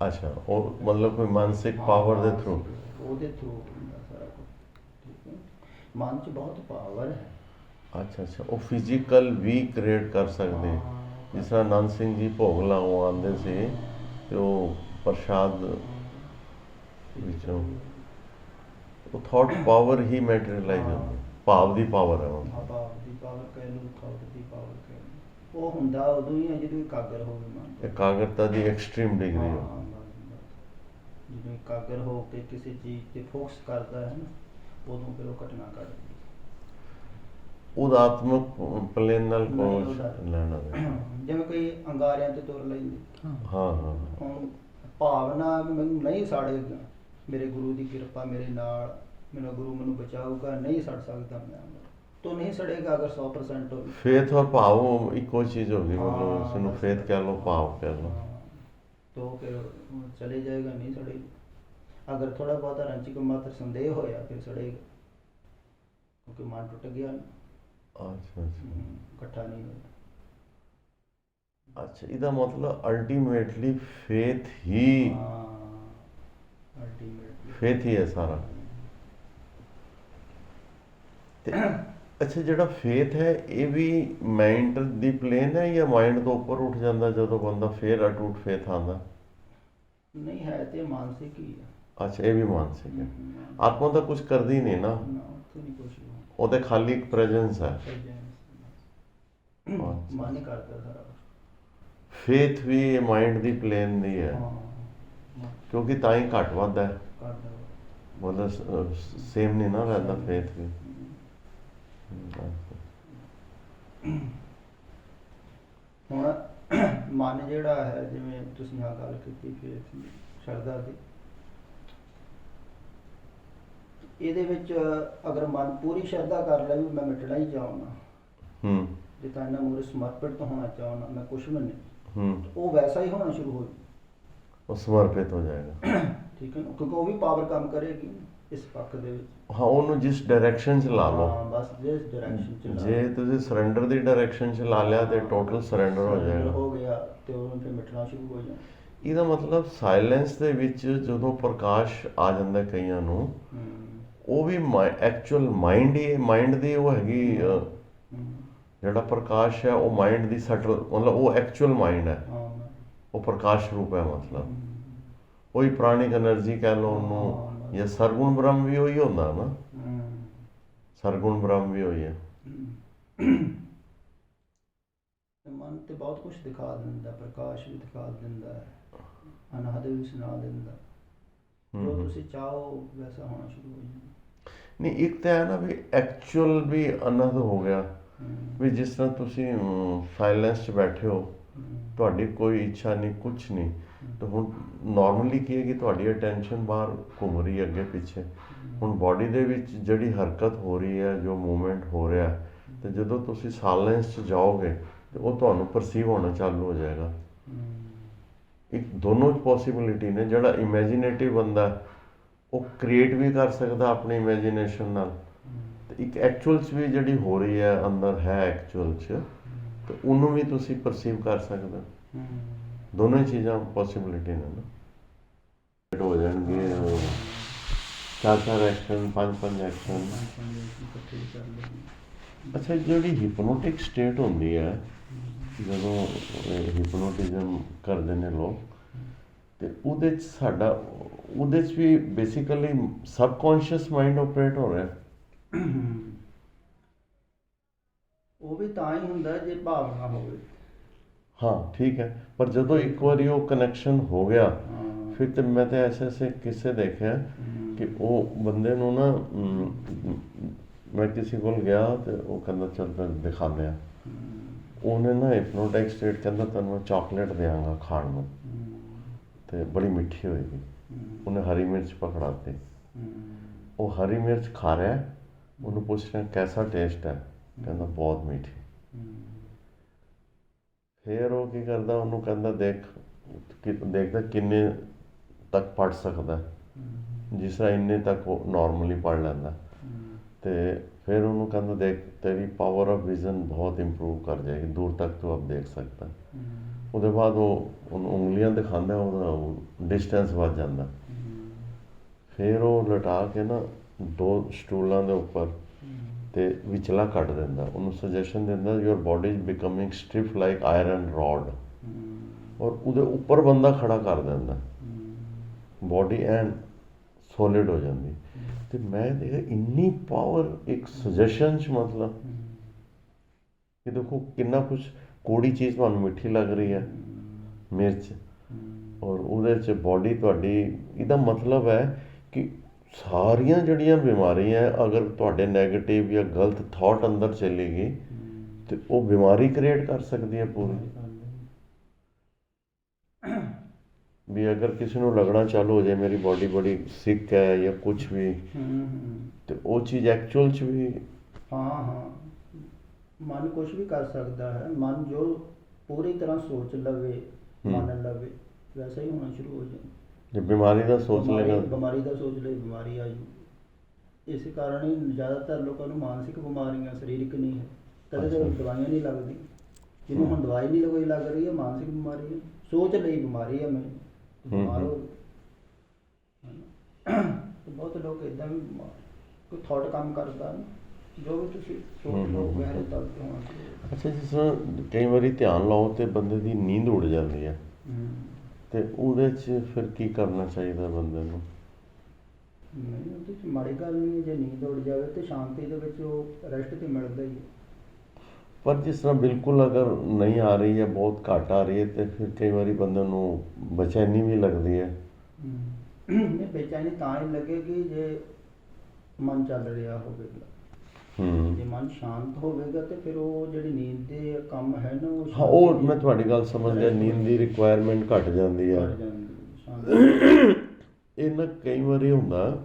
ਅੱਛਾ, ਉਹ ਮਤਲਬ ਕੋਈ ਮਾਨਸਿਕ ਪਾਵਰ ਦੇ ਥਰੂ, ਉਹਦੇ ਥਰੂ ਹੁੰਦਾ ਸਾਰਾ ਕੁਝ, ਠੀਕ ਹੈ। ਮਨ 'ਚ ਬਹੁਤ ਪਾਵਰ ਹੈ। ਅੱਛਾ ਅੱਛਾ, ਉਹ ਫਿਜ਼ੀਕਲ ਵੀ ਕ੍ਰੀਏਟ ਕਰ ਸਕਦੇ। ਜਿਸ ਤਰ੍ਹਾਂ ਆਨੰਦ ਸਿੰਘ ਜੀ ਭੋਗ ਲਾਉਣ ਆਉਂਦੇ ਸੀ ਤੇ ਉਹ ਪ੍ਰਸ਼ਾਦ ਵਿੱਚੋਂ ਉਹ ਥਾਟ ਪਾਵਰ ਹੀ ਮੈਟਰੀਅਲਾਈਜ਼ ਹੁੰਦੀ, ਭਾਵ ਦੀ ਪਾਵਰ ਹੈ ਉਹ। ਭਾਵ ਦੀ ਪਾਵਰ ਕਹਿ ਲਓ, ਥਾਟ ਦੀ ਪਾਵਰ ਕਹਿ ਲਓ। ਉਹ ਹੁੰਦਾ ਉਦੋਂ ਹੀ ਹੈ ਜਦੋਂ ਇਕਾਗਰ ਹੋਵੇ ਮਨ। ਇਕਾਗਰਤਾ ਦੀ ਐਕਸਟ੍ਰੀਮ ਡਿਗਰੀ ਹੋ। ਜਦੋਂ ਇਕਾਗਰ ਹੋ ਕੇ ਕਿਸੇ ਚੀਜ਼ ਤੇ ਫੋਕਸ ਕਰਦਾ ਹੈ ਨਾ, ਉਦੋਂ ਫਿਰ ਉਹ ਘਟਨਾ ਘਟਦੀ। ਉਦਾਤਮਕ ਪਲੇਨ ਨਾਲ ਕੋਈ ਲੈਣਾ ਦੇ। ਜਿਵੇਂ ਕੋਈ ਅੰਗਾਰਿਆਂ ਤੇ ਤੁਰ ਲੈਂਦੇ। ਹਾਂ ਹਾਂ ਹੁਣ ਭਾਵਨਾ ਵੀ ਮੈਨੂੰ ਨਹੀਂ ਸਾੜੇਗਾ, ਮੇਰੇ ਗੁਰੂ ਦੀ ਕਿਰਪਾ ਮੇਰੇ ਨਾਲ, ਮੇਰਾ ਗੁਰੂ ਮੈਨੂੰ ਬਚਾਊਗਾ, ਨਹੀਂ ਸੜ ਸਕਦਾ ਮੈਂ, तो नहीं सड़ेगा अगर 100% होगी। फेथ और भाव इको चीज होगी, मतलब उसमें फेथ कह लो भाव कह लो, तो फिर चले जाएगा, नहीं सड़ेगा। अगर थोड़ा बहुत रंची को मात्र संदेह होया फिर सड़ेगा, क्योंकि मन टूट गया ना। अच्छा अच्छा इकट्ठा नहीं होया। अच्छा, इसका मतलब अल्टीमेटली फेथ ही, अल्टीमेटली फेथ ही है सारा। अच्छा, ਜਿਹੜਾ ਫੇਥ ਹੈ ਇਹ ਵੀ ਮਾਈਂਡ ਦੀ ਪਲੇਨ ਹੈ ਜਾਂ ਮਾਈਂਡ ਤੋਂ ਉੱਪਰ ਉੱਠ ਜਾਂਦਾ ਜਦੋਂ ਬੰਦਾ ਫੇਰ ਅਟੂਟ ਫੇਥ ਆਉਂਦਾ? ਨਹੀਂ ਹੈ ਤੇ ਮਾਨਸਿਕ ਹੀ ਹੈ। ਅੱਛਾ, ਇਹ ਵੀ ਮਾਨਸਿਕ ਹੈ। ਆਤਮਾ ਤਾਂ ਕੁਝ ਕਰਦੀ ਨਹੀਂ ਨਾ, ਨਹੀਂ ਕੁਝ, ਉਹ ਤਾਂ ਖਾਲੀ ਇੱਕ ਪ੍ਰੈਜ਼ੈਂਸ ਹੈ। ਮਨ ਹੀ ਕਰਦਾ ਸਾਰਾ। ਫੇਥ ਵੀ ਮਾਈਂਡ ਦੀ ਪਲੇਨ ਦੀ ਹੈ, ਕਿਉਂਕਿ ਤਾਂ ਹੀ ਘੱਟ ਵੱਧ ਹੈ, ਮਤਲਬ ਸੇਮ ਨਹੀਂ ਨਾ ਰਹਿੰਦਾ ਫੇਥ ਵੀ। ਹੁਣ ਮਨ ਜਿਹੜਾ ਹੈ, ਜਿਵੇਂ ਤੁਸੀਂ ਆਹ ਗੱਲ ਕੀਤੀ ਫੇਥ ਦੀ, ਸ਼ਰਧਾ ਦੀ, ਇਹਦੇ ਵਿੱਚ ਅਗਰ ਮਨ ਪੂਰੀ ਸ਼ਰਧਾ ਕਰ ਲੈ ਵੀ ਮੈਂ ਮਿਟਣਾ ਹੀ ਚਾਹੁੰਦਾ, ਜੇ ਤਾਂ ਇਹਨਾਂ ਮੂਰੇ ਸਮਰਪਿਤ ਹੋਣਾ ਚਾਹੁੰਦਾ, ਮੈਂ ਕੁਛ ਵੀ ਨਹੀਂ, ਉਹ ਵੈਸਾ ਹੀ ਹੋਣਾ ਸ਼ੁਰੂ ਹੋ ਜਾਊ, ਉਹ ਸਮਰਪਿਤ ਹੋ ਜਾਏਗਾ। ਠੀਕ ਹੈ ਨਾ, ਕਿਉਂਕਿ ਉਹ ਵੀ ਪਾਵਰ ਕੰਮ ਕਰੇਗੀ ਇਸ ਪੱਖ ਦੇ ਵਿੱਚ। ਹਾਂ, ਉਹਨੂੰ ਜਿਸ ਡਾਇਰੈਕਸ਼ਨ 'ਚ ਲਾ ਲਓ, ਬਸ ਜਿਸ ਡਾਇਰੈਕਸ਼ਨ 'ਚ ਲਾ, ਜੇ ਤੁਸੀਂ ਸਰੈਂਡਰ ਦੀ ਡਾਇਰੈਕਸ਼ਨ 'ਚ ਲਾ ਲਿਆ ਤੇ ਟੋਟਲ ਸਰੈਂਡਰ ਹੋ ਜਾਏਗਾ, ਹੋ ਗਿਆ ਤੇ ਉਹ ਫਿਰ ਮਿਟਣਾ ਸ਼ੁਰੂ ਹੋ ਜਾਣਾ। ਇਹਦਾ ਮਤਲਬ ਸਾਇਲੈਂਸ ਦੇ ਵਿੱਚ ਜਦੋਂ ਪ੍ਰਕਾਸ਼ ਆ ਜਾਂਦਾ ਕਈਆਂ ਨੂੰ, ਉਹ ਵੀ ਐਕਚੁਅਲ ਮਾਈਂਡ ਹੀ, ਮਾਈਂਡ ਦੀ ਉਹ ਹੈਗੀ, ਜਿਹੜਾ ਪ੍ਰਕਾਸ਼ ਹੈ ਉਹ ਮਾਈਂਡ ਦੀ ਸਟਲ, ਮਤਲਬ ਉਹ ਐਕਚੁਅਲ ਮਾਈਂਡ ਹੈ, ਉਹ ਪ੍ਰਕਾਸ਼ ਰੂਪ ਹੈ, ਮਤਲਬ ਉਹੀ ਪ੍ਰਾਣਿਕ એનર્ਜੀ ਕਹਿ ਲਓ ਉਹਨੂੰ, ਜਾਂ ਸਰਗੁਣ ਬ੍ਰਹਮ ਵੀ ਉਹੀ ਹੁੰਦਾ ਨਾ, ਸਰਗੁਣ ਬ੍ਰਹਮ ਵੀ ਉਹੀ ਹੈ। ਮਨ ਤੇ ਬਹੁਤ ਕੁਝ ਦਿਖਾ ਦਿੰਦਾ, ਪ੍ਰਕਾਸ਼ ਵੀ ਦਿਖਾ ਦਿੰਦਾ ਹੈ, ਅਨਾਹਦ ਵੀ ਸੁਣਾ ਦਿੰਦਾ, ਜੋ ਤੁਸੀਂ ਚਾਹੋ ਵੈਸਾ ਹੋਣਾ ਸ਼ੁਰੂ ਹੋ ਜਾਂਦਾ। ਨਹੀਂ, ਇੱਕ ਤਾਂ ਹੈ ਨਾ ਵੀ ਐਕਚੁਅਲ ਵੀ ਆਨੰਦ ਹੋ ਗਿਆ, ਵੀ ਜਿਸ ਤਰ੍ਹਾਂ ਤੁਸੀਂ ਸਾਇਲੈਂਸ 'ਚ ਬੈਠੇ ਹੋ, ਤੁਹਾਡੀ ਕੋਈ ਇੱਛਾ ਨਹੀਂ, ਕੁਛ ਨਹੀਂ, ਤੇ ਹੁਣ ਨਾਰਮਲੀ ਕੀ ਹੈ ਕਿ ਤੁਹਾਡੀ ਅਟੈਂਸ਼ਨ ਬਾਹਰ ਘੁੰਮ ਰਹੀ ਹੈ ਅੱਗੇ ਪਿੱਛੇ। ਹੁਣ ਬਾਡੀ ਦੇ ਵਿੱਚ ਜਿਹੜੀ ਹਰਕਤ ਹੋ ਰਹੀ ਹੈ, ਜੋ ਮੂਵਮੈਂਟ ਹੋ ਰਿਹਾ, ਤੇ ਜਦੋਂ ਤੁਸੀਂ ਸਾਇਲੈਂਸ 'ਚ ਜਾਓਗੇ ਤੇ ਉਹ ਤੁਹਾਨੂੰ ਪਰਸੀਵ ਹੋਣਾ ਚਾਲੂ ਹੋ ਜਾਏਗਾ। ਇੱਕ ਦੋਨੋਂ ਪੋਸੀਬਿਲਿਟੀ ਨੇ। ਜਿਹੜਾ ਇਮੈਜੀਨੇਟਿਵ ਬੰਦਾ ਉਹ ਕ੍ਰੀਏਟ ਵੀ ਕਰ ਸਕਦਾ ਆਪਣੀ ਇਮੈਜੀਨੇਸ਼ਨ ਨਾਲ, ਤੇ ਇੱਕ ਐਕਚੁਅਲ 'ਚ ਵੀ ਜਿਹੜੀ ਹੋ ਰਹੀ ਹੈ ਅੰਦਰ ਹੈ ਐਕਚੁਅਲ 'ਚ, ਤੇ ਉਹਨੂੰ ਵੀ ਤੁਸੀਂ ਪਰਸੀਵ ਕਰ ਸਕਦੇ ਹੋ। ਦੋਨੋਂ ਹੀ ਚੀਜ਼ਾਂ ਪੋਸੀਬਿਲਿਟੀ ਨੇ ਨਾ। ਹੋ ਜਾਣਗੇ 4-4 ਐਕਸ਼ਨ, 5-5 ਐਕਸ਼ਨ। ਅੱਛਾ, ਜਿਹੜੀ ਹਿਪਨੋਟਿਕ ਸਟੇਟ ਹੁੰਦੀ ਹੈ, ਜਦੋਂ ਹਿਪਨੋਟਿਜ਼ਮ ਕਰਦੇ ਨੇ ਲੋਕ, ਤੇ ਉਹਦੇ 'ਚ ਸਾਡਾ, ਉਹਦੇ 'ਚ ਵੀ ਬੇਸਿਕਲੀ ਸਬਕੌਂਸ਼ੀਅਸ ਮਾਈਂਡ ਆਪਰੇਟ ਹੋ ਰਿਹਾ। ਉਹ ਵੀ ਤਾਂ ਹੀ ਹੁੰਦਾ ਜੇ ਭਾਵਨਾ ਹੋਵੇ। ਹਾਂ ਠੀਕ ਹੈ, ਪਰ ਜਦੋਂ ਇੱਕ ਵਾਰੀ ਉਹ ਕਨੈਕਸ਼ਨ ਹੋ ਗਿਆ, ਫਿਰ ਤੇ ਮੈਂ ਤਾਂ ਐਸੇ ਕਿਸੇ ਦੇਖਿਆ ਕਿ ਉਹ ਬੰਦੇ ਨੂੰ ਨਾ, ਮੈਂ ਕਿਸੇ ਕੋਲ ਗਿਆ ਤੇ ਉਹ ਕਹਿੰਦਾ ਚੱਲ ਦਿਖਾਉਂਦੇ ਆ, ਉਹਨੇ ਨਾ ਹਿਪਨੋਟਿਕ ਸਟੇਟ, ਕਹਿੰਦਾ ਤੁਹਾਨੂੰ ਮੈਂ ਚਾਕਲੇਟ ਦਿਆਂਗਾ ਖਾਣ ਨੂੰ, ਤੇ ਬੜੀ ਮਿੱਠੀ ਹੋਏਗੀ। ਉਹਨੇ ਹਰੀ ਮਿਰਚ ਪਕੜਾਤੀ, ਉਹ ਹਰੀ ਮਿਰਚ ਖਾ ਰਿਹਾ, ਉਹਨੂੰ ਪੁੱਛ ਰਿਹਾ ਕੈਸਾ ਟੇਸਟ ਹੈ, ਕਹਿੰਦਾ ਬਹੁਤ ਮਿੱਠੀ। ਫਿਰ ਉਹ ਕੀ ਕਰਦਾ, ਉਹਨੂੰ ਕਹਿੰਦਾ ਦੇਖਦਾ ਕਿੰਨੇ ਤੱਕ ਪੜ੍ਹ ਸਕਦਾ, ਜਿਸ ਤਰ੍ਹਾਂ ਇੰਨੇ ਤੱਕ ਉਹ ਨਾਰਮਲੀ ਪੜ੍ਹ ਲੈਂਦਾ, ਤੇ ਫਿਰ ਉਹਨੂੰ ਕਹਿੰਦਾ ਦੇਖ ਤੇਰੀ ਪਾਵਰ ਆਫ ਵਿਜ਼ਨ ਬਹੁਤ ਇੰਪਰੂਵ ਕਰ ਜਾਏਗੀ, ਦੂਰ ਤੱਕ ਤੂੰ ਅਬ ਦੇਖ ਸਕਦਾ। ਉਹਦੇ ਬਾਅਦ ਉਹ ਉਹਨੂੰ ਉਂਗਲੀਆਂ ਦਿਖਾਉਂਦਾ, ਉਹਦਾ ਡਿਸਟੈਂਸ ਵੱਧ ਜਾਂਦਾ। ਫਿਰ ਉਹ ਲਟਾ ਕੇ ਨਾ 2 ਸਟੂਲਾਂ ਦੇ ਉੱਪਰ ਤੇ ਵਿਚਲਾ ਕੱਢ ਦਿੰਦਾ, ਉਹਨੂੰ ਸੁਜੈਸ਼ਨ ਦਿੰਦਾ your body is becoming stiff like iron road, ਔਰ ਉਹਦੇ ਉੱਪਰ ਬੰਦਾ ਖੜਾ ਕਰ ਦਿੰਦਾ, ਬੋਡੀ ਐਂਡ ਸੋਲਿਡ ਹੋ ਜਾਂਦੀ। ਤੇ ਮੈਂ ਦੇਖਿਆ ਇੰਨੀ ਪਾਵਰ ਇੱਕ ਸੁਜੈਸ਼ਨ 'ਚ, ਮਤਲਬ ਕਿ ਦੇਖੋ ਕਿੰਨਾ ਕੁਛ, ਕੋੜੀ ਚੀਜ਼ ਤੁਹਾਨੂੰ ਮਿੱਠੀ ਲੱਗ ਰਹੀ ਹੈ ਮਿਰਚ, ਔਰ ਉਹਦੇ 'ਚ ਬੋਡੀ ਤੁਹਾਡੀ, ਇਹਦਾ ਮਤਲਬ ਹੈ ਕਿ ਸਾਰੀਆਂ ਜਿਹੜੀਆਂ ਬਿਮਾਰੀਆਂ, ਅਗਰ ਤੁਹਾਡੇ ਨੈਗੇਟਿਵ ਜਾਂ ਗਲਤ ਥਾਟ ਅੰਦਰ ਚਲੀ ਗਈ, ਤੇ ਉਹ ਬਿਮਾਰੀ ਕ੍ਰੀਏਟ ਕਰ ਸਕਦੀ ਹੈ ਪੂਰੀ। ਵੀ ਅਗਰ ਕਿਸੇ ਨੂੰ ਲੱਗਣਾ ਚਾਲੂ ਹੋ ਜਾਏ ਮੇਰੀ ਬੋਡੀ ਬੜੀ ਸਿੱਕ ਹੈ ਜਾਂ ਕੁਛ ਵੀ, ਤੇ ਉਹ ਚੀਜ਼ ਐਕਚੁਅਲ 'ਚ ਵੀ, ਹਾਂ ਮਨ ਕੁਛ ਵੀ ਕਰ ਸਕਦਾ ਹੈ। ਮਨ ਜੋ ਪੂਰੀ ਤਰ੍ਹਾਂ ਸੋਚ ਲਵੇ, ਮੰਨ ਲਵੇ, ਵੈਸਾ ਹੀ ਹੋਣਾ ਸ਼ੁਰੂ ਹੋ ਜਾਂਦਾ। ਜੇ ਬਿਮਾਰੀ ਦਾ ਸੋਚ ਲੇਗਾ, ਬਿਮਾਰੀ ਦਾ ਸੋਚ ਲਈ ਬਿਮਾਰੀ ਆ ਜੂ। ਇਸੇ ਕਾਰਨ ਹੀ ਜ਼ਿਆਦਾਤਰ ਲੋਕਾਂ ਨੂੰ ਮਾਨਸਿਕ ਬਿਮਾਰੀਆਂ, ਸਰੀਰਕ ਨਹੀਂ ਹੈ, ਕਦੇ ਦਵਾਈਆਂ ਨਹੀਂ ਲੱਗਦੀ। ਜਿਹਨੂੰ ਹੁਣ ਦਵਾਈ ਨਹੀਂ ਕੋਈ ਲੱਗ ਰਹੀ ਹੈ, ਮਾਨਸਿਕ ਬਿਮਾਰੀ ਹੈ, ਸੋਚ ਲਈ ਬਿਮਾਰੀ ਹੈ, ਮੈਂ ਬਿਮਾਰ ਹੋ ਬਹੁਤ ਲੋਕ ਇੱਦਾਂ ਵੀ ਬਿਮਾਰ, ਕੋਈ ਥਾਟ ਕੰਮ ਕਰਦਾ, ਜੋ ਵੀ ਤੁਸੀਂ ਸੋਚ ਲਓ ਗਹਿਰੇ ਤੱਕ ਹੋਣਾ ਚਾਹੀਦਾ। ਅੱਛਾ, ਜਿਸ ਤਰ੍ਹਾਂ ਕਈ ਵਾਰੀ ਧਿਆਨ ਲਾਓ ਤੇ ਬੰਦੇ ਦੀ ਨੀਂਦ ਉੜ ਜਾਂਦੀ ਹੈ, ਤੇ ਉਹਦੇ 'ਚ ਫਿਰ ਕੀ ਕਰਨਾ ਚਾਹੀਦਾ ਬੰਦੇ ਨੂੰ? ਨਹੀਂ, ਉਹਦੇ 'ਚ ਮਾੜੀ ਗੱਲ ਨਹੀਂ ਹੈ, ਜੇ ਨੀਂਦ ਉੜ ਜਾਵੇ ਤੇ ਸ਼ਾਂਤੀ ਦੇ ਵਿੱਚ ਉਹ ਰੈਸਟ ਤੇ ਮਿਲਦਾ ਹੀ ਹੈ। ਪਰ ਜਿਸ ਤਰ੍ਹਾਂ ਬਿਲਕੁਲ ਅਗਰ ਨਹੀਂ ਆ ਰਹੀ ਹੈ, ਬਹੁਤ ਘੱਟ ਆ ਰਹੀ ਹੈ, ਤੇ ਫਿਰ ਕਈ ਵਾਰੀ ਬੰਦੇ ਨੂੰ ਬੇਚੈਨੀ ਵੀ ਲੱਗਦੀ ਹੈ। ਨਹੀਂ, ਬੇਚੈਨੀ ਤਾਂ ਹੀ ਲੱਗੇਗੀ ਜੇ ਮਨ ਚੱਲ ਰਿਹਾ ਹੋਵੇਗਾ। ਜੇ ਮਨ ਸ਼ਾਂਤ ਹੋਵੇਗਾ ਤੇ ਫਿਰ ਉਹ ਜਿਹੜੀ ਨੀਂਦ ਦੇ ਕੰਮ ਹੈ ਨਾ, ਹਾਂ, ਉਹ ਮੈਂ ਤੁਹਾਡੀ ਗੱਲ ਸਮਝ ਗਿਆ, ਨੀਂਦ ਦੀ ਰਿਕੁਆਇਰਮੈਂਟ ਘੱਟ ਜਾਂਦੀ ਹੈ। ਇਹ ਨਾ ਕਈ ਵਾਰੀ ਹੁੰਦਾ,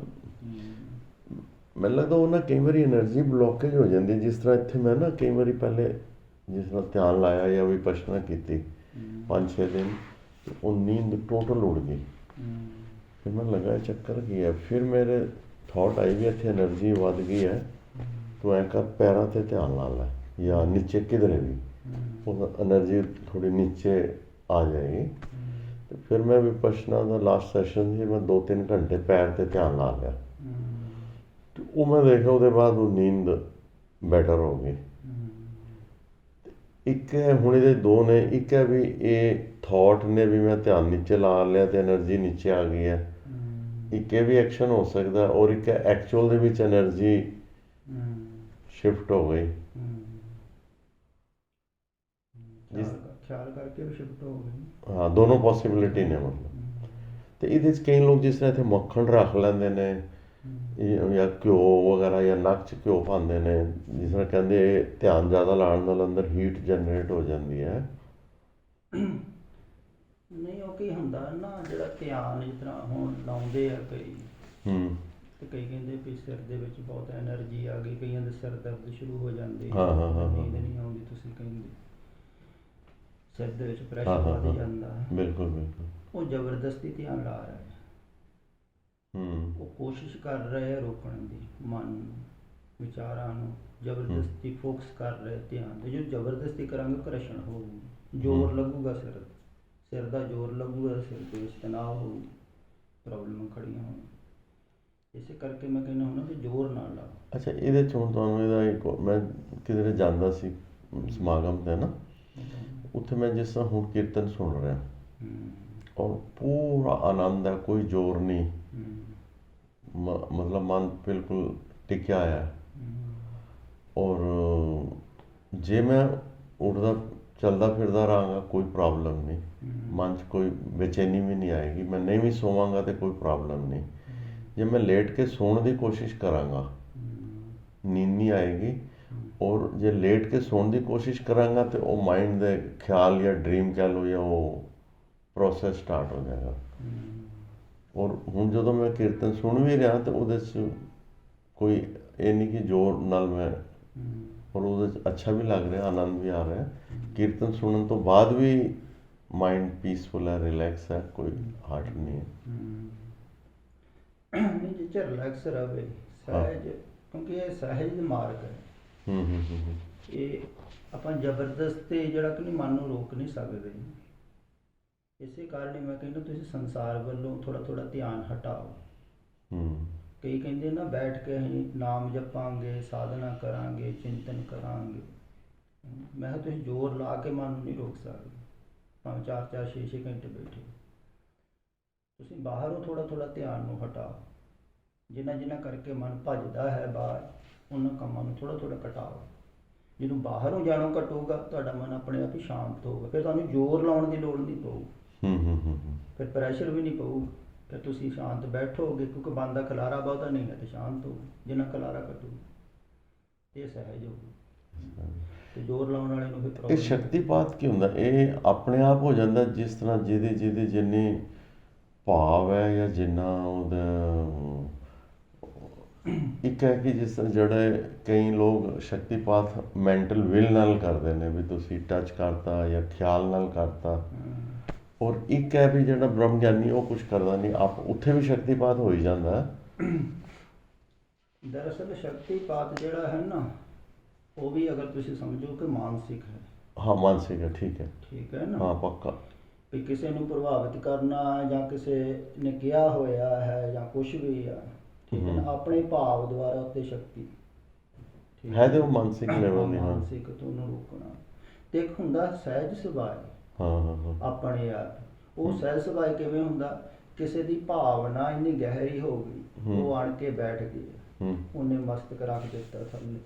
ਮੈਨੂੰ ਲੱਗਦਾ ਉਹ ਨਾ ਕਈ ਵਾਰੀ એનર્ਜੀ ਬਲੋਕੇਜ ਹੋ ਜਾਂਦੀ। ਜਿਸ ਤਰ੍ਹਾਂ ਇੱਥੇ ਮੈਂ ਨਾ ਕਈ ਵਾਰੀ ਪਹਿਲੇ ਜਿਸ ਤਰ੍ਹਾਂ ਧਿਆਨ ਲਾਇਆ ਜਾਂ ਵਿਪਸ਼ਨਾ ਕੀਤੀ 5-6 ਦਿਨ, ਉਹ ਨੀਂਦ ਟੋਟਲ ਉੜ ਗਈ। ਫਿਰ ਮੈਨੂੰ ਲੱਗਾ ਇਹ ਚੱਕਰ ਕੀ ਹੈ। ਫਿਰ ਮੇਰੇ ਥਾਟ ਆਈ ਵੀ ਇੱਥੇ એનર્ਜੀ ਵੱਧ ਗਈ ਹੈ, ਤੂੰ ਐਂ ਕਰ ਪੈਰਾਂ 'ਤੇ ਧਿਆਨ ਲਾ ਲੈ ਜਾਂ ਨੀਚੇ ਕਿਧਰੇ ਵੀ, ਉਹ એનર્ਜੀ ਥੋੜ੍ਹੀ ਨੀਚੇ ਆ ਜਾਏਗੀ। ਅਤੇ ਫਿਰ ਮੈਂ ਵਿਪਸ਼ਨਾ ਦਾ ਲਾਸਟ ਸੈਸ਼ਨ ਸੀ, ਮੈਂ 2-3 ਘੰਟੇ ਪੈਰ 'ਤੇ ਧਿਆਨ ਲਾ ਲਿਆ, ਅਤੇ ਉਹ ਮੈਂ ਦੇਖਿਆ ਉਹਦੇ ਬਾਅਦ ਉਹ ਨੀਂਦ ਬੈਟਰ ਹੋ ਗਈ। ਇੱਕ ਹੈ, ਹੁਣ ਇਹਦੇ 2 ਨੇ, ਇੱਕ ਹੈ ਵੀ ਇਹ ਥਾਟ ਨੇ ਵੀ ਮੈਂ ਧਿਆਨ ਨੀਚੇ ਲਾ ਲਿਆ ਤੇ એનર્ਜੀ ਨੀਚੇ ਆ ਗਈ ਹੈ, ਇੱਕ ਇਹ ਵੀ ਐਕਸ਼ਨ ਹੋ ਸਕਦਾ, ਔਰ ਇੱਕ ਐਕਚੁਅਲ ਦੇ ਵਿੱਚ એનર્ਜੀ ਸ਼ਿਫਟ ਹੋ ਗਈ। ਖਿਆਲ ਕਰਕੇ ਵੀ ਸ਼ਿਫਟ ਹੋ ਗਈ। ਹਾਂ, ਦੋਨੋਂ ਪੋਸੀਬਿਲਿਟੀ ਨੇ ਮਤਲਬ। ਤੇ ਇਹਦੇ 'ਚ ਕਈ ਲੋਕ ਜਿਸ ਤਰ੍ਹਾਂ ਇੱਥੇ ਮੱਖਣ ਰੱਖ ਲੈਂਦੇ ਨੇ ਜਾਂ ਘਿਓ ਵਗੈਰਾ ਜਾਂ ਨੱਕ 'ਚ ਘਿਓ ਪਾਉਂਦੇ ਨੇ, ਜਿਸ ਤਰ੍ਹਾਂ ਕਹਿੰਦੇ ਧਿਆਨ ਜ਼ਿਆਦਾ ਲਾਉਣ ਨਾਲ ਅੰਦਰ ਹੀਟ ਜਨਰੇਟ ਹੋ ਜਾਂਦੀ ਹੈ। ਨਹੀਂ, ਉਹ ਕੀ ਹੁੰਦਾ ਨਾ, ਜਿਹੜਾ ਧਿਆਨ ਜਿਸ ਤਰ੍ਹਾਂ ਹੁਣ ਲਾਉਂਦੇ ਆ ਕਈ, ਤੇ ਕਈ ਕਹਿੰਦੇ ਵੀ ਸਿਰ ਦੇ ਵਿੱਚ ਬਹੁਤ ਐਨਰਜੀ ਆ ਗਈ, ਕਈਆਂ ਦੇ ਸਿਰ ਦਰਦ ਸ਼ੁਰੂ ਹੋ ਜਾਂਦੇ, ਨੀਂਦ ਨਹੀਂ ਆਉਂਦੀ, ਤੁਸੀਂ ਕਹਿੰਦੇ ਸਿਰ ਦੇ ਵਿੱਚ ਪ੍ਰੈਸ਼ਰ ਵੱਧ ਜਾਂਦਾ। ਬਿਲਕੁਲ ਬਿਲਕੁਲ। ਉਹ ਜ਼ਬਰਦਸਤੀ ਧਿਆਨ ਲਾ ਰਿਹਾ ਹੈ, ਉਹ ਕੋਸ਼ਿਸ਼ ਕਰ ਰਹੇ ਆ ਰੋਕਣ ਦੀ, ਮਨ ਵਿਚਾਰਾਂ ਨੂੰ ਜ਼ਬਰਦਸਤੀ ਫੋਕਸ ਕਰ ਰਹੇ ਧਿਆਨ ਤੇ। ਜੋ ਜ਼ਬਰਦਸਤੀ ਕਰਾਂਗੇ ਘਰਸ਼ਣ ਹੋਊਗੀ, ਜ਼ੋਰ ਲੱਗੂਗਾ, ਸਿਰ ਦਾ ਜ਼ੋਰ ਲੱਗੂਗਾ, ਸਿਰ ਦੇ ਵਿੱਚ ਤਣਾਅ ਹੋਊ, ਪ੍ਰੋਬਲਮਾਂ ਖੜੀਆਂ ਹੋਣ। ਇਸੇ ਕਰਕੇ ਮੈਂ ਕਹਿੰਦਾ ਹੁੰਦਾ ਕਿ ਜ਼ੋਰ ਨਾ ਲਾਓ। ਅੱਛਾ, ਇਹਦੇ 'ਚ ਹੁਣ ਤੁਹਾਨੂੰ ਇਹਦਾ ਇੱਕ, ਮੈਂ ਕਿਧਰੇ ਜਾਂਦਾ ਸੀ ਸਮਾਗਮ 'ਤੇ ਨਾ, ਉੱਥੇ ਮੈਂ ਜਿਸ ਤਰ੍ਹਾਂ ਹੁਣ ਕੀਰਤਨ ਸੁਣ ਰਿਹਾ ਔਰ ਪੂਰਾ ਆਨੰਦ ਹੈ, ਕੋਈ ਜ਼ੋਰ ਨਹੀਂ, ਮਤਲਬ ਮਨ ਬਿਲਕੁਲ ਟਿਕਿਆ ਹੈ। ਔਰ ਜੇ ਮੈਂ ਉੱਠਦਾ ਚੱਲਦਾ ਫਿਰਦਾ ਰਹਾਂਗਾ ਕੋਈ ਪ੍ਰੋਬਲਮ ਨਹੀਂ, ਮਨ 'ਚ ਕੋਈ ਬੇਚੈਨੀ ਵੀ ਨਹੀਂ ਆਏਗੀ, ਮੈਂ ਨਹੀਂ ਵੀ ਸੋਵਾਂਗਾ ਤਾਂ ਕੋਈ ਪ੍ਰੋਬਲਮ ਨਹੀਂ। ਜੇ ਮੈਂ ਲੇਟ ਕੇ ਸੌਣ ਦੀ ਕੋਸ਼ਿਸ਼ ਕਰਾਂਗਾ ਨੀਂਦ ਨਹੀਂ ਆਏਗੀ, ਔਰ ਜੇ ਲੇਟ ਕੇ ਸੌਣ ਦੀ ਕੋਸ਼ਿਸ਼ ਕਰਾਂਗਾ ਤਾਂ ਉਹ ਮਾਈਂਡ ਦੇ ਖਿਆਲ ਜਾਂ ਡ੍ਰੀਮ ਕਹਿ ਲਓ ਜਾਂ ਉਹ ਪ੍ਰੋਸੈਸ ਸਟਾਰਟ ਹੋ ਜਾਏਗਾ। ਔਰ ਹੁਣ ਜਦੋਂ ਮੈਂ ਕੀਰਤਨ ਸੁਣ ਵੀ ਰਿਹਾ ਤਾਂ ਉਹਦੇ 'ਚ ਕੋਈ ਇਹ ਨਹੀਂ ਕਿ ਜ਼ੋਰ ਨਾਲ ਮੈਂ, ਔਰ ਉਹਦੇ 'ਚ ਅੱਛਾ ਵੀ ਲੱਗ ਰਿਹਾ, ਆਨੰਦ ਵੀ ਆ ਰਿਹਾ। ਕੀਰਤਨ ਸੁਣਨ ਤੋਂ ਬਾਅਦ ਵੀ ਮਾਈਂਡ ਪੀਸਫੁਲ ਹੈ, ਰਿਲੈਕਸ ਹੈ, ਕੋਈ ਹਾਰਟ ਨਹੀਂ ਹੈ। ਨਹੀਂ, ਜਿਸ 'ਚ ਰਿਲੈਕਸ ਰਹੇ ਸਹਿਜ, ਕਿਉਂਕਿ ਇਹ ਸਹਿਜ ਮਾਰਗ ਹੈ। ਇਹ ਆਪਾਂ ਜ਼ਬਰਦਸਤੀ ਜਿਹੜਾ ਕਿ ਮਨ ਨੂੰ ਰੋਕ ਨਹੀਂ ਸਕਦੇ। ਇਸੇ ਕਾਰਨ ਹੀ ਮੈਂ ਕਹਿੰਦਾ ਤੁਸੀਂ ਸੰਸਾਰ ਵੱਲੋਂ ਥੋੜ੍ਹਾ ਥੋੜ੍ਹਾ ਧਿਆਨ ਹਟਾਓ। ਕਈ ਕਹਿੰਦੇ ਨਾ ਬੈਠ ਕੇ ਅਸੀਂ ਨਾਮ ਜਪਾਂਗੇ, ਸਾਧਨਾ ਕਰਾਂਗੇ, ਚਿੰਤਨ ਕਰਾਂਗੇ। ਮੈਂ ਕਿਹਾ ਤੁਸੀਂ ਜ਼ੋਰ ਲਾ ਕੇ ਮਨ ਨੂੰ ਨਹੀਂ ਰੋਕ ਸਕਦੇ, ਭਾਵੇਂ 4-4, 6-6 ਘੰਟੇ ਬੈਠੇ। ਤੁਸੀਂ ਬਾਹਰੋਂ ਥੋੜ੍ਹਾ ਥੋੜ੍ਹਾ ਧਿਆਨ ਨੂੰ ਹਟਾਓ, ਜਿੰਨਾ ਕਰਕੇ ਮਨ ਭੱਜਦਾ ਹੈ ਬਾਹਰ, ਉਹਨਾਂ ਕੰਮਾਂ ਨੂੰ ਥੋੜ੍ਹਾ ਥੋੜ੍ਹਾ ਘਟਾਓ। ਜਦੋਂ ਬਾਹਰੋਂ ਜਾਣੋਂ ਘਟੂਗਾ ਤੁਹਾਡਾ ਮਨ ਆਪਣੇ ਆਪ ਹੀ ਸ਼ਾਂਤ ਹੋਊਗਾ, ਫਿਰ ਤੁਹਾਨੂੰ ਜ਼ੋਰ ਲਾਉਣ ਦੀ ਲੋੜ ਨਹੀਂ ਪਊ, ਫਿਰ ਪ੍ਰੈਸ਼ਰ ਵੀ ਨਹੀਂ ਪਊ, ਫਿਰ ਤੁਸੀਂ ਸ਼ਾਂਤ ਬੈਠੋਗੇ, ਕਿਉਂਕਿ ਮਨ ਦਾ ਖਲਾਰਾ ਬਹੁਤਾ ਨਹੀਂ ਹੈ ਤੇ ਸ਼ਾਂਤ ਹੋਊ। ਜਿੰਨਾ ਖਲਾਰਾ ਘਟੂ ਇਹ ਸਹਿਜ ਹੋਊ, ਤੇ ਜ਼ੋਰ ਲਾਉਣ ਵਾਲੇ ਨੂੰ ਫਿਰ ਇਹ ਸ਼ਕਤੀਪਾਤ ਕੀ ਹੁੰਦਾ? ਇਹ ਆਪਣੇ ਆਪ ਹੋ ਜਾਂਦਾ, ਜਿਸ ਤਰ੍ਹਾਂ ਜਿਹਦੇ ਜਿੰਨੀ ਭਾਵ ਹੈ ਜਾਂ ਜਿੰਨਾ ਉਹਦਾ। ਇੱਕ ਹੈ ਕਿ ਜਿਸ ਤਰ੍ਹਾਂ ਜਿਹੜੇ ਕਈ ਲੋਕ ਸ਼ਕਤੀਪਾਤ ਮੈਂਟਲ ਵਿਲ ਨਾਲ ਕਰਦੇ ਨੇ, ਵੀ ਤੁਸੀਂ ਟੱਚ ਕਰਤਾ ਜਾਂ ਖਿਆਲ ਨਾਲ ਕਰਤਾ, ਔਰ ਇੱਕ ਹੈ ਵੀ ਜਿਹੜਾ ਬ੍ਰਹਮ ਗਿਆਨੀ ਉਹ ਕੁਛ ਕਰਦਾ ਨਹੀਂ, ਆਪ ਉੱਥੇ ਵੀ ਸ਼ਕਤੀਪਾਤ ਹੋ ਹੀ ਜਾਂਦਾ। ਦਰਅਸਲ ਸ਼ਕਤੀਪਾਤ ਜਿਹੜਾ ਹੈ ਨਾ, ਉਹ ਵੀ ਅਗਰ ਤੁਸੀਂ ਸਮਝੋ ਕਿ ਮਾਨਸਿਕ ਹੈ। ਹਾਂ, ਮਾਨਸਿਕ ਹੈ, ਠੀਕ ਹੈ ਨਾ। ਹਾਂ, ਪੱਕਾ। ਵੀ ਕਿਸੇ ਨੂੰ ਪ੍ਰਭਾਵਿਤ ਕਰਨਾ ਜਾਂ ਕਿਸੇ ਨੇ ਕਿਹਾ ਹੋਇਆ ਹੈ ਜਾਂ ਕੁਛ ਵੀ ਆ, ਠੀਕ ਹੈ ਨਾ, ਆਪਣੇ ਭਾਵ ਦੁਆਰਾ ਉੱਤੇ ਸ਼ਕਤੀ ਹੈ ਤੇ ਉਹ ਮਾਨਸਿਕ ਲੈਵਲ ਦੀ। ਮਾਨਸਿਕ ਤੋਂ ਉਹਨੂੰ ਰੋਕਣਾ। ਤੇ ਇੱਕ ਹੁੰਦਾ ਸਹਿਜ ਸੁਭਾਅ, ਆਪਣੇ ਆਪ। ਉਹ ਸਹਿਜ ਸੁਭਾਅ ਕਿਵੇਂ ਹੁੰਦਾ? ਕਿਸੇ ਦੀ ਭਾਵਨਾ ਇੰਨੀ ਗਹਿਰੀ ਹੋ ਗਈ, ਉਹ ਆਣ ਕੇ ਬੈਠ ਗਈ, ਉਹਨੇ ਮਸਤਕ ਰੱਖ ਦਿੱਤਾ ਥੱਲੇ,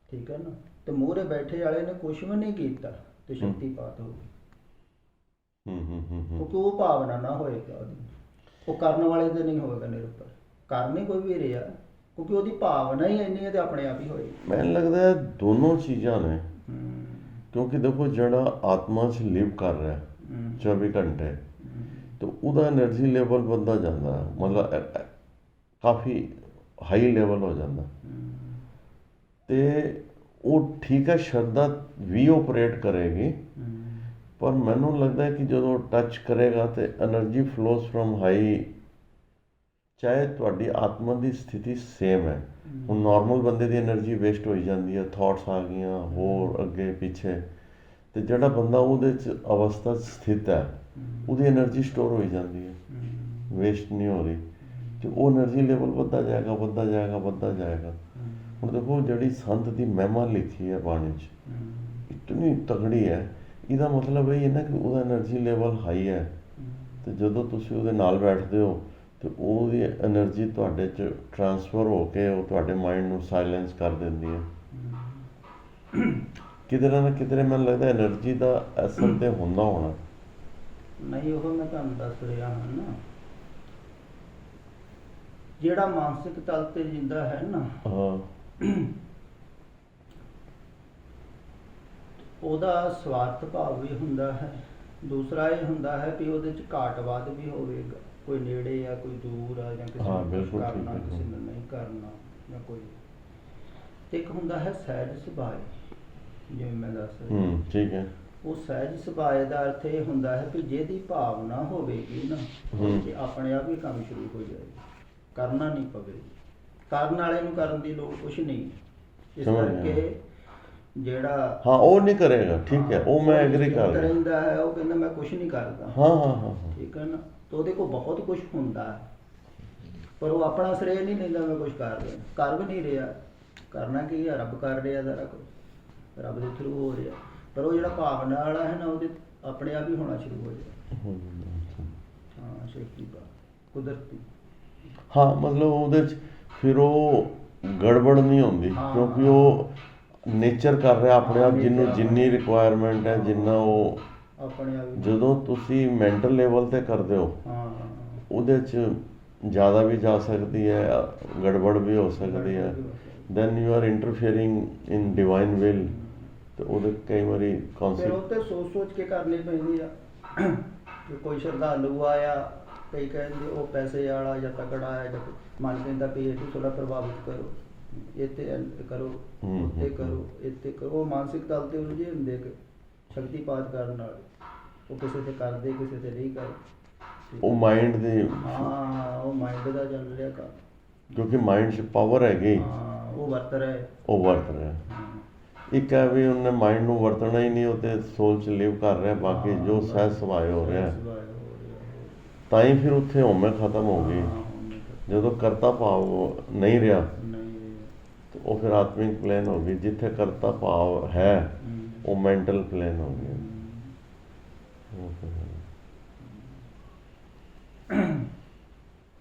ਠੀਕ ਹੈ ਨਾ, ਤੇ ਮੂਹਰੇ ਬੈਠੇ ਵਾਲੇ ਨੇ ਕੁਛ ਵੀ ਨਹੀਂ ਕੀਤਾ ਤੇ ਸ਼ਕਤੀਪਾਤ ਹੋ ਗਈ। ਕਿਉਂਕਿ ਉਹ ਭਾਵਨਾ ਨਾ ਹੋਏਗਾ ਉਹਦੀ, ਉਹ ਕਰਨ ਵਾਲੇ ਤੇ ਨਹੀਂ ਹੋਏਗਾ ਨਿਰਭਰ, ਕਰਨੀ ਕੋਈ ਵੀ ਰਿਹਾ, ਕਿਉਂਕਿ ਉਹਦੀ ਭਾਵਨਾ ਹੀ ਇੰਨੀ ਹੈ ਤੇ ਆਪਣੇ ਆਪ ਹੀ ਹੋਏਗੀ। ਮੈਨੂੰ ਲੱਗਦਾ ਦੋਨੋਂ ਚੀਜ਼ਾਂ ਨੇ, ਕਿਉਂਕਿ ਦੇਖੋ ਜਿਹੜਾ ਆਤਮਾ 'ਚ ਲਿਵ ਕਰ ਰਿਹਾ 24 ਘੰਟੇ, ਤੇ ਉਹਦਾ ਐਨਰਜੀ ਲੈਵਲ ਵੱਧਦਾ ਜਾਂਦਾ, ਮਤਲਬ ਕਾਫੀ ਹਾਈ ਲੈਵਲ ਹੋ ਜਾਂਦਾ। ਤੇ ਉਹ ਠੀਕ ਹੈ, ਸ਼ਰਧਾ ਵੀ ਓਪਰੇਟ ਕਰੇਗੀ, ਪਰ ਮੈਨੂੰ ਲੱਗਦਾ ਹੈ ਕਿ ਜਦੋਂ ਟੱਚ ਕਰੇਗਾ ਤੇ એનર્ਜੀ ਫਲੋਸ ਫਰੋਮ ਹਾਈ, ਚਾਹੇ ਤੁਹਾਡੀ ਆਤਮਾ ਦੀ ਸਥਿਤੀ ਸੇਮ ਹੈ। ਹੁਣ ਨੋਰਮਲ ਬੰਦੇ ਦੀ એનર્ਜੀ ਵੇਸਟ ਹੋਈ ਜਾਂਦੀ ਹੈ, ਥਾਟਸ ਆ ਗਈਆਂ ਹੋਰ ਅੱਗੇ ਪਿੱਛੇ, ਤੇ ਜਿਹੜਾ ਬੰਦਾ ਉਹਦੇ 'ਚ ਅਵਸਥਾ 'ਚ ਸਥਿਤ ਹੈ, ਉਹਦੀ એનર્ਜੀ ਸਟੋਰ ਹੋਈ ਜਾਂਦੀ ਹੈ, ਵੇਸਟ ਨਹੀਂ ਹੋ ਰਹੀ, ਤੇ ਉਹ એનર્ਜੀ ਲੈਵਲ ਵੱਧਦਾ ਜਾਏਗਾ, ਵੱਧਦਾ ਜਾਏਗਾ, ਵੱਧਦਾ ਜਾਏਗਾ। ਹੁਣ ਦੇਖੋ ਜਿਹੜੀ ਸੰਤ ਦੀ ਮਹਿਮਾ ਲਿਖੀ ਹੈ ਬਾਣੀ 'ਚ, ਇਤਨੀ ਤਗੜੀ ਹੈ, ਇਹਦਾ ਮਤਲਬ ਇਹ ਹੈ ਨਾ ਕਿ ਉਹਦਾ એનર્ਜੀ ਲੈਵਲ ਹਾਈ ਹੈ, ਤੇ ਜਦੋਂ ਤੁਸੀਂ ਉਹਦੇ ਨਾਲ ਬੈਠਦੇ ਹੋ ਤੇ ਉਹਦੀ એનર્ਜੀ ਤੁਹਾਡੇ 'ਚ ਟਰਾਂਸਫਰ ਹੋ ਕੇ ਉਹ ਤੁਹਾਡੇ ਮਾਈਂਡ ਨੂੰ ਸਾਇਲੈਂਸ ਕਰ ਦਿੰਦੀ ਹੈ। ਕਿਧਰੇ ਨਾ ਕਿਧਰੇ ਮੈਨੂੰ ਲੱਗਦਾ એનર્ਜੀ ਦਾ ਅਸਰ ਤੇ ਹੁੰਦਾ ਹੋਣਾ। ਨਹੀਂ, ਉਹ ਮੈਂ ਤੁਹਾਨੂੰ ਦੱਸ ਰਿਹਾ ਹਾਂ ਨਾ, ਜਿਹੜਾ ਮਾਨਸਿਕ ਤਲ ਤੇ ਜਿੰਦਾ ਹੈ ਨਾ, ਹਾਂ ਉਹਦਾ ਸਵਾਰਥ ਭਾਵ ਵੀ ਹੁੰਦਾ ਹੈ। ਦੂਸਰਾ ਇਹ ਹੁੰਦਾ ਹੈ ਕਿ ਉਹਦੇ ਚ ਘਾਟਵਾਦ ਵੀ ਹੋਵੇਗਾ, ਕੋਈ ਨੇੜੇ ਆ ਕੋਈ ਦੂਰ ਆ, ਜਾਂ ਕਿਸੇ ਹਾਂ, ਨੂੰ ਬਿਲਕੁਲ ਠੀਕ ਕਰਨਾ ਹੈ। ਕਿਸੇ ਨੂੰ ਨਹੀਂ ਕਰਨਾ, ਜਾਂ ਕੋਈ। ਤੇ ਇੱਕ ਹੁੰਦਾ ਹੈ ਸਹਿਜ ਸੁਭਾਅ, ਜਿਵੇਂ ਮੈਂ ਦੱਸ ਰਿਹਾ। ਠੀਕ ਹੈ। ਉਹ ਸਹਿਜ ਸੁਭਾਅ ਦਾ ਅਰਥ ਇਹ ਹੁੰਦਾ ਹੈ ਕਿ ਜਿਹਦੀ ਭਾਵਨਾ ਹੋਵੇਗੀ ਨਾ, ਉਹਦੇ 'ਚ ਆਪਣੇ ਆਪ ਹੀ ਕੰਮ ਸ਼ੁਰੂ ਹੋ ਜਾਏਗਾ, ਕਰਨਾ ਨਹੀਂ ਪਵੇਗਾ। ਕਰਨ ਵਾਲੇ ਨੂੰ ਕਰਨ ਦੀ ਲੋੜ ਕੁਛ ਨਹੀਂ। ਇਸ ਸਮਝ ਗਿਆ। ਕਰਕੇ ਜਿਹੜਾ ਹਾਂ ਉਹ ਨਹੀਂ ਕਰੇਗਾ, ਠੀਕ ਹੈ, ਉਹ ਮੈਂ ਐਗਰੀ ਕਰ ਰਿਹਾ। ਰਹਿੰਦਾ ਹੈ, ਉਹ ਕਹਿੰਦਾ ਮੈਂ ਕੁਛ ਨਹੀਂ ਕਰਦਾ। ਹਾਂ ਹਾਂ ਹਾਂ ਹਾਂ ਠੀਕ ਹੈ ਨਾ, ਤੇ ਉਹਦੇ ਕੋਲ ਬਹੁਤ ਕੁਝ ਹੁੰਦਾ ਹੈ, ਪਰ ਉਹ ਆਪਣਾ ਸ਼੍ਰੇਅ ਨਹੀਂ ਲੈਂਦਾ ਮੈਂ ਕੁਝ ਕਰ ਰਿਹਾ, ਕਰ ਵੀ ਨਹੀਂ ਰਿਹਾ। ਕਰਨਾ ਕੀ ਹੈ, ਰੱਬ ਕਰ ਰਿਹਾ ਸਾਰਾ ਕੁਝ, ਰੱਬ ਦੇ ਥਰੂ ਹੋ ਰਿਹਾ। ਪਰ ਉਹ ਜਿਹੜਾ ਭਾਵਨਾ ਵਾਲਾ ਹੈ ਨਾ, ਉਹਦੇ ਆਪਣੇ ਆਪ ਹੀ ਹੋਣਾ ਸ਼ੁਰੂ ਹੋ ਜਾਏ। ਹਾਂ, ਸ਼ਕਤੀ ਦਾ ਕੁਦਰਤੀ। ਹਾਂ ਮਤਲਬ ਉਹਦੇ 'ਚ ਫਿਰ ਉਹ ਗੜਬੜ ਨਹੀਂ ਹੁੰਦੀ, ਹਾਂ। ਕਿਉਂਕਿ ਉਹ ਨੇਚਰ ਕਰ ਰਿਹਾ ਆਪਣੇ ਆਪ, ਜਿਹਨੂੰ ਜਿੰਨੀ ਰਿਕੁਆਇਰਮੈਂਟ ਹੈ, ਜਿੰਨਾ ਉਹ। ਆਪਣੇ ਆਪ ਹੀ। ਜਦੋਂ ਤੁਸੀਂ ਮੈਂਟਲ ਲੈਵਲ ਤੇ ਕਰਦੇ ਹੋ, ਹਾਂ ਉਹਦੇ 'ਚ ਜ਼ਿਆਦਾ ਵੀ ਜਾ ਸਕਦੀ ਹੈ, ਗੜਬੜ ਵੀ ਹੋ ਸਕਦੀ ਹੈ। Then you are interfering in divine will, ਤੇ ਉਹਦੇ ਕਈ ਵਾਰੀ ਫਿਰ ਕੌਨਸੈਪਟ। ਉਹ ਤੇ ਸੋਚ ਕੇ ਕਰਨੀ ਪੈਂਦੀ ਆ। ਕਿ ਕੋਈ ਸ਼ਰਧਾਲੂ ਆਇਆ, ਕਈ ਕਹਿੰਦੇ ਉਹ ਪੈਸੇ ਵਾਲਾ ਜਾਂ ਤਕੜਾ ਆਇਆ, ਜਾਂ ਮਨ ਕਹਿੰਦਾ ਵੀ ਇਹ ਥੋੜਾ ਪ੍ਰਭਾਵਿਤ ਕਰੋ, ਇੱਥੇ ਕਰੋ, ਉੱਥੇ ਕਰੋ, ਇੱਥੇ ਕਰੋ। ਉਹ ਮਾਨਸਿਕ ਤਲ ਤੇ ਉਲਝੇ ਹੁੰਦੇ ਕਿ ਸ਼ਕਤੀਪਾਤ ਕਰਨ ਨਾਲ, ਉਹ ਕਿਸੇ ਤੇ ਕਰਦੇ, ਕਿਸੇ ਤੇ ਨਹੀਂ ਕਰਦੇ। ਉਹ ਮਾਈਂਡ ਦੀ, ਹਾਂ, ਉਹ ਮਾਈਂਡ ਦਾ ਚੱਲ ਰਿਹਾ ਕੰਮ। ਕਿਉਂਕਿ ਮਾਈਂਡ 'ਚ ਪਾਵਰ ਹੈਗੀ, ਹਾਂ, ਉਹ ਵਰਤ ਰਿਹਾ। ਉਹ ਵਰਤ ਰਿਹਾ। ਇੱਕ ਹੈ ਵੀ ਉਹਨੇ ਮਾਈਂਡ ਨੂੰ ਵਰਤਣਾ ਹੀ ਨਹੀਂ, ਉਹ ਤੇ ਸੋਲ 'ਚ ਲਿਵ ਕਰ ਰਿਹਾ, ਬਾਕੀ ਜੋ ਸਹਿਜ ਸੁਭਾਅ ਹੋ ਰਿਹਾ, ਤਾਂ ਹੀ ਫਿਰ ਉੱਥੇ ਹਉਮੈ ਖਤਮ ਹੋ ਗਈ। ਜਦੋਂ ਕਰਤਾ ਭਾਵ ਨਹੀਂ ਰਿਹਾ, ਤੇ ਉਹ ਫਿਰ ਆਤਮਿਕ ਪਲੇਨ ਹੋ ਗਈ। ਜਿੱਥੇ ਕਰਤਾ ਭਾਵ ਹੈ, ਉਹ ਮੈਂਟਲ ਪਲੇਨ ਹੋ ਗਿਆ।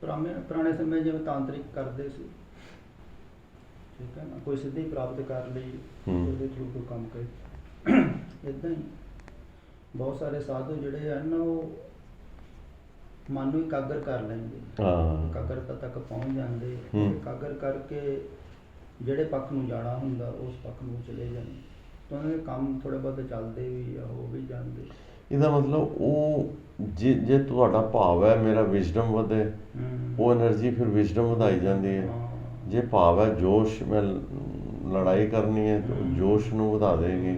ਪੁਰਾਣੇ ਸਮੇਂ ਜਿਵੇਂ ਤਾਂਤਰਿਕ ਕਰਦੇ ਸੀ, ਠੀਕ ਹੈ ਨਾ, ਕੋਈ ਸਿੱਧੀ ਪ੍ਰਾਪਤ ਕਰ ਲਈ, ਉਹਦੇ ਥਰੂ ਕੋਈ ਕੰਮ ਕਰੇ। ਇੱਦਾਂ ਹੀ ਬਹੁਤ ਸਾਰੇ ਸਾਧੂ ਜਿਹੜੇ ਹਨ, ਉਹ ਮਨ ਨੂੰ ਇਕਾਗਰ ਕਰ ਲੈਂਦੇ, ਇਕਾਗਰਤਾ ਤੱਕ ਪਹੁੰਚ ਜਾਂਦੇ। ਇਕਾਗਰ ਕਰਕੇ ਜਿਹੜੇ ਪੱਖ ਨੂੰ ਜਾਣਾ ਹੁੰਦਾ, ਉਸ ਪੱਖ ਨੂੰ ਚਲੇ ਜਾਂਦੇ। ਤਾਂ ਉਹਨਾਂ ਦੇ ਕੰਮ ਥੋੜ੍ਹੇ ਬਹੁਤ ਚੱਲਦੇ ਵੀ ਆ, ਹੋ ਵੀ ਜਾਂਦੇ। ਇਹਦਾ ਮਤਲਬ ਉਹ ਜੇ ਤੁਹਾਡਾ ਭਾਵ ਹੈ ਮੇਰਾ ਵਿਜ਼ਡਮ ਵਧੇ, ਉਹ એનર્ਜੀ ਫਿਰ ਵਿਜ਼ਡਮ ਵਧਾਈ ਜਾਂਦੀ ਹੈ। ਜੇ ਭਾਵ ਹੈ ਜੋਸ਼, ਮੈਂ ਲੜਾਈ ਕਰਨੀ ਹੈ, ਤਾਂ ਜੋਸ਼ ਨੂੰ ਵਧਾ ਦੇਗੀ।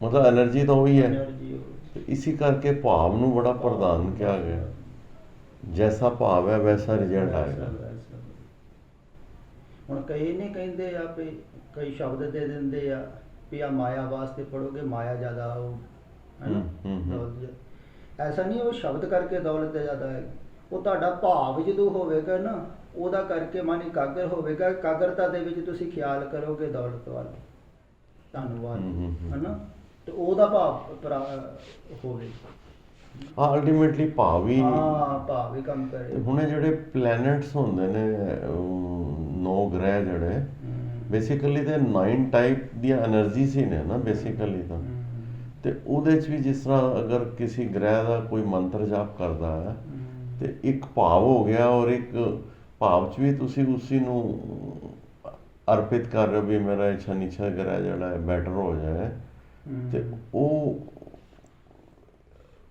ਮਤਲਬ એનર્ਜੀ ਤਾਂ ਉਹੀ ਹੈ। ਇਸੀ ਕਰਕੇ ਭਾਵ ਨੂੰ ਬੜਾ ਪ੍ਰਧਾਨ ਕਿਹਾ ਗਿਆ। ਜੈਸਾ ਭਾਵ ਹੈ ਵੈਸਾ ਰਿਜ਼ਲਟ ਆਏਗਾ। ਹੁਣ ਕਈ ਨਹੀਂ ਕਹਿੰਦੇ ਆ ਵੀ, ਕਈ ਸ਼ਬਦ ਦੇ ਦਿੰਦੇ ਆ ਵੀ ਆ ਮਾਇਆ ਵਾਸਤੇ ਪੜੋਗੇ ਮਾਇਆ ਜ਼ਿਆਦਾ ਆਊ, ਹੈ ਨਾ। ਐਸਾ ਨਹੀਂ, ਉਹ ਸ਼ਬਦ ਕਰਕੇ ਦੌਲਤ ਜ਼ਿਆਦਾ ਹੈ। ਉਹ ਤੁਹਾਡਾ ਭਾਵ ਜਦੋਂ ਹੋਵੇਗਾ ਨਾ, ਉਹਦਾ ਕਰਕੇ ਮਨ ਇਕਾਗਰ ਹੋਵੇਗਾ। ਇਕਾਗਰਤਾ ਦੇ ਵਿੱਚ ਤੁਸੀਂ ਖਿਆਲ ਕਰੋਗੇ ਦੌਲਤ ਵੱਲ, ਧੰਨਵਾਦ, ਹੈ ਨਾ, ਤੇ ਉਹਦਾ ਭਾਵ ਹੋਵੇ। ਹਾਂ, ਅਲਟੀਮੇਟਲੀ ਭਾਵ ਹੀ ਕੰਮ ਕਰੇ। ਹੁਣ ਇਹ ਜਿਹੜੇ ਪਲੈਨਟਸ ਹੁੰਦੇ ਨੇ, 9 ਗ੍ਰਹਿ ਜਿਹੜੇ, ਬੇਸਿਕਲੀ ਤੇ 9 ਟਾਈਪ ਦੀਆਂ એનર્ਜੀਜ਼ ਹੀ ਨੇ ਨਾ ਬੇਸਿਕਲੀ ਤਾਂ। ਤੇ ਉਹਦੇ 'ਚ ਵੀ ਜਿਸ ਤਰ੍ਹਾਂ ਅਗਰ ਕਿਸੇ ਗ੍ਰਹਿ ਦਾ ਕੋਈ ਮੰਤਰ ਜਾਪ ਕਰਦਾ ਹੈ, ਤੇ ਇੱਕ ਭਾਵ ਹੋ ਗਿਆ, ਔਰ ਇੱਕ ਭਾਵ 'ਚ ਵੀ ਤੁਸੀਂ ਉਸੀ ਨੂੰ ਅਰਪਿਤ ਕਰ ਰਹੇ ਹੋ ਵੀ ਮੇਰਾ ਸ਼ਨੀਚਰ ਗ੍ਰਹਿ ਜਿਹੜਾ ਹੈ ਬੈਟਰ ਹੋ ਜਾਏ। ਤੇ ਉਹ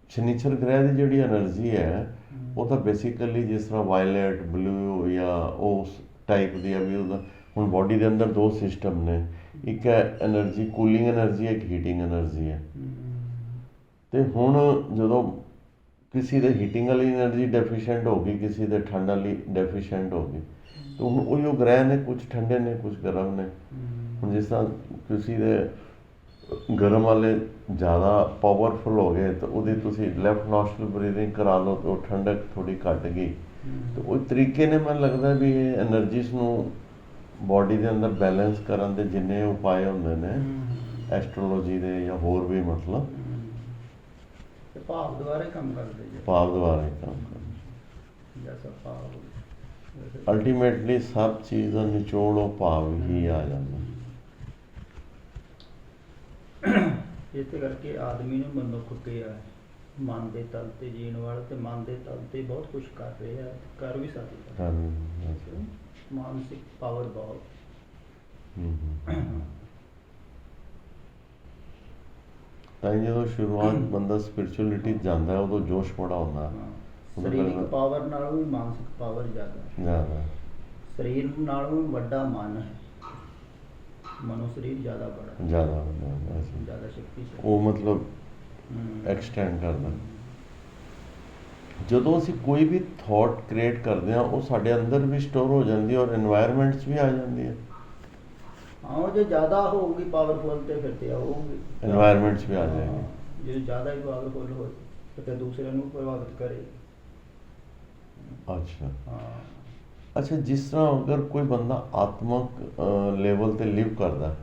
ਸ਼ਨੀਚਰ ਗ੍ਰਹਿ ਦੀ ਜਿਹੜੀ એનર્ਜੀ ਹੈ, ਉਹ ਤਾਂ ਬੇਸਿਕਲੀ ਜਿਸ ਤਰ੍ਹਾਂ ਵਾਇਲਟ, ਬਲੂ ਜਾਂ ਉਸ ਟਾਈਪ ਦੀ ਆ ਵੀ। ਉਹਦਾ ਹੁਣ ਬੋਡੀ ਦੇ ਅੰਦਰ 2 ਸਿਸਟਮ ਨੇ, ਇੱਕ ਹੈ એનર્ਜੀ ਕੂਲਿੰਗ એનર્ਜੀ, ਇੱਕ ਹੀਟਿੰਗ એનર્ਜੀ ਹੈ। ਤੇ ਹੁਣ ਜਦੋਂ ਕਿਸੇ ਦੇ ਹੀਟਿੰਗ ਵਾਲੀ એનર્ਜੀ ਡੈਫੀਸ਼ੀਐਂਟ ਹੋ ਗਈ, ਕਿਸੇ ਦੇ ਠੰਡ ਵਾਲੀ ਡੈਫੀਸ਼ੀਐਂਟ ਹੋ ਗਈ, ਤਾਂ ਹੁਣ ਉਹੀ ਉਹ ਗ੍ਰਹਿ ਨੇ, ਕੁਝ ਠੰਡੇ ਨੇ, ਕੁਝ ਗਰਮ ਨੇ। ਹੁਣ ਜਿਸ ਤਰ੍ਹਾਂ ਕਿਸੇ ਦੇ ਗਰਮ ਵਾਲੇ ਜ਼ਿਆਦਾ ਪਾਵਰਫੁਲ ਹੋ ਗਏ, ਤਾਂ ਉਹਦੀ ਤੁਸੀਂ ਲੈਫਟ ਨੋਸਟਰਲ ਬਰੀਥਿੰਗ ਕਰਾ ਲਓ, ਤਾਂ ਉਹ ਠੰਡਕ ਥੋੜ੍ਹੀ ਘੱਟ ਗਈ। ਤਾਂ ਉਹ ਤਰੀਕੇ ਨੇ ਮੈਨੂੰ ਲੱਗਦਾ ਵੀ ਇਹ એનર્ਜੀਜ਼ ਨੂੰ ਬੋਡੀ ਦੇ ਅੰਦਰ ਬੈਲੈਂਸ ਕਰਨ ਦੇ ਜਿੰਨੇ ਉਪਾਅ ਹੁੰਦੇ ਨੇ, ਐਸਟਰੋਲੋਜੀ ਦੇ ਜਾਂ ਹੋਰ ਵੀ ਮਤਲਬ ਤੇ ਭਾਵ ਦੁਆਰਾ ਹੀ ਕੰਮ ਕਰਦੇ ਜੀ। ਭਾਵ ਦੁਆਰਾ ਹੀ ਕੰਮ ਕਰਦੇ। ਜੈਸਾ ਭਾਵ ਅਲਟੀਮੇਟਲੀ ਸਭ ਚੀਜ਼ ਦਾ ਨਿਚੋੜ ਉਹ ਭਾਵ ਹੀ ਆ ਜਾਂਦਾ। ਇਸੇ ਕਰਕੇ ਆਦਮੀ ਨੂੰ ਮਨੁੱਖ ਕਿਹਾ ਹੈ, ਮਨ ਦੇ ਤਲ ਤੇ ਜੀਣ ਵਾਲਾ, ਤੇ ਮਨ ਦੇ ਤਲ ਤੇ ਬਹੁਤ ਕੁਝ ਕਰ ਰਹੇ ਆ, ਕਰ ਵੀ ਸਕਦੇ ਆ। ਮਾਨਸਿਕ ਪਾਵਰ ਬਹੁਤ। ਤਾਂ ਹੀ ਜਦੋਂ ਸ਼ੁਰੂਆਤ ਬੰਦਾ ਸਪਿਰਚੁਅਲਿਟੀ ਜਾਂਦਾ ਹੈ, ਉਦੋਂ ਜੋਸ਼ ਬੜਾ ਹੁੰਦਾ। ਸਰੀਰਕ ਪਾਵਰ ਨਾਲੋਂ ਵੀ ਮਾਨਸਿਕ ਪਾਵਰ ਜ਼ਿਆਦਾ। ਸਰੀਰ ਨਾਲੋਂ ਵੀ ਵੱਡਾ ਮਨ ਹੈ, ਮਨੋ ਸਰੀਰ ਜ਼ਿਆਦਾ ਬੜਾ, ਜ਼ਿਆਦਾ ਸ਼ਕਤੀਸ਼ਾਲੀ। ਉਹ ਮਤਲਬ ਐਕਸਟੈਂਡ ਕਰਦਾ। ਜਦੋਂ ਅਸੀਂ ਕੋਈ ਵੀ ਥਾਟ ਕ੍ਰੀਏਟ ਕਰਦੇ ਹਾਂ, ਉਹ ਸਾਡੇ ਅੰਦਰ ਵੀ ਸਟੋਰ ਹੋ ਜਾਂਦੀ ਹੈ ਔਰ ਐਨਵਾਇਰਨਮੈਂਟ 'ਚ ਵੀ ਆ ਜਾਂਦੀ ਹੈ। ਹਾਂ, ਉਹ ਜੇ ਜ਼ਿਆਦਾ ਹੋਊਗੀ ਪਾਵਰਫੁਲ ਤੇ ਫਿਰ ਤੇ ਆਊਗੀ ਐਨਵਾਇਰਨਮੈਂਟ 'ਚ ਵੀ ਆ ਜਾਏਗੀ। ਜੇ ਜ਼ਿਆਦਾ ਹੀ ਪਾਵਰਫੁਲ ਹੋ ਤੇ ਫਿਰ ਦੂਸਰਿਆਂ ਨੂੰ ਪ੍ਰਭਾਵਿਤ ਕਰੇ। ਅੱਛਾ ਹਾਂ। ਅੱਛਾ, ਜਿਸ ਤਰ੍ਹਾਂ ਅਗਰ ਕੋਈ ਬੰਦਾ ਆਤਮਕ ਲੈਵਲ ਤੇ ਲਿਵ ਕਰਦਾ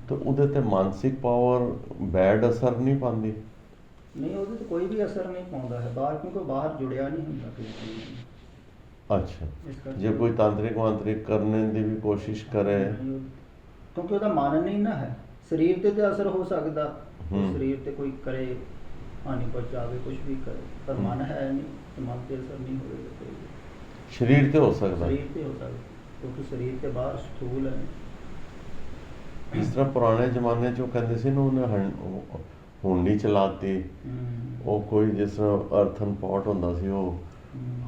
ਤਾਂ ਉਹਦੇ ਤੇ ਮਾਨਸਿਕ ਪਾਵਰ ਬੈਡ ਅਸਰ ਨਹੀਂ ਪਾਉਂਦੀ? ਨਹੀਂ, ਉਹਦੇ ਤੇ ਕੋਈ ਵੀ ਅਸਰ ਨਹੀਂ ਪਾਉਂਦਾ ਹੈ ਬਾਹਰ, ਕਿਉਂਕਿ ਬਾਹਰ ਜੁੜਿਆ ਨਹੀਂ ਹੁੰਦਾ ਕਿਸੇ ਨਾਲ। ਅੱਛਾ, ਜੇ ਕੋਈ ਤਾਂਤਰਿਕ ਵਾਂਤਰਿਕ ਕਰਨੇ ਦੀ ਵੀ ਕੋਸ਼ਿਸ਼ ਕਰੇ, ਕਿਉਂਕਿ ਉਹਦਾ ਮਨ ਨਹੀਂ ਨਾ ਹੈ। ਸਰੀਰ ਤੇ ਅਸਰ ਹੋ ਸਕਦਾ, ਸਰੀਰ ਤੇ ਕੋਈ ਕਰੇ, ਹਾਨੀ ਪਹੁੰਚਾਵੇ, ਕੁਝ ਵੀ ਕਰੇ, ਪਰ ਮਨ ਹੈ ਨਹੀਂ, ਤੇ ਮਨ ਤੇ ਅਸਰ ਨਹੀਂ ਹੋਵੇਗਾ। ਸਰੀਰ ਤੇ ਹੋ ਸਕਦਾ, ਸਰੀਰ ਤੇ ਹੋ ਸਕਦਾ, ਕਿਉਂਕਿ ਸਰੀਰ ਤੇ ਬਾਹਰ ਸਥੂਲ ਹੈ। ਜਿਸ ਤਰ੍ਹਾਂ ਪੁਰਾਣੇ ਜ਼ਮਾਨੇ 'ਚ ਉਹ ਕਹਿੰਦੇ ਸੀ ਨਾ, ਉਹਨੇ ਹੁੰਡੀ ਚਲਾਤੀ, ਉਹ ਕੋਈ ਜਿਸ ਤਰ੍ਹਾਂ ਅਰਥਨ ਪੋਟ ਹੁੰਦਾ ਸੀ, ਉਹ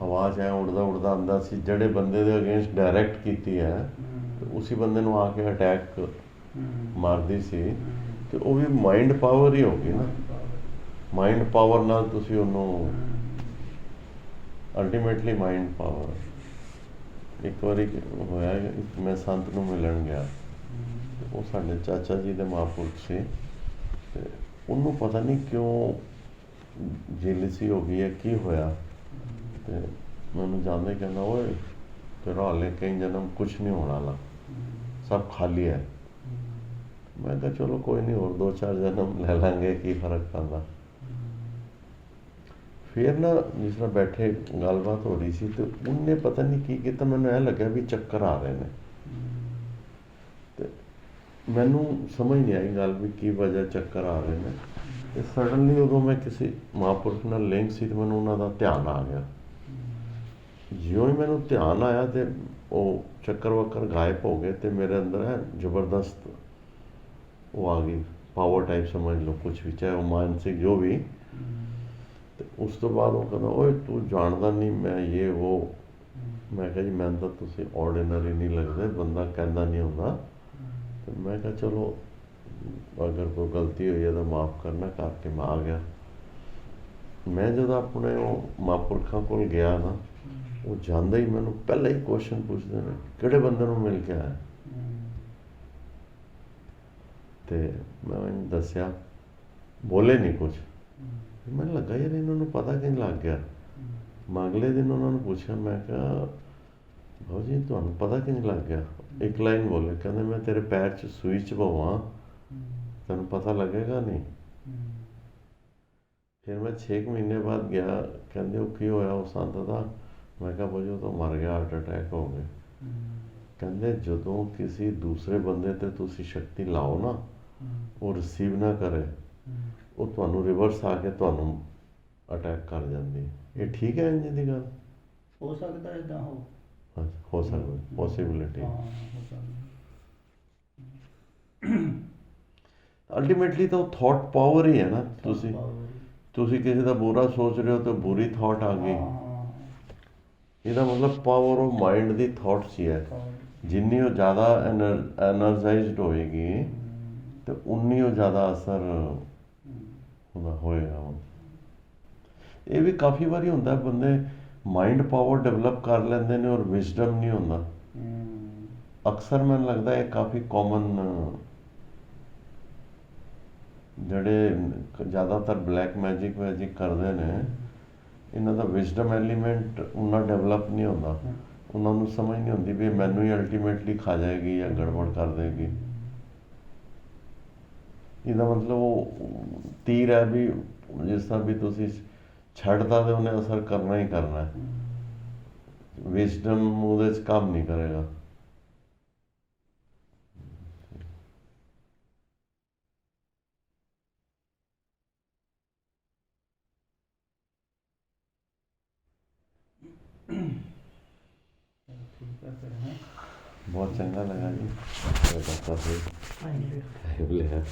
ਹਵਾ 'ਚ ਐ ਉੜਦਾ ਉੜਦਾ ਆਉਂਦਾ ਸੀ, ਜਿਹੜੇ ਬੰਦੇ ਦੇ ਅਗੇਂਸਟ ਡਾਇਰੈਕਟ ਕੀਤੀ ਹੈ ਤੇ ਉਸੇ ਬੰਦੇ ਨੂੰ ਆ ਕੇ ਅਟੈਕ ਮਾਰਦੀ ਸੀ। ਤੇ ਉਹ ਵੀ ਮਾਈਂਡ ਪਾਵਰ ਹੀ ਹੋ ਗਈ ਨਾ। ਮਾਈਂਡ ਪਾਵਰ ਨਾਲ ਤੁਸੀਂ ਉਹਨੂੰ ਅਲਟੀਮੇਟਲੀ ਮਾਈਂਡ ਪਾਵਰ। ਇੱਕ ਵਾਰੀ ਹੋਇਆ, ਮੈਂ ਸੰਤ ਨੂੰ ਮਿਲਣ ਗਿਆ, ਉਹ ਸਾਡੇ ਚਾਚਾ ਜੀ ਦੇ ਮਹਾਂਪੁਰਖ ਸੀ, ਤੇ ਉਹਨੂੰ ਪਤਾ ਨਹੀਂ ਕਿਉਂ ਜੇਲਸੀ ਹੋ ਗਈ ਹੈ, ਕੀ ਹੋਇਆ। ਤੇ ਮੈਨੂੰ ਜਾਂਦੇ ਕਹਿੰਦਾ, ਓਏ ਤੇਰਾ ਹਾਲੇ ਕਈ ਜਨਮ ਕੁਛ ਨਹੀਂ ਹੋਣ ਵਾਲਾ, ਸਭ ਖਾਲੀ ਹੈ। ਮੈਂ ਕਿਹਾ ਚਲੋ ਕੋਈ ਨਹੀਂ, ਹੋਰ 2-4 ਜਨਮ ਲੈ ਲਾਂਗੇ, ਕੀ ਫਰਕ ਪੈਂਦਾ। ਫਿਰ ਨਾ ਜਿਸ ਤਰ੍ਹਾਂ ਬੈਠੇ ਗੱਲਬਾਤ ਹੋ ਰਹੀ ਸੀ, ਤੇ ਉਹਨੇ ਪਤਾ ਨਹੀਂ ਕੀ ਕੀਤਾ, ਮੈਨੂੰ ਇਹ ਲੱਗਿਆ ਵੀ ਚੱਕਰ ਆ ਰਹੇ ਨੇ। ਤੇ ਮੈਨੂੰ ਸਮਝ ਨਹੀਂ ਆਈ ਗੱਲ ਵੀ ਕੀ ਵਜ੍ਹਾ ਚੱਕਰ ਆ ਰਹੇ ਨੇ। ਤੇ ਸਡਨਲੀ ਉਦੋਂ ਮੈਂ ਕਿਸੇ ਮਹਾਂਪੁਰਖ ਨਾਲ ਲਿੰਕ ਸੀ, ਤੇ ਮੈਨੂੰ ਉਹਨਾਂ ਦਾ ਧਿਆਨ ਆ ਗਿਆ। ਜਿਉਂ ਹੀ ਮੈਨੂੰ ਧਿਆਨ ਆਇਆ ਤੇ ਉਹ ਚੱਕਰ ਵੱਕਰ ਗਾਇਬ ਹੋ ਗਏ, ਤੇ ਮੇਰੇ ਅੰਦਰ ਹੈ ਜ਼ਬਰਦਸਤ ਉਹ ਆ ਗਈ ਪਾਵਰ ਟਾਈਪ, ਸਮਝ ਲਓ ਕੁਛ ਵੀ, ਚਾਹੇ ਉਹ ਮਾਨਸਿਕ ਜੋ ਵੀ। ਤੇ ਉਸ ਤੋਂ ਬਾਅਦ ਉਹ ਕਹਿੰਦਾ, ਓਏ ਤੂੰ ਜਾਣਦਾ ਨਹੀਂ ਮੈਂ ਇਹ ਉਹ। ਮੈਂ ਕਿਹਾ ਜੀ ਮੈਨੂੰ ਤਾਂ ਤੁਸੀਂ ਆਰਡੀਨਰੀ ਨਹੀਂ ਲੱਗਦੇ, ਬੰਦਾ ਕਹਿੰਦਾ ਨਹੀਂ ਹੁੰਦਾ। ਤੇ ਮੈਂ ਕਿਹਾ ਚਲੋ ਅਗਰ ਕੋਈ ਗਲਤੀ ਹੋਈ ਹੈ ਤਾਂ ਮਾਫ਼ ਕਰਨਾ, ਕਰਕੇ ਮੈਂ ਆ ਗਿਆ। ਮੈਂ ਜਦੋਂ ਆਪਣੇ ਉਹ ਮਹਾਂਪੁਰਖਾਂ ਕੋਲ ਗਿਆ ਨਾ, ਉਹ ਜਾਂਦਾ ਹੀ ਮੈਨੂੰ ਪਹਿਲਾਂ ਹੀ ਕੁਐਸਚਨ ਪੁੱਛਦੇ ਨੇ, ਕਿਹੜੇ ਬੰਦੇ ਨੂੰ ਮਿਲ ਕੇ ਆਇਆ। ਤੇ ਮੈਂ ਉਹਨੂੰ ਦੱਸਿਆ, ਬੋਲੇ ਨਹੀਂ ਕੁਛ। ਮੈਨੂੰ ਲੱਗਾ ਯਾਰ ਇਹਨਾਂ ਨੂੰ ਪਤਾ ਕਿੰਝ ਲੱਗ ਗਿਆ। ਮੈਂ ਅਗਲੇ ਦਿਨ ਉਹਨਾਂ ਨੂੰ ਪੁੱਛਿਆ, ਮੈਂ ਕਿਹਾ ਭਾਊ ਜੀ ਤੁਹਾਨੂੰ ਪਤਾ ਕਿੰਝ ਲੱਗ ਗਿਆ। ਇੱਕ ਲਾਈਨ ਬੋਲੇ, ਕਹਿੰਦੇ ਮੈਂ ਤੇਰੇ ਪੈਰ 'ਚ ਸੂਈ ਚਬਾਵਾਂ, ਤੈਨੂੰ ਪਤਾ ਲੱਗੇਗਾ ਨਹੀਂ। ਫਿਰ ਮੈਂ 6 ਮਹੀਨੇ ਬਾਅਦ ਗਿਆ, ਕਹਿੰਦੇ ਉਹ ਕੀ ਹੋਇਆ ਉਹ ਸੰਤ ਦਾ। ਮੈਂ ਕਿਹਾ ਭਾਜੀ ਉਹ ਤਾਂ ਮਰ ਗਿਆ, ਹਾਰਟ ਅਟੈਕ ਹੋ ਗਿਆ। ਕਹਿੰਦੇ ਜਦੋਂ ਕਿਸੇ ਦੂਸਰੇ ਬੰਦੇ 'ਤੇ ਤੁਸੀਂ ਸ਼ਕਤੀ ਲਾਓ ਨਾ, ਉਹ ਰਿਸੀਵ ਨਾ ਕਰੇ, ਉਹ ਤੁਹਾਨੂੰ ਰਿਵਰਸ ਆ ਕੇ ਤੁਹਾਨੂੰ ਅਟੈਕ ਕਰ ਜਾਂਦੀ। ਇਹ ਠੀਕ ਹੈ ਇੰਝ ਦੀ ਗੱਲ? ਹੋ ਸਕਦਾ ਇੱਦਾਂ ਹੋ ਸਕਦਾ, ਪੋਸੀਬਿਲਿਟੀ। ਅਲਟੀਮੇਟਲੀ ਤਾਂ ਉਹ ਥਾਟ ਪਾਵਰ ਹੀ ਹੈ ਨਾ। ਤੁਸੀਂ ਕਿਸੇ ਦਾ ਬੁਰਾ ਸੋਚ ਰਹੇ ਹੋ ਤਾਂ ਬੁਰੀ ਥਾਟ ਆ ਗਈ। ਇਹਦਾ ਮਤਲਬ power of mind the thoughts ਹੀ ਹੈ। ਜਿੰਨੀ ਉਹ ਜ਼ਿਆਦਾ ਐਨਰਜਾਈਜ਼ਡ ਹੋਏਗੀ ਤੇ ਉਨੀ ਉਹ ਜ਼ਿਆਦਾ ਅਸਰ ਉਹਦਾ ਹੋਏਗਾ। ਇਹ ਵੀ ਕਾਫੀ ਵਾਰੀ ਹੁੰਦਾ, ਬੰਦੇ ਮਾਈਂਡ ਪਾਵਰ ਡਿਵੈਲਪ ਕਰ ਲੈਂਦੇ ਨੇ ਔਰ ਵਿਜ਼ਡਮ ਨਹੀਂ ਹੁੰਦਾ। ਅਕਸਰ ਮੈਨੂੰ ਲੱਗਦਾ ਇਹ ਕਾਫੀ ਕਾਮਨ, ਜਿਹੜੇ ਜ਼ਿਆਦਾਤਰ ਬਲੈਕ ਮੈਜਿਕ ਕਰਦੇ ਨੇ, ਇਹਨਾਂ ਦਾ ਵਿਜ਼ਡਮ ਐਲੀਮੈਂਟ ਉਨਾ ਡਿਵੈਲਪ ਨਹੀਂ ਹੁੰਦਾ। ਉਹਨਾਂ ਨੂੰ ਸਮਝ ਨਹੀਂ ਹੁੰਦੀ ਵੀ ਮੈਨੂੰ ਹੀ ਅਲਟੀਮੇਟਲੀ ਖਾ ਜਾਏਗੀ ਜਾਂ ਗੜਬੜ ਕਰ ਦੇਗੀ। ਇਹਦਾ ਮਤਲਬ ਉਹ ਤੀਰ ਹੈ ਵੀ ਜਿਸ ਤਰ੍ਹਾਂ ਵੀ ਤੁਸੀਂ ਛੱਡਦਾ ਤੇ ਉਹਨੇ ਅਸਰ ਕਰਨਾ ਹੀ ਕਰਨਾ ਹੈ। ਵਿਜ਼ਡਮ ਉਹਦੇ 'ਚ ਕੰਮ ਨਹੀਂ ਕਰੇਗਾ। ਠੀਕ ਹੈ ਫਿਰ ਹੈ। ਬਹੁਤ ਚੰਗਾ ਲੱਗਾ ਜੀ ਤੁਹਾਡਾ ਕਾਫੀ ਹਾਂਜੀ ਲਿਆ।